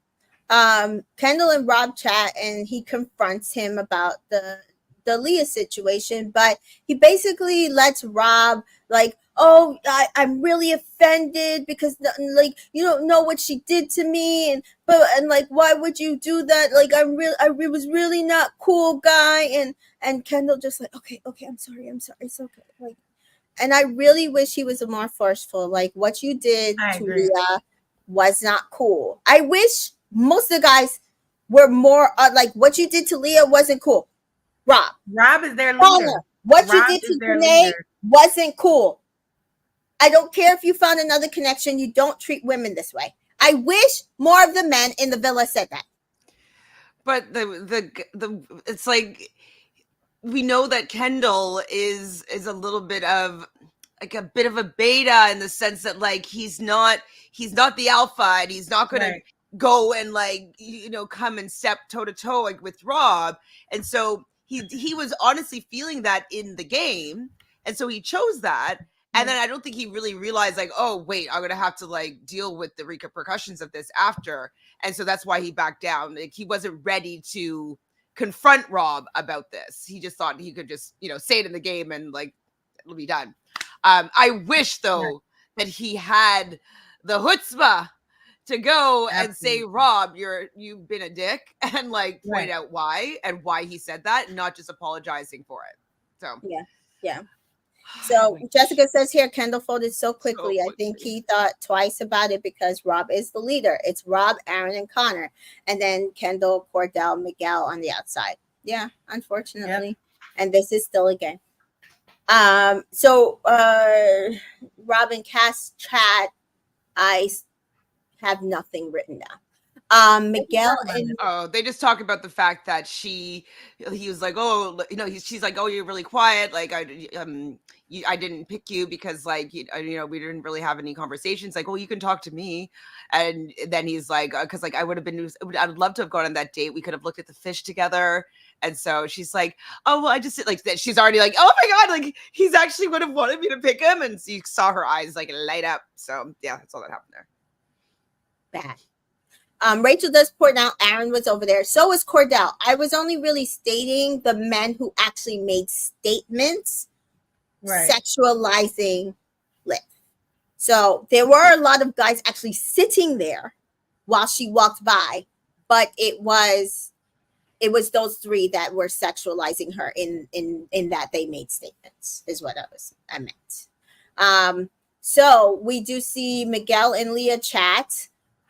Kendall and Rob chat, and he confronts him about the Leah situation, but he basically lets Rob like, oh, I'm really offended because like you don't know what she did to me, and like, why would you do that? Like, I was really not cool, guy. And Kendall just like, okay, I'm sorry, it's okay. Like, and I really wish he was more forceful. Like, what you did to Leah was not cool. I wish most of the guys were more like, what you did to Leah wasn't cool. Rob is their leader. What you did to Janae wasn't cool. I don't care if you found another connection. You don't treat women this way. I wish more of the men in the villa said that. But it's like, we know that Kendall is a little bit of like a bit of a beta, in the sense that like he's not the alpha, and he's not going to go and like come and step toe to toe like with Rob. And so he was honestly feeling that in the game, and so he chose that. And then I don't think he really realized like, oh wait, I'm gonna have to like deal with the repercussions of this after. And so that's why he backed down. Like, he wasn't ready to confront Rob about this. He just thought he could just say it in the game and like it'll be done. I wish though that he had the chutzpah to go and say, Absolutely. Rob, you've been a dick, and like point Right. out why and why he said that, not just apologizing for it. So Yeah. So my Jessica says here, Kendall folded so so quickly. I think quickly. he thought twice about it because Rob is the leader. It's Rob, Aaron, and Connor, and then Kendall, Cordell, Miguel on the outside. Yeah, unfortunately, and this is still a game. So Rob and Cass chat. I have nothing written down. Miguel and Oh, they just talk about the fact that he was like, oh, she's like, oh, you're really quiet. Like, I didn't pick you because like, we didn't really have any conversations. Like, oh, you can talk to me. And then he's like, cause like, I'd love to have gone on that date. We could have looked at the fish together. And so she's like, oh, well, I just like that. She's already like, oh my God, like he's actually would have wanted me to pick him. And so you saw her eyes like light up. So yeah, that's all that happened there. bad. Rachel does point out Aaron was over there. So was Cordell. I was only really stating the men who actually made statements sexualizing Liv. So there were a lot of guys actually sitting there while she walked by, but it was those three that were sexualizing her in that they made statements is what I meant. So we do see Miguel and Leah chat,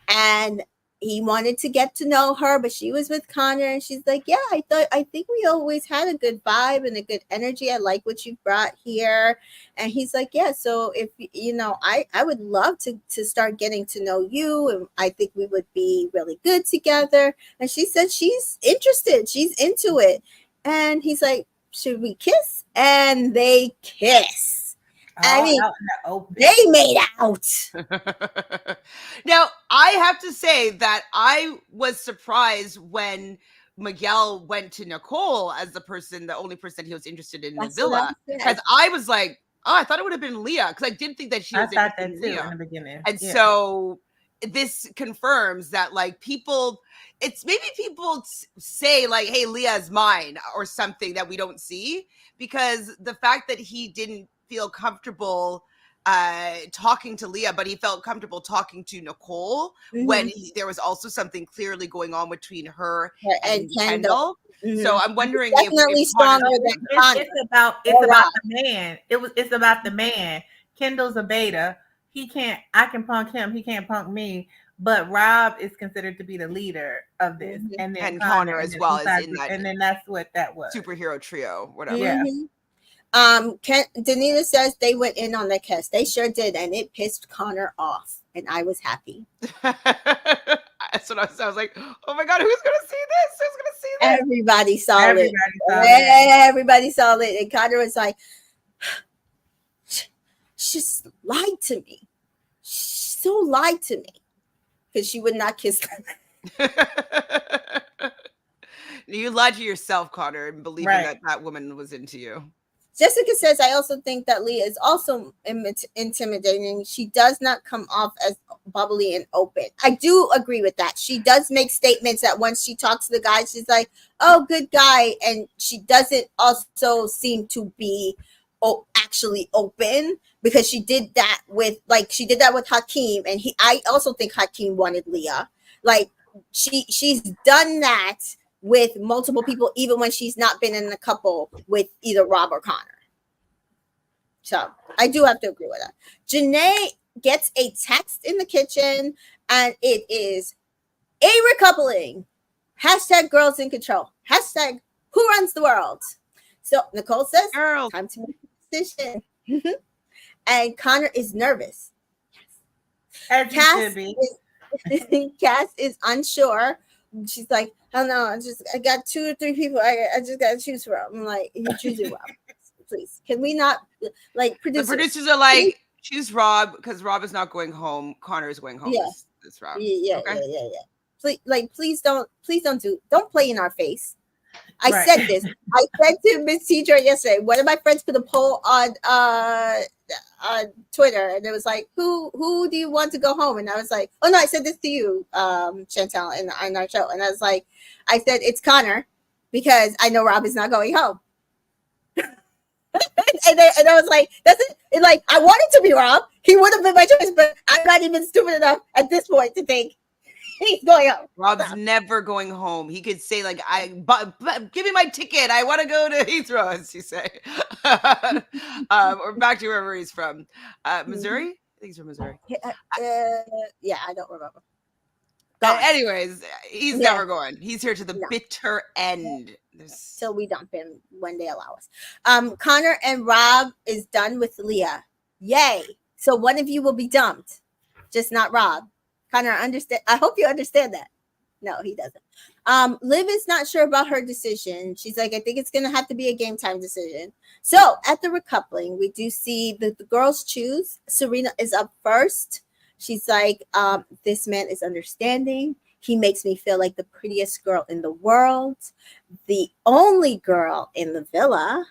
and he wanted to get to know her, but she was with Connor, and she's like, yeah, I think we always had a good vibe and a good energy. I like what you brought here. And he's like, yeah, so if I would love to start getting to know you, and I think we would be really good together. And she said she's interested, she's into it. And he's like, should we kiss? And they kiss. I mean, they made out. Now, I have to say that I was surprised when Miguel went to Nicole as the only person he was interested in the villa. Because I was like, oh, I thought it would have been Leah. Because I did think that she was interested in Leah in the beginning. And so this confirms that like people say like, hey, Leah's mine or something that we don't see, because the fact that he didn't feel comfortable talking to Leah, but he felt comfortable talking to Nicole when there was also something clearly going on between her and Kendall. So I'm wondering definitely stronger than Connor. It's about the man. It's about the man. Kendall's a beta. I can punk him. He can't punk me. But Rob is considered to be the leader of this, and then Connor as well as in that, and then that's what that was. Superhero trio, whatever. Yeah. Danita says they went in on the kiss. They sure did, and it pissed Connor off, and I was happy. That's what I was like, oh my God, who's gonna see this? Who's gonna see this? Everybody saw it. Everybody saw it, and Connor was like, she just lied to me. She so lied to me because she would not kiss them. You lied to yourself, Connor, and believing that woman was into you. Jessica says, I also think that Leah is also intimidating. She does not come off as bubbly and open. I do agree with that. She does make statements that once she talks to the guys, she's like, oh, good guy. And she doesn't also seem to be actually open, because she did that with Hakeem. And I also think Hakeem wanted Leah. Like she's done that with multiple people, even when she's not been in a couple with either Rob or Connor. So I do have to agree with that. Janae gets a text in the kitchen, and it is a recoupling. # girls in control. # who runs the world. So Nicole says, girls, time to make a decision. And Connor is nervous. As Cass is unsure. She's like, I don't know. I got 2 or 3 people. I just got to choose from. I'm like, you choose Rob, please. Can we not like producers? The producers are like, choose Rob because Rob is not going home. Connor is going home. Yeah, this Rob. Yeah. Please don't play in our face. I said this. I said to Miss Teacher yesterday. One of my friends put a poll on Twitter, and it was like, "Who do you want to go home?" And I was like, "Oh no, I said this to you, Chantel, in our show." And I was like, "I said it's Connor because I know Rob is not going home." and I was like, that's it. And like, I wanted to be Rob. He would have been my choice, but I'm not even stupid enough at this point to think he's going home. Rob's never going home. He could say like, give me my ticket. I want to go to Heathrow," as you say, or back to wherever he's from. Missouri? I think he's from Missouri. Yeah, I don't remember. Anyways, he's never going. He's here to the bitter end. Till we dump him when they allow us. Connor and Rob is done with Leah. Yay! So one of you will be dumped, just not Rob. Connor, understand? I hope you understand that. No, he doesn't. Liv is not sure about her decision. She's like, I think it's gonna have to be a game time decision. So at the recoupling, we do see the girls choose. Serena is up first. She's like, this man is understanding. He makes me feel like the prettiest girl in the world, the only girl in the villa.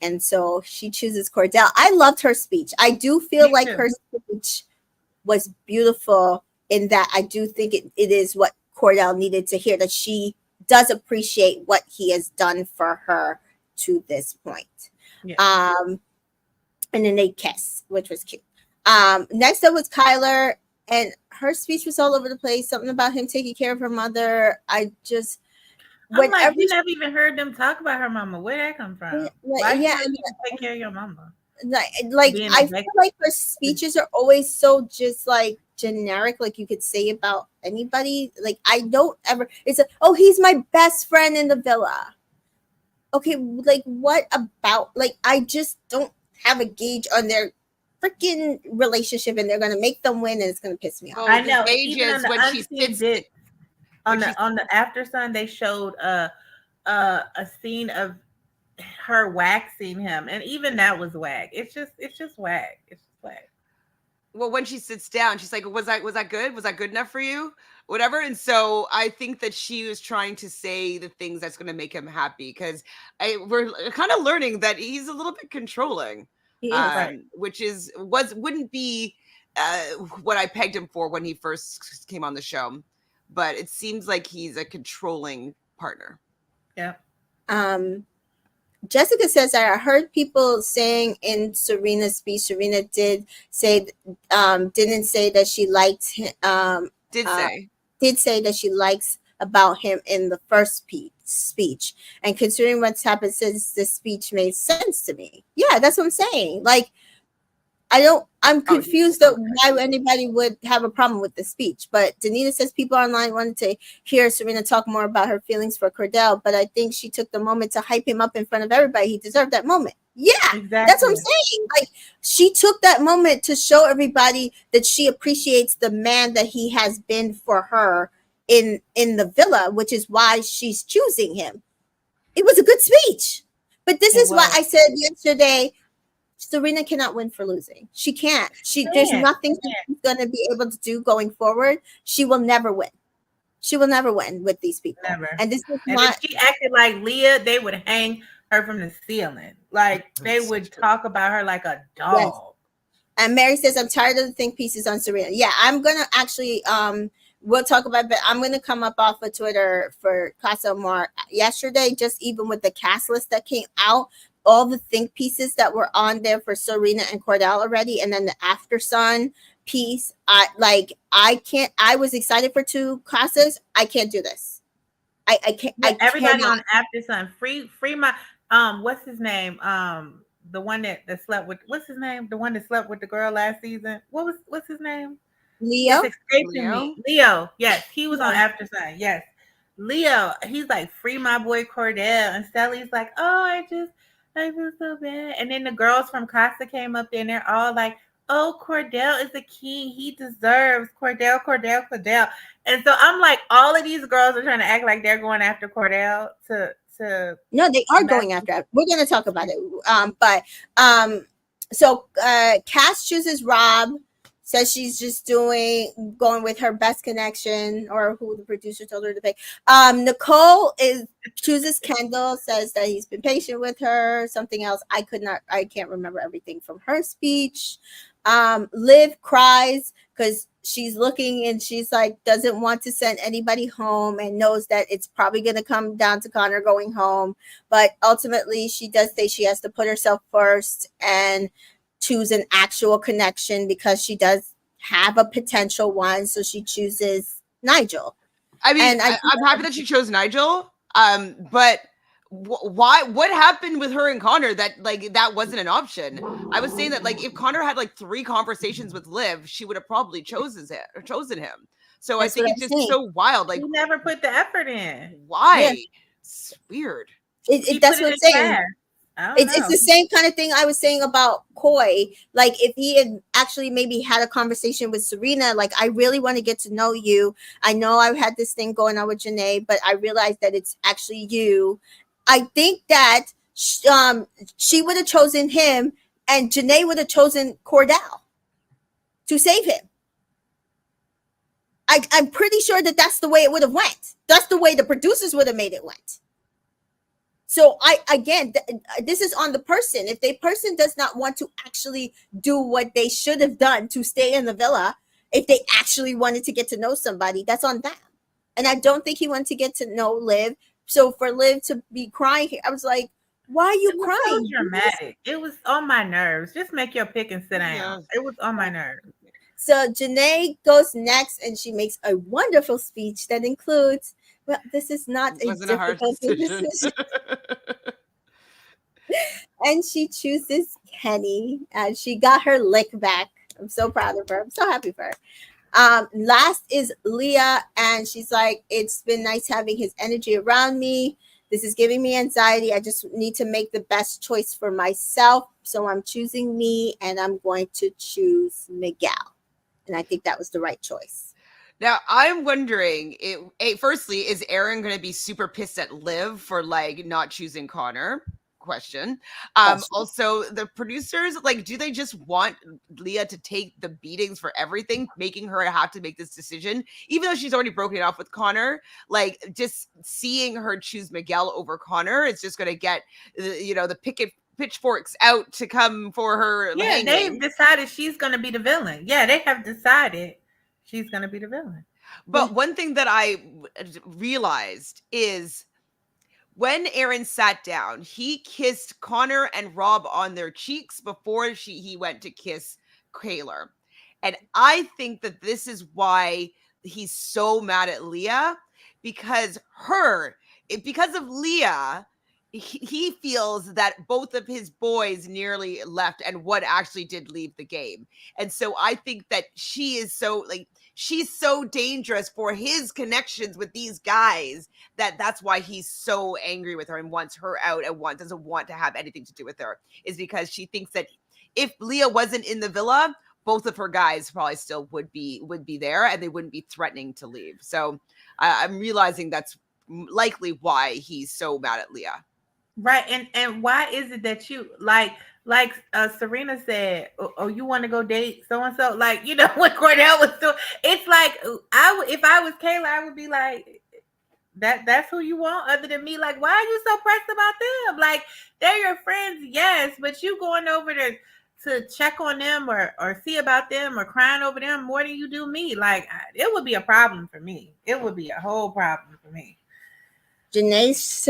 And so she chooses Cordell. I loved her speech. I do feel like her speech was beautiful in that I do think it is what Cordell needed to hear, that she does appreciate what he has done for her to this point. Yeah. And then they kiss, which was cute. Next up was Kyler, and her speech was all over the place. Something about him taking care of her mother. I just, I'm like, you never even heard them talk about her mama. Where'd that come from? Why yeah, you take care of your mama? Like I feel like her speeches are always so just like generic, like you could say about anybody. Like I don't ever. It's he's my best friend in the villa. Okay, like what about? Like I just don't have a gauge on their freaking relationship, and they're gonna make them win, and it's gonna piss me off. I know. Even on the when she sits on the after sun, they showed a scene of her waxing him, and even that was whack. It's just whack. It's just whack. Well, when she sits down, she's like, was that good? Was that good enough for you? Whatever. And so I think that she was trying to say the things that's going to make him happy, because we're kind of learning that he's a little bit controlling, which wouldn't be what I pegged him for when he first came on the show. But it seems like he's a controlling partner. Yeah. Jessica says, I heard people saying in Serena's speech, Serena didn't say that she liked him. Did say that she likes about him in the first speech. And considering what's happened since the speech made sense to me. Yeah, that's what I'm saying. Like, I'm confused at why anybody would have a problem with the speech. But Danita says people online wanted to hear Serena talk more about her feelings for Cordell, but I think she took the moment to hype him up in front of everybody. He deserved that moment. Yeah, exactly. That's what I'm saying. Like, she took that moment to show everybody that she appreciates the man that he has been for her in the villa, which is why she's choosing him. It was a good speech. But this is why I said yesterday, Serena cannot win for losing. She can't. There's nothing she's going to be able to do going forward. She will never win. She will never win with these people. Never. And this is if she acted like Leah, they would hang her from the ceiling. Like they would talk about her like a dog. Yes. And Mary says, I'm tired of the think pieces on Serena. Yeah, I'm going to actually, we'll talk about that. I'm going to come up off of Twitter for Casa Mar yesterday, just even with the cast list that came out. All the think pieces that were on there for Serena and Cordell already, and then the After Sun piece. I can't. I was excited for 2 classes. I can't do this. I can't. Yeah, everybody on After Sun, free my what's his name? The one that slept with, what's his name? The one that slept with the girl last season. What's his name? Leo. It's escaping me. Leo. Yes, he was on After Sun. Yes, Leo. He's like, free my boy Cordell, and Sally's like, I feel so bad. And then the girls from Casa came up there, and they're all like, oh, Cordell is the king. He deserves Cordell. And so I'm like, all of these girls are trying to act like they're going after Cordell to No, they are going after it. We're going to talk about it. So Cass chooses Rob. Says she's just going with her best connection, or who the producer told her to pick. Nicole chooses Kendall, says that he's been patient with her. Something else I can't remember everything from her speech. Liv cries because she's looking and she's like doesn't want to send anybody home and knows that it's probably going to come down to Connor going home, but ultimately she does say she has to put herself first and choose an actual connection because she does have a potential one, so she chooses Nigel. I mean, And I'm happy that she chose Nigel. But why? What happened with her and Connor that like that wasn't an option? I was saying that like if Connor had like 3 conversations with Liv, she would have probably chosen him. So I that's think what it's I'm just saying. so wild. Like, He never put the effort in. why? Yeah. It's weird. He That's put what it I'm in saying. class. I don't It's know. the same kind of thing I was saying about Coy. Like if he had actually maybe had a conversation with Serena, like I really want to get to know you. I know I've had this thing going on with Janae, but I realized that it's actually you. I think that she would have chosen him, and Janae would have chosen Cordell to save him. I'm pretty sure that that's the way it would have went. That's the way the producers would have made it went. So this is on the person. If the person does not want to actually do what they should have done to stay in the villa, if they actually wanted to get to know somebody, that's on them. And I don't think he wanted to get to know Liv. So for Liv to be crying here, I was like, why are you It was crying? so dramatic. It was on my nerves. Just make your pick and sit down. Yeah. It was on my nerves. So Janae goes next and she makes a wonderful speech that includes, well, this is not It a wasn't a hard difficult decision. and she chooses Kenny. And she got her lick back. I'm so proud of her. I'm so happy for her. Last is Leah, and she's like, it's been nice having his energy around me. This is giving me anxiety. I just need to make the best choice for myself. So I'm choosing me, and I'm going to choose Miguel. And I think that was the right choice. Now I'm wondering, firstly, is Aaron going to be super pissed at Liv for like not choosing Connor? Question. Also, the producers, like, do they just want Leah to take the beatings for everything, making her have to make this decision, even though she's already broken it off with Connor? Like, just seeing her choose Miguel over Connor is just going to get, the pitchforks out to come for her. Yeah, hanging. they've decided she's going to be the villain. Yeah, they have decided she's going to be the villain. But one thing that I realized is when Aaron sat down, he kissed Connor and Rob on their cheeks before he went to kiss Kaylor. And I think that this is why he's so mad at Leah, because of Leah, he feels that both of his boys nearly left and one actually did leave the game. And so I think that she's so dangerous for his connections with these guys that's why he's so angry with her and wants her out and doesn't want to have anything to do with her, is because she thinks that if Leah wasn't in the villa, both of her guys probably still would be there and they wouldn't be threatening to leave. So I'm realizing that's likely why he's so mad at Leah. Right. And why is it that you like Serena said, oh, you want to go date so and so? Like, what Cordell was doing. It's like if I was Kayla, I would be like, that's who you want other than me. Like, why are you so pressed about them? Like, they're your friends, yes, but you going over to check on them or see about them or crying over them more than you do me. Like, it would be a problem for me. It would be a whole problem for me. Janae's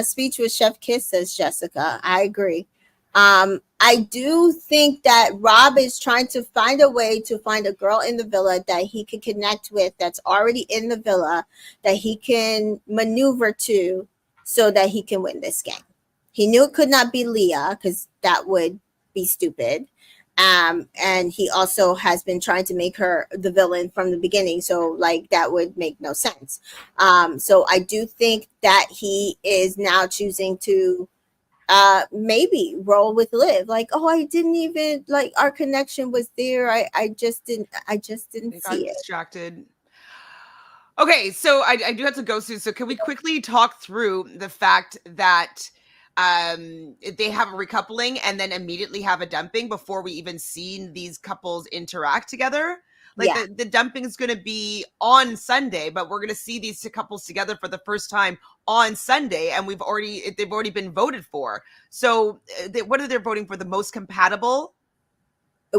speech with Chef Kiss, says Jessica. I agree. I do think that Rob is trying to find a way to find a girl in the villa that he can connect with, that's already in the villa, that he can maneuver to so that he can win this game. He knew it could not be Leah because that would be stupid. And he also has been trying to make her the villain from the beginning. So like that would make no sense. So I do think that he is now choosing to maybe roll with Liv. Like, oh, I didn't even like our connection was there. I just didn't see it. Distracted. Okay, so I do have to go soon. So can we quickly talk through the fact that they have a recoupling and then immediately have a dumping before we even see these couples interact together? Like the dumping is going to be on Sunday, but we're going to see these two couples together for the first time on Sunday, and they've already been voted for. So what are they voting for? The most compatible?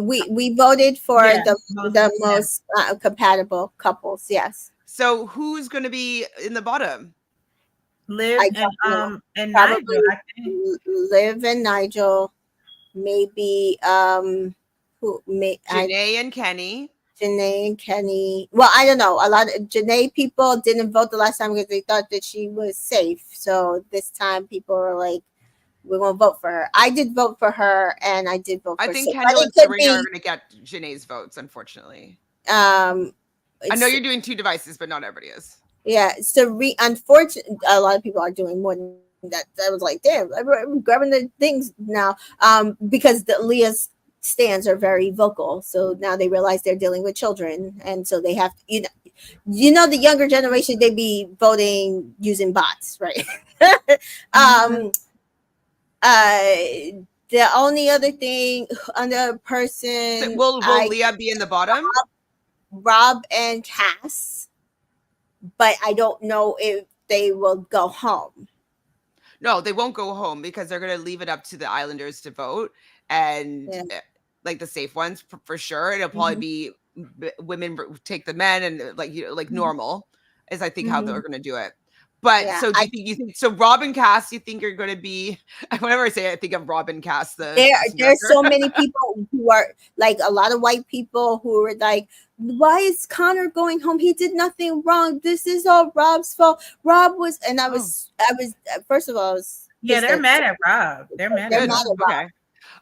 We voted for Yeah, the most compatible couples. Yes, So who's going to be in the bottom? Liv I don't know. and Probably Nigel, I think. Liv and Nigel. Maybe who may I Janae and Kenny. Janae and Kenny. Well, I don't know. A lot of Janae people didn't vote the last time because they thought that she was safe. So this time people were like, we won't vote for her. I did vote for her, and I did vote I for. think But Kendall it and could Serena are going to get Janae's votes, unfortunately. be. I know It's you're doing 2 devices, but not everybody is. yeah. So unfortunately, a lot of people are doing more than that. I was like, damn, I'm grabbing the things now. Because the Leah's stands are very vocal, so now they realize they're dealing with children, and so they have the younger generation, they be voting using bots, right? um the only other thing, another So person, will Leah be in the bottom? Rob and Cass, but I don't know if they will go home. No, they won't go home because they're going to leave it up to the Islanders to vote, and Yeah. like the safe ones for sure. It'll probably be women take the men, and like normal is I think how they're going to do it. But Yeah, so do you think so? Rob and Cass, you think you're going to be? Whenever I say it, I think of Rob and Cass, the there's so many people who are like, a lot of white people who are like, why is Connor going home? He did nothing wrong. This is all Rob's fault. Rob was, and I was first of all, I was Yeah, they're pissed mad at Rob. They're mad they're at mad Rob. at Rob. Okay.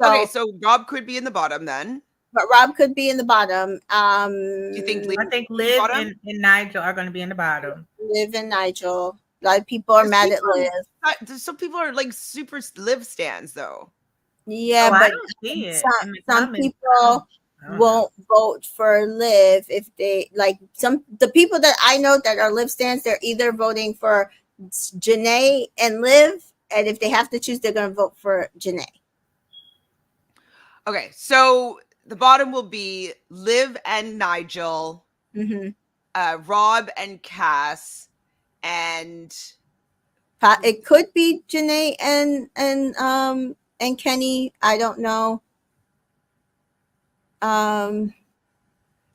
So, Okay, so Rob could be in the bottom then. but Rob could be in the bottom. Do you think I think Liv and Nigel are going to be in the bottom. Liv and Nigel. A lot of people are mad at Liv. Some people are like super Liv stands though. Yeah, I but don't see it in the some comments. people won't vote for Liv if they like the people that I know that are Liv stands, they're either voting for Janae and Liv, and if they have to choose, they're gonna vote for Janae. Okay, so the bottom will be Liv and Nigel, Rob and Cass, and It could be Janae and Kenny. I don't know. So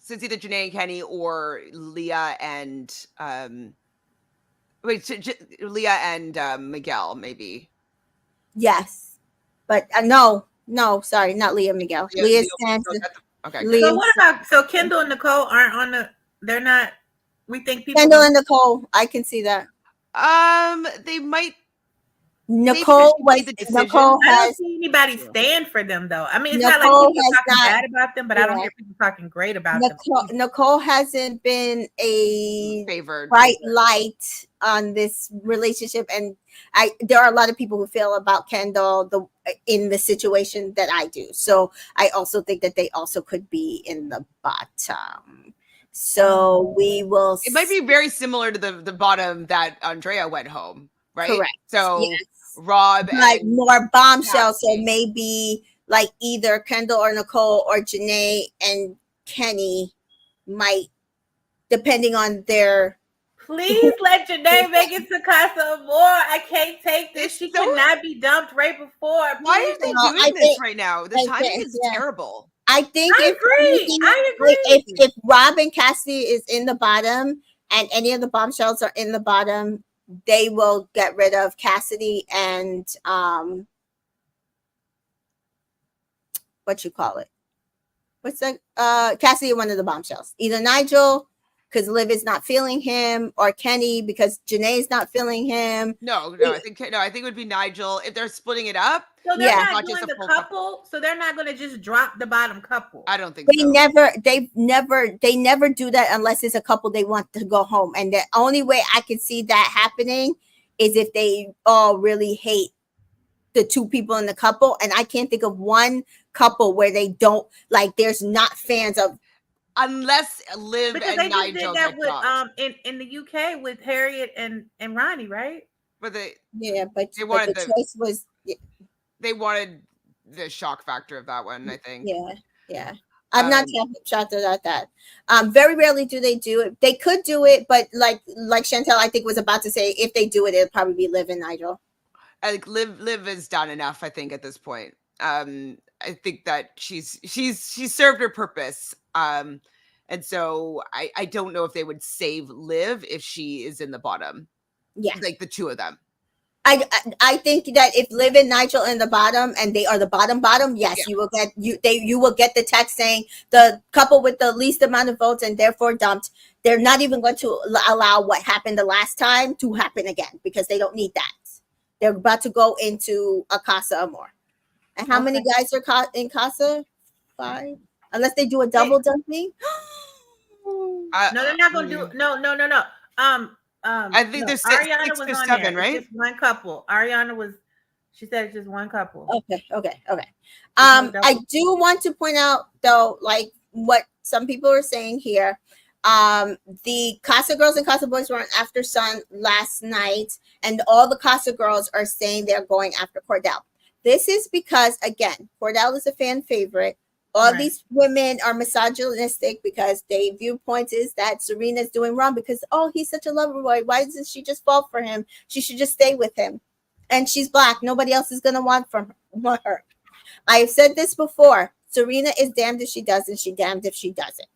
it's either Janae and Kenny or Leah and Leah and Miguel, maybe. Yes, but no, sorry, not Leah Miguel. Leah stands. Okay. Leah, so what about Kendall and Nicole aren't on the? They're not. We think people. Kendall and Nicole. I can see that. They might. Nicole was Nicole I don't has see anybody stand for them though. I mean, it's Nicole not like people has talking not, bad about them, but I don't hear people talking great about them. Nicole hasn't been a favored bright light on this relationship, and there are a lot of people who feel about Kendall in the situation that I do. So I also think that they also could be in the bottom. So we will. It might be very similar to the bottom that Andrea went home, right? Correct. So Yes. Rob like and more bombshells. So maybe like either Kendall or Nicole or Janae and Kenny might, depending on their. Please let Janae make it to Casa Amor. I can't take this. She cannot be dumped right before. Please. Why are they doing this right now? The timing is terrible. I think I agree. If Rob and Cassidy is in the bottom and any of the bombshells are in the bottom, they will get rid of Cassidy and what you call it? What's that? Cassidy, one of the bombshells. Either Nigel, because Liv is not feeling him, or Kenny because Janae's not feeling him. No, I think it would be Nigel if they're splitting it up. So they're not doing the couple. So they're not going to just drop the bottom couple. I don't think they never do that unless it's a couple they want to go home. And the only way I can see that happening is if they all really hate the two people in the couple. And I can't think of one couple where they don't like. There's not fans of. Unless Liv because and they just Nigel did that with in the UK with Harriet and Ronnie, right? But the choice was they wanted the shock factor of that one, I think. Yeah. I'm not shocked about that. Very rarely do they do it. They could do it, but like Chantel, I think was about to say, if they do it, it'll probably be Liv and Nigel. Like Liv is done enough, I think, at this point. I think that she's served her purpose. And so I don't know if they would save Liv if she is in the bottom. Yeah. Like the two of them. I think that if Liv and Nigel in the bottom and they are the bottom, yes, Yeah. you will get the text saying the couple with the least amount of votes and therefore dumped. They're not even going to allow what happened the last time to happen again because they don't need that. They're about to go into a Casa Amor. And how many guys are in Casa? 5? Unless they do a double dumping. No, they're not gonna do no. I think there's Ariana 6 was or on 7, there. right? It's just one couple. Ariana was. She said it's just one couple. Okay. I do want to point out though, like what some people are saying here. The Casa girls and Casa boys were on After Sun last night, and all the Casa girls are saying they're going after Cordell. This is because, again, Cordell is a fan favorite. All these women are misogynistic because their viewpoint is that Serena's doing wrong because, oh, he's such a lover boy. Why doesn't she just fall for him? She should just stay with him. And she's black. Nobody else is going to want her. I've said this before. Serena is damned if she does and she damned if she doesn't.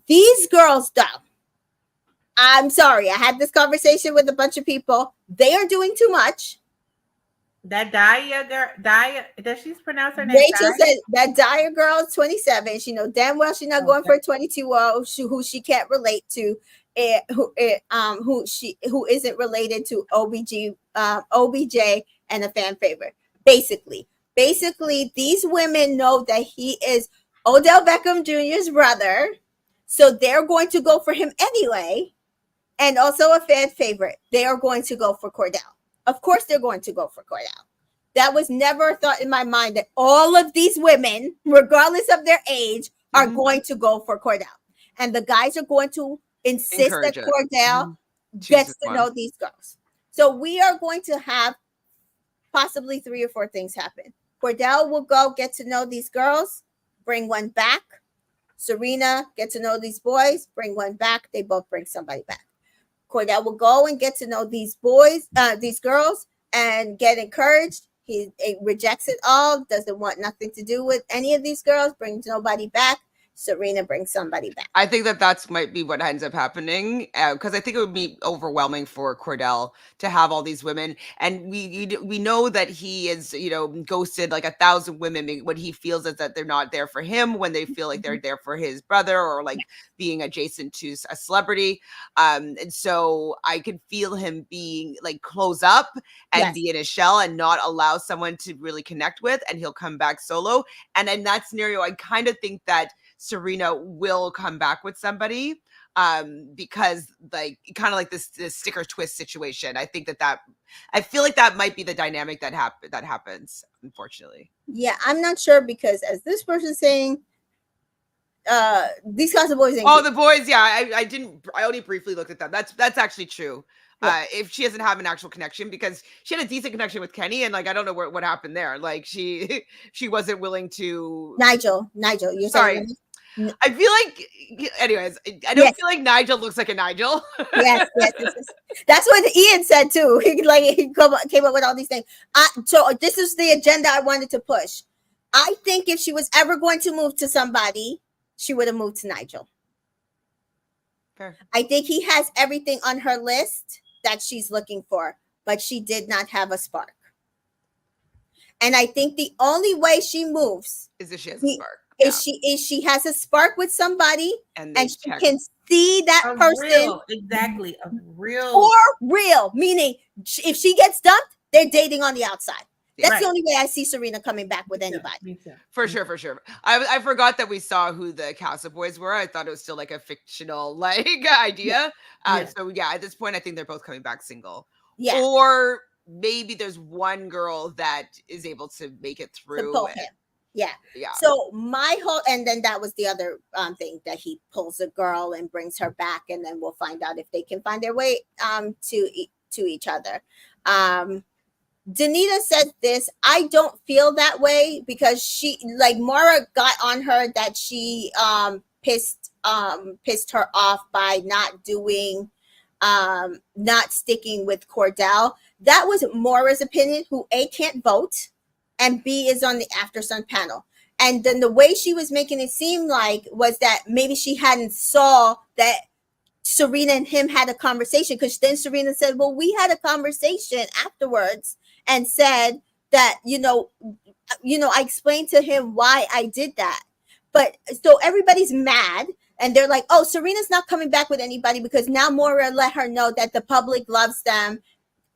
These girls, though, I'm sorry. I had this conversation with a bunch of people. They are doing too much. That Daya girl, does she pronounce her name? Rachel said that Daya girl is 27. She know damn well she's not going for a 22-year-old who she can't relate to, who isn't related to OBJ and a fan favorite. Basically, these women know that he is Odell Beckham Jr.'s brother, so they're going to go for him anyway, and also a fan favorite. They are going to go for Cordell. Of course, they're going to go for Cordell. That was never a thought in my mind that all of these women, regardless of their age, are going to go for Cordell. And the guys are going to insist that Cordell gets to know these girls. So we are going to have possibly 3 or 4 things happen. Cordell will go get to know these girls, bring one back. Serena get to know these boys, bring one back. They both bring somebody back. Cordell will go and get to know these boys, these girls, and get encouraged. He rejects it all, doesn't want nothing to do with any of these girls, brings nobody back. Serena brings somebody back. I think that might be what ends up happening because I think it would be overwhelming for Cordell to have all these women, and we know that he is ghosted like 1,000 women when he feels that they're not there for him, when they feel like they're there for his brother or like being adjacent to a celebrity, and so I could feel him being like close up and be in his shell and not allow someone to really connect with, and he'll come back solo. And in that scenario, I kind of think that Serena will come back with somebody because like kind of like this sticker twist situation. I think that I feel like that might be the dynamic that happens, unfortunately. Yeah, I'm not sure because as this person's saying, these kinds of boys ain't the boys, I only briefly looked at them. That's actually true. If she doesn't have an actual connection, because she had a decent connection with Kenny, and like I don't know what happened there. Like she wasn't willing to Nigel, you're sorry. I feel like, anyways, I don't feel like Nigel looks like a Nigel. yes. That's what Ian said too. He came up with all these things. So this is the agenda I wanted to push. I think if she was ever going to move to somebody, she would have moved to Nigel. Fair. I think he has everything on her list that she's looking for, but she did not have a spark. And I think the only way she moves is if she has a spark. Is she has a spark with somebody and she can see that person real, a real or real, meaning if she gets dumped, they're dating on the outside. That's the only way I see Serena coming back with anybody. Me too. For sure. I forgot that we saw who the Casa boys were. I thought it was still like a fictional like idea. So at this point I think they're both coming back single. Yeah. Or maybe there's one girl that is able to make it through. Yeah. So my whole, and then that was the other thing that he pulls a girl and brings her back, and then we'll find out if they can find their way to each other. Danita said this. I don't feel that way because she, like Mara, got on her that she pissed her off by not sticking with Cordell. That was Mora's opinion, who A, can't vote, and B, is on the After Sun panel. And then the way she was making it seem like was that maybe she hadn't saw that Serena and him had a conversation, because then Serena said, well, we had a conversation afterwards and said that, I explained to him why I did that. But so everybody's mad and they're like, oh, Serena's not coming back with anybody because now Moira let her know that the public loves them.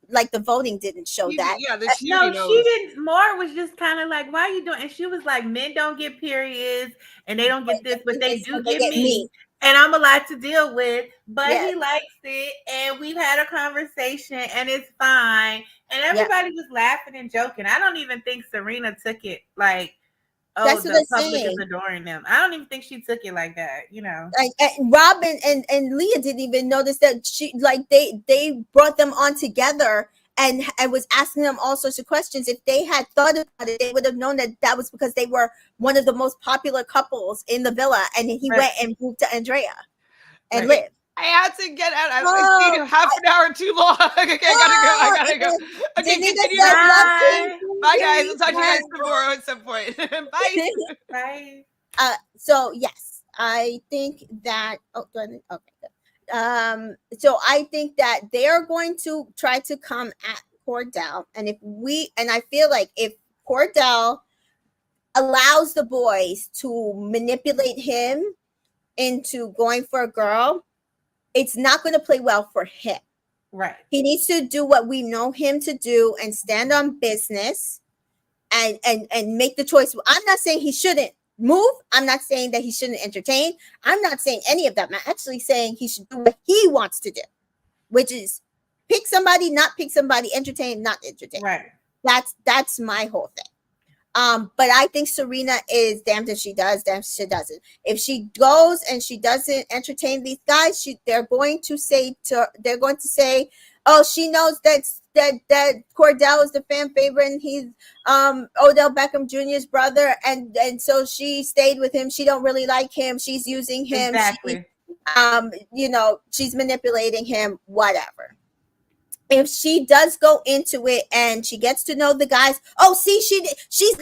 Like the voting didn't show that. Yeah, the No, shooting she didn't. More was just kind of like, why are you doing? And she was like, men don't get periods and they don't get this, but they do get me. And I'm a lot to deal with, but he likes it. And we've had a conversation and it's fine. And everybody was laughing and joking. I don't even think Serena took it like, oh, that's the public is adoring them. I don't even think she took it like that, And Robin and Leah didn't even notice that they brought them on together and was asking them all sorts of questions. If they had thought about it, they would have known that was because they were one of the most popular couples in the villa, and he went and moved to Andrea and lived. I had to get out. I stayed half an hour too long. Okay, I gotta go. Okay, continue. Bye, guys. I'll talk to you guys tomorrow at some point. Bye. Bye. So yes, I think that. Oh, okay, good. So I think that they are going to try to come at Cordell, and I feel like if Cordell allows the boys to manipulate him into going for a girl, it's not going to play well for him. Right. He needs to do what we know him to do and stand on business and make the choice. I'm not saying he shouldn't move. I'm not saying that he shouldn't entertain. I'm not saying any of that. I'm actually saying he should do what he wants to do, which is pick somebody, not pick somebody, entertain, not entertain. Right. That's my whole thing. But I think Serena is damned if she does, damned if she doesn't. If she goes and she doesn't entertain these guys, they're going to say, oh, she knows that Cordell is the fan favorite and he's Odell Beckham Jr.'s brother, and so she stayed with him. She don't really like him. She's using him. Exactly. She's manipulating him. Whatever. If she does go into it and she gets to know the guys, she's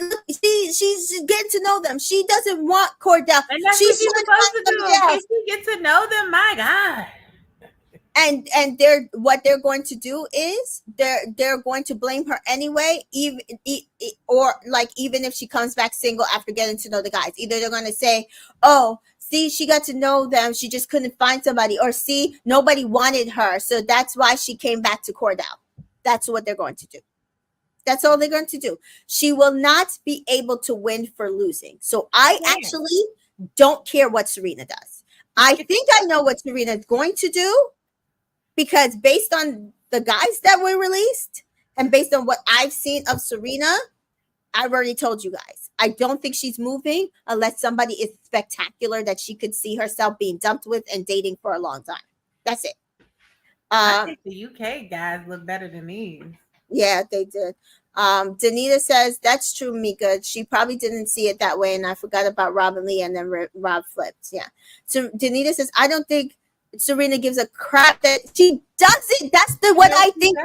getting to know them. She doesn't want Cordell. And that's what she's supposed to do. If she gets to know them, my God. And what they're going to do is they're going to blame her anyway, even if she comes back single after getting to know the guys. Either they're going to say, oh, see, she got to know them, she just couldn't find somebody, or see, nobody wanted her, so that's why she came back to Cordell. That's what they're going to do. That's all they're going to do. She will not be able to win for losing. So I actually don't care what Serena does. I think I know what Serena is going to do, because based on the guys that were released and based on what I've seen of Serena, I've already told you guys. I don't think she's moving unless somebody is spectacular that she could see herself being dumped with and dating for a long time. That's it. I think the UK guys look better than these. Yeah, they did. Danita says, that's true, Mika. She probably didn't see it that way, and I forgot about Rob and Lee, and then Rob flipped. Yeah. So Danita says, I don't think Serena gives a crap that she doesn't. That's what I think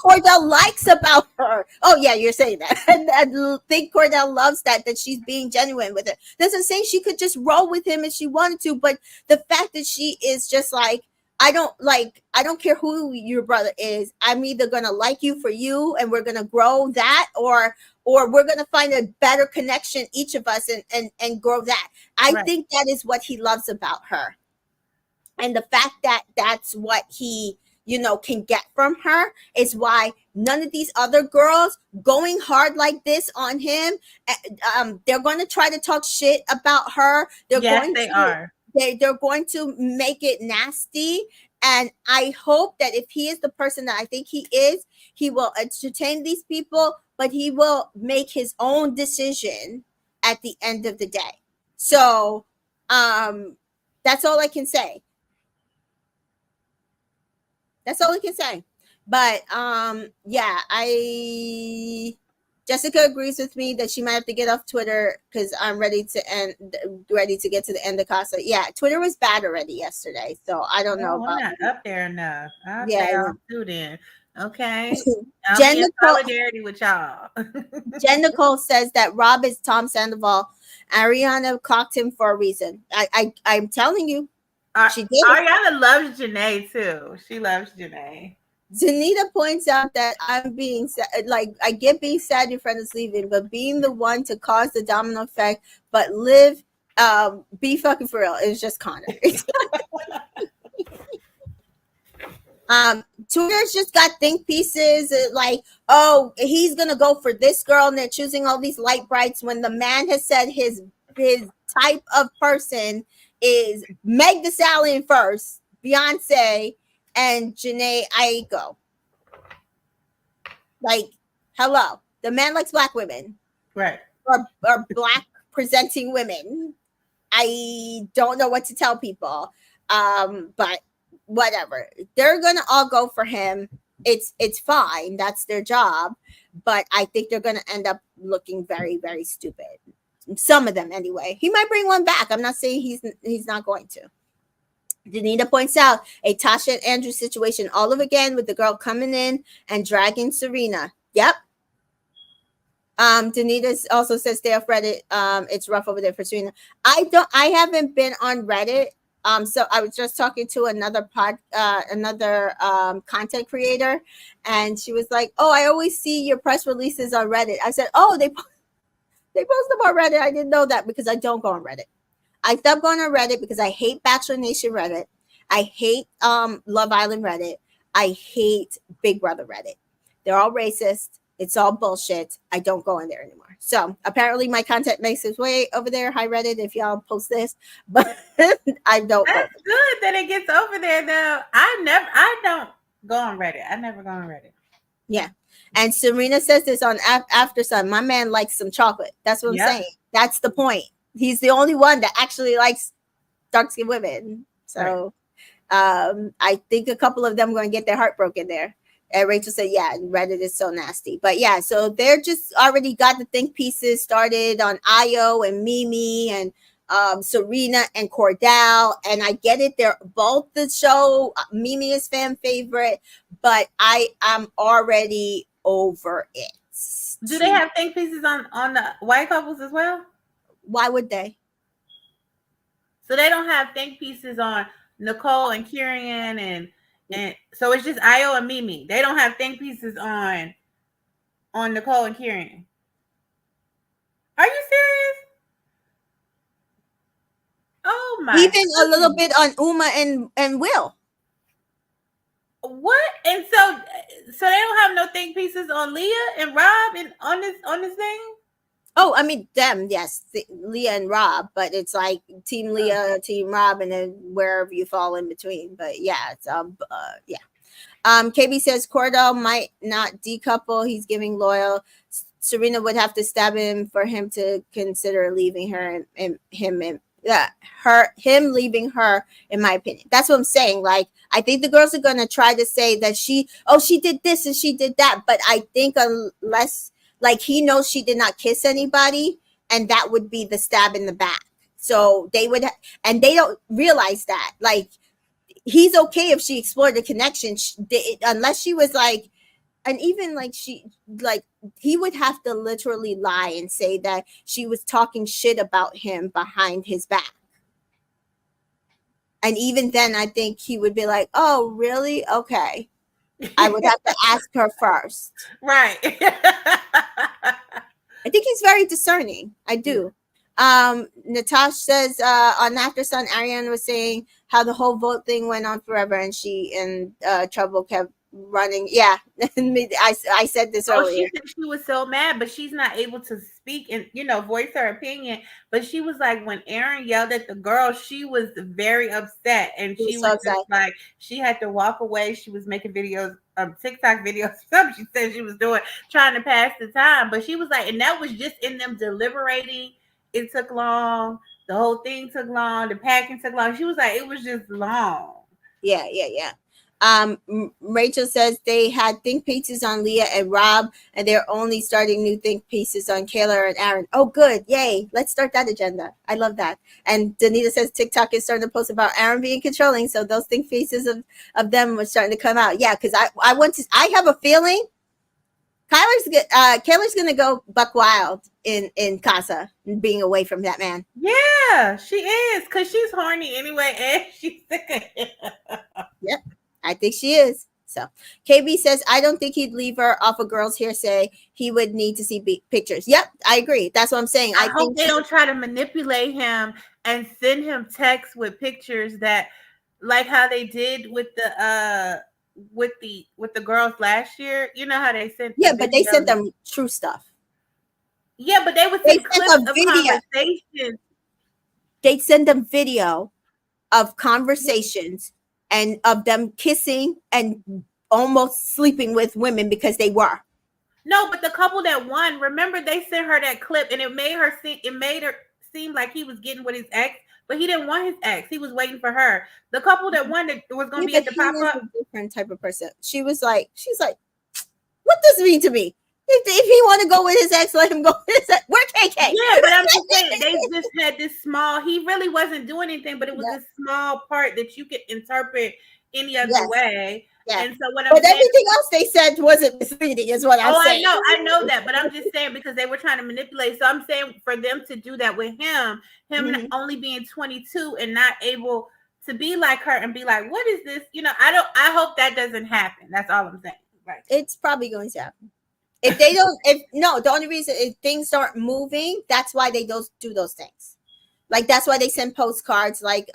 Cordell likes about her. Oh yeah, you're saying that. And I think Cordell loves that she's being genuine with it. Doesn't say she could just roll with him if she wanted to, but the fact that she is just like, I don't care who your brother is. I'm either gonna like you for you, and we're gonna grow that, or we're gonna find a better connection, each of us, and grow that. I think that is what he loves about her. And the fact that that's what he, can get from her is why none of these other girls going hard like this on him, they're going to try to talk shit about her. They're going to make it nasty. And I hope that if he is the person that I think he is, he will entertain these people, but he will make his own decision at the end of the day. So that's all I can say. That's all we can say. But Jessica agrees with me that she might have to get off Twitter because I'm ready to get to the end of Casa. Yeah, Twitter was bad already yesterday, so I don't know about. I'm not up there enough. I'll stay off too then. Okay. Jen Nicole, solidarity with y'all. Jen Nicole says that Rob is Tom Sandoval Ariana clocked him for a reason. I'm telling you, she did it. Ariana loves Janae too. She loves Janae. Zanita points out that I'm being like, I get being sad your friend is leaving, but being the one to cause the domino effect, but live, be fucking for real. It was just Connor. Twitter's just got think pieces like, oh, he's gonna go for this girl, and they're choosing all these light brights when the man has said his type of person is Meg Thee Stallion first, Beyonce, and Janae Aiko. Like, hello, the man likes black women, right? Or black presenting women. I don't know what to tell people, but whatever. They're gonna all go for him. It's fine. That's their job, but I think they're gonna end up looking very, very stupid. Some of them, anyway. He might bring one back. I'm not saying he's not going to. Danita points out a Tasha and Andrew situation all over again with the girl coming in and dragging Serena. Yep. Danita also says stay off Reddit. It's rough over there for Serena. I haven't been on Reddit. So I was just talking to another content creator, and she was like, "Oh, I always see your press releases on Reddit." I said, "Oh, they post them on Reddit." I didn't know that because I don't go on Reddit. I stopped going on Reddit because I hate Bachelor Nation Reddit. I hate Love Island Reddit. I hate Big Brother Reddit. They're all racist. It's all bullshit. I don't go in there anymore. So apparently my content makes its way over there. Hi Reddit, if y'all post this, but I don't. That's good that it gets over there though. I don't go on Reddit. I never go on Reddit. Yeah. And Serena says this on After Sun. My man likes some chocolate. That's what I'm saying. That's the point. He's the only one that actually likes dark-skinned women. So I think a couple of them are going to get their heart broken there. And Rachel said, yeah, Reddit is so nasty. But yeah, so they're just already got the think pieces started on Io and Mimi and Serena and Cordell. And I get it. They're both the show. Mimi is fan favorite, but I am already over it. Do they have think pieces on the white couples as well? Why would they? So they don't have think pieces on Nicole and Kieran and so it's just Io and Mimi. They don't have think pieces on Nicole and Kieran. Are you serious? Oh my! Even a little bit on Uma and Will. What? And so they don't have no think pieces on Leah and Rob and on this thing. Oh, I mean them, yes, Leah and Rob, but it's like Team Leah, Team Rob, and then wherever you fall in between. But yeah, it's yeah. KB says Cordell might not decouple. He's giving loyal. Serena would have to stab him for him to consider leaving her, and him leaving her. In my opinion, that's what I'm saying. Like, I think the girls are gonna try to say that she did this and she did that, but I think unless. Like, he knows she did not kiss anybody, and that would be the stab in the back. So they would, and they don't realize that. Like, he's okay if she explored the connection, unless she was like, and even like he would have to literally lie and say that she was talking shit about him behind his back. And even then, I think he would be like, "Oh, really? Okay." I would have to ask her first. Right. I think he's very discerning. I do. Natasha says on After Sun, Ariana was saying how the whole vote thing went on forever and she in trouble kept running. Yeah. I said this earlier. She said she was so mad, but she's not able to speak and voice her opinion. But she was like, when Aaron yelled at the girl, she was very upset, and she was just like, she had to walk away. She was making videos, TikTok videos, something she said she was doing, trying to pass the time. But she was like, and that was just in them deliberating. It took long. The whole thing took long. The packing took long. She was like, it was just long. Yeah. Rachel says they had think pieces on Leah and Rob, and they're only starting new think pieces on Kayla and Aaron. Oh, good. Yay. Let's start that agenda. I love that. And Danita says TikTok is starting to post about Aaron being controlling. So those think pieces of them were starting to come out. Yeah, because I have a feeling Kayla's gonna go buck wild in Casa, being away from that man. Yeah, she is, because she's horny anyway, and she's sick of him. Yep, I think she is. So KB says, I don't think he'd leave her off a girl's hearsay. He would need to see pictures. Yep, I agree. That's what I'm saying. I hope they don't try to manipulate him and send him texts with pictures that, like how they did with the girls last year. You know how they sent? Yeah, but they sent them true stuff. Yeah, but they would send clips of conversations. They'd send them video of conversations and of them kissing and almost sleeping with women because they were. No, but the couple that won, remember they sent her that clip and it made her seem like he was getting with his ex, but he didn't want his ex. He was waiting for her. The couple that won that was going to be at the pop-up. A different type of person. She's like, what does it mean to me? If he want to go with his ex, let him go with his ex. We're KK. Yeah, but I'm just saying, they just had this small, he really wasn't doing anything, but it was this small part that you could interpret any other way. Yeah. And so what I'm saying, everything else they said wasn't misleading, is what I'm saying. I know that, but I'm just saying because they were trying to manipulate. So I'm saying for them to do that with him only being 22 and not able to be like her and be like, what is this? You know, I hope that doesn't happen. That's all I'm saying. Right. It's probably going to happen. If they don't, the only reason if things aren't moving, that's why they do those things. Like that's why they send postcards. Like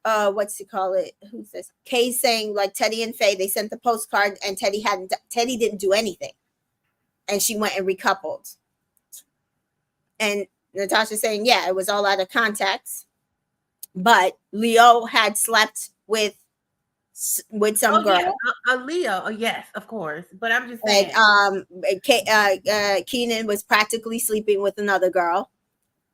what's it call it? Who's this? Kay's saying like Teddy and Faye. They sent the postcard and Teddy didn't do anything, and she went and recoupled. And Natasha's saying, yeah, it was all out of context, but Leo had slept with some girl. Yeah. A Leo, yes, of course. But I'm just saying. Keenan was practically sleeping with another girl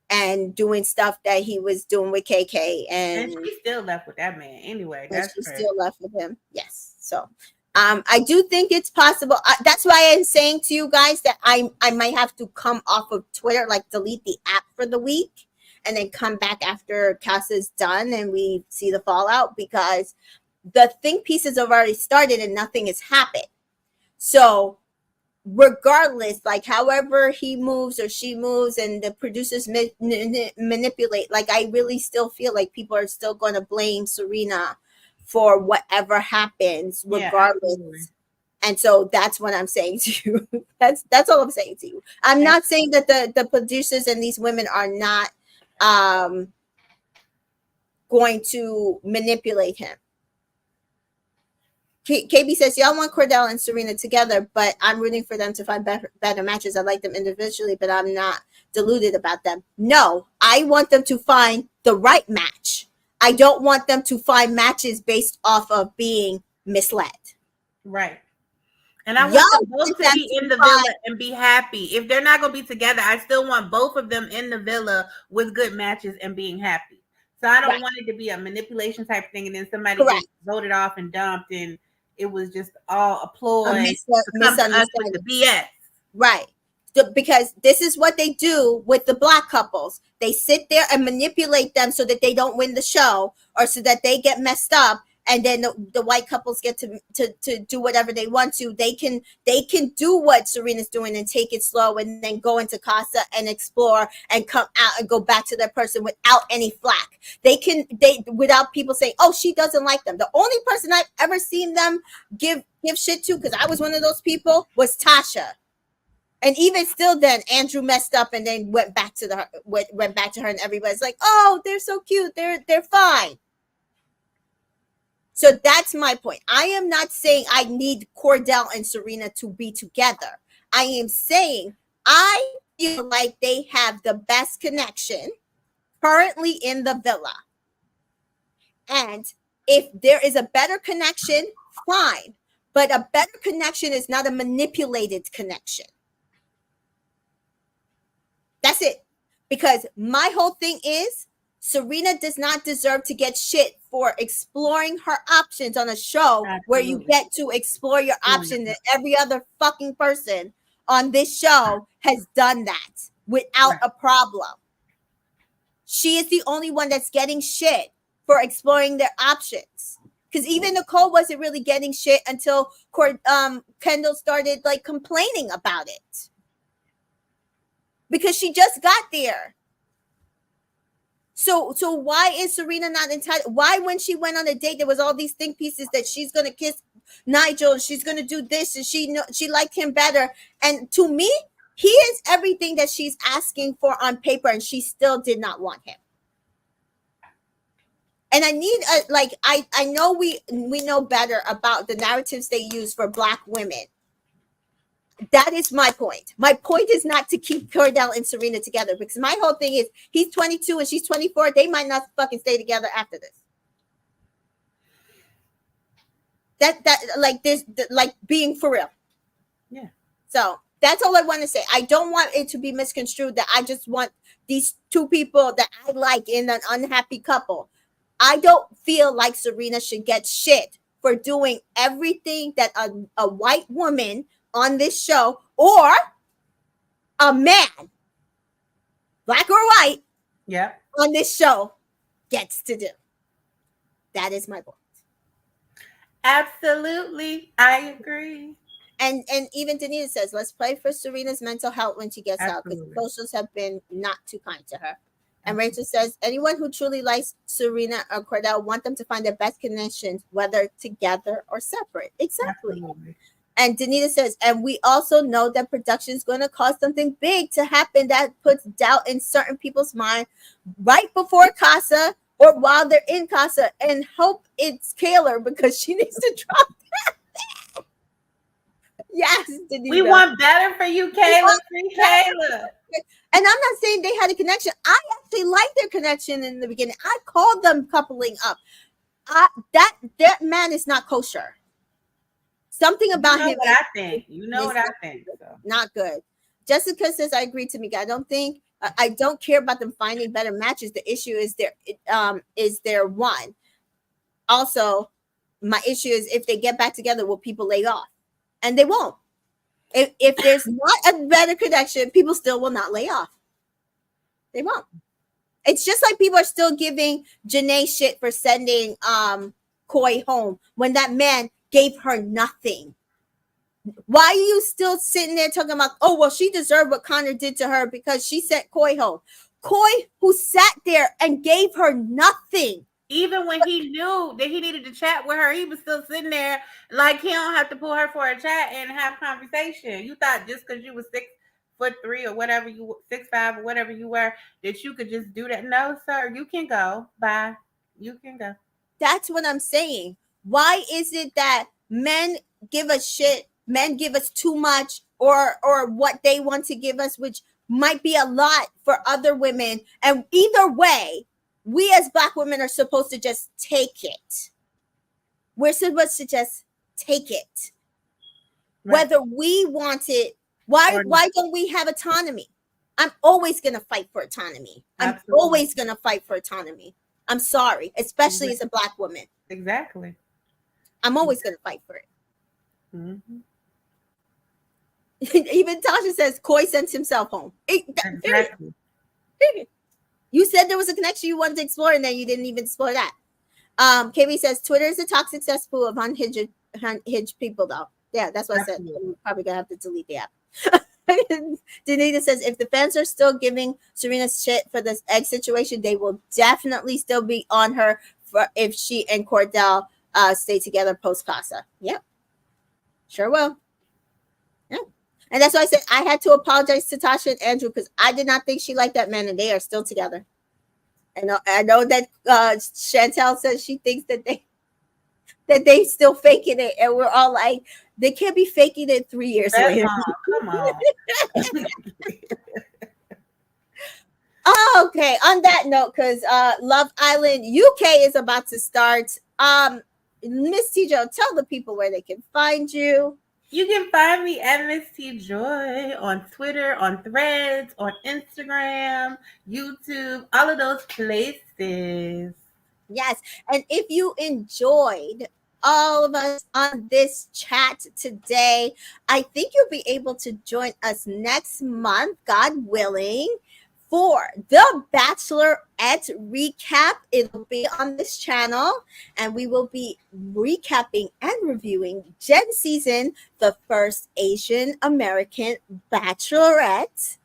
and doing stuff that he was doing with KK, and she still left with that man anyway. Still left with him. Yes. So, I do think it's possible. That's why I'm saying to you guys that I might have to come off of Twitter, like delete the app for the week, and then come back after Casa's done and we see the fallout, because the think pieces have already started and nothing has happened. So regardless, like however he moves or she moves and the producers manipulate, like I really still feel like people are still going to blame Serena for whatever happens regardless. Yeah, and so that's what I'm saying to you. That's all I'm saying to you. I'm not saying that the producers and these women are not going to manipulate him. KB says, y'all want Cordell and Serena together, but I'm rooting for them to find better matches. I like them individually, but I'm not deluded about them. No, I want them to find the right match. I don't want them to find matches based off of being misled. Right. And I want them both to be in the villa and be happy. If they're not going to be together, I still want both of them in the villa with good matches and being happy. So I don't want it to be a manipulation type thing and then somebody gets voted off and dumped and it was just all a ploy misunderstanding with the BS. Right. Because this is what they do with the black couples. They sit there and manipulate them so that they don't win the show or so that they get messed up. And then the white couples get to do whatever they want to. They can do what Serena's doing and take it slow and then go into Casa and explore and come out and go back to their person without any flack. They without people saying, oh, she doesn't like them. The only person I've ever seen them give shit to, because I was one of those people, was Tasha. And even still then, Andrew messed up and then went back to her and everybody's like, oh, they're so cute. They're fine. So that's my point. I am not saying I need Cordell and Serena to be together. I am saying I feel like they have the best connection currently in the villa. And if there is a better connection, fine. But a better connection is not a manipulated connection. That's it. Because my whole thing is, Serena does not deserve to get shit for exploring her options on a show where you get to explore your options, and every other fucking person on this show has done that without a problem. She is the only one that's getting shit for exploring their options. Because even Nicole wasn't really getting shit until Kendall started like complaining about it. Because she just got there. So why is Serena not entitled? Why, when she went on a date, there was all these think pieces that she's gonna kiss Nigel, and she's gonna do this, and she liked him better. And to me, he is everything that she's asking for on paper, and she still did not want him. And I need I know we know better about the narratives they use for Black women. That is my point. My point is not to keep Cordell and Serena together, because my whole thing is he's 22 and she's 24. They might not fucking stay together after this. That like this, like being for real. Yeah. So that's all I want to say. I don't want it to be misconstrued that I just want these two people that I like in an unhappy couple. I don't feel like Serena should get shit for doing everything that a white woman on this show, or a man, Black or white, on this show gets to do. That is my point. Absolutely, I agree. And even Danita says, let's pray for Serena's mental health when she gets out, because the socials have been not too kind to her. And Rachel says, anyone who truly likes Serena or Cordell want them to find their best connections, whether together or separate. Exactly. Absolutely. And Danita says, and we also know that production is going to cause something big to happen that puts doubt in certain people's mind right before Casa or while they're in Casa, and hope it's Kayla, because she needs to drop that. Yes, Danita. We want better for you, Kayla. Free Kayla. And I'm not saying they had a connection. I actually liked their connection in the beginning. I called them coupling up. That man is not kosher. Something about him. What I think. You know what I think. So. Not good. Jessica says, I agree to Mika. I don't care about them finding better matches. The issue is there one. Also, my issue is if they get back together, will people lay off? And they won't. If there's not a better connection, people still will not lay off. They won't. It's just like people are still giving Janae shit for sending Coy home when that man gave her nothing. Why are you still sitting there talking about, oh, well, she deserved what Connor did to her because she sent Coy home? Coy, who sat there and gave her nothing. Even when he knew that he needed to chat with her, he was still sitting there like he don't have to pull her for a chat and have conversation. You thought just because you was 6'3" or whatever, 6'5" or whatever you were, that you could just do that. No, sir, you can go. Bye. You can go. That's what I'm saying. Why is it that men give us shit, men give us too much, or what they want to give us, which might be a lot for other women? And either way, we as Black women are supposed to just take it. We're supposed to just take it. Right. Whether we want it, why don't we have autonomy? I'm always going to fight for autonomy. Absolutely. I'm always going to fight for autonomy. I'm sorry, especially as a Black woman. Exactly. I'm always going to fight for it. Mm-hmm. Even Tasha says Coy sent himself home. Exactly. You said there was a connection you wanted to explore, and then you didn't even explore that. KB says Twitter is a toxic cesspool of unhinged people, though. Yeah, that's what I said. I'm probably gonna have to delete the app. Danita says if the fans are still giving Serena shit for this egg situation, they will definitely still be on her for if she and Cordell stay together post Casa. Yep, sure will. Yeah. And that's why I said I had to apologize to Tasha and Andrew, because I did not think she liked that man, and they are still together. And I know that Chantel says she thinks that they still faking it, and we're all like, they can't be faking it 3 years later. Come on. Okay, on that note, because Love Island UK is about to start. Miss Tijo, tell the people where they can find you. You can find me at Miss T Joy on Twitter, on Threads, on Instagram, YouTube, all of those places. Yes. And if you enjoyed all of us on this chat today, I think you'll be able to join us next month, God willing, for the Bachelorette recap. It'll be on this channel, and we will be recapping and reviewing Gen season, the first Asian American Bachelorette.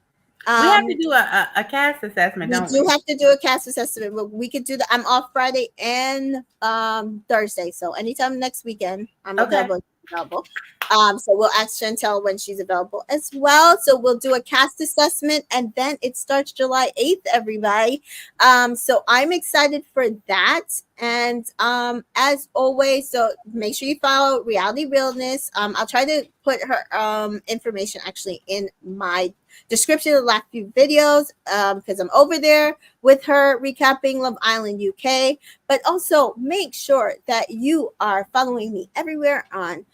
We have Um, to do a cast assessment, we don't do we? have to do a cast assessment, but we could do that. I'm off Friday and Thursday, so anytime next weekend, I'm Okay. available. So we'll ask Chantel when she's available as well. So we'll do a cast assessment, and then it starts July 8th, everybody. So I'm excited for that. And as always, so make sure you follow Reality Realness. I'll try to put her information actually in my description of the last few videos, because I'm over there with her recapping Love Island UK. But also make sure that you are following me everywhere on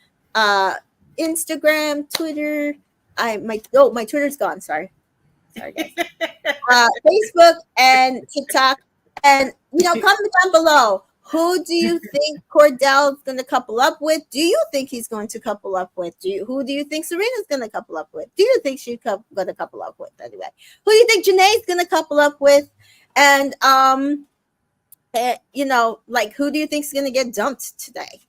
Instagram, Twitter. My Twitter's gone. Sorry guys. Facebook and TikTok. And comment down below. Who do you think Cordell's going to couple up with? Do you think he's going to couple up with? Who do you think Serena's going to couple up with? Do you think she's going to couple up with anyway? Who do you think Janae's going to couple up with? And like, who do you think's going to get dumped today?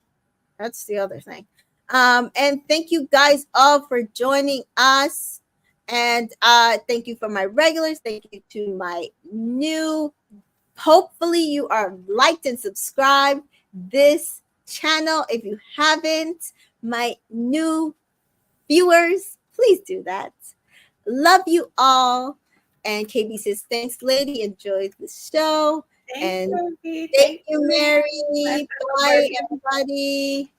That's the other thing. And thank you guys all for joining us. And thank you for my regulars. Thank you to my new. Hopefully you are liked and subscribed this channel. If you haven't, my new viewers, please do that. Love you all. And KB says, thanks, lady. Enjoyed the show. Thank And you, thank you, Mary. Bye, everybody.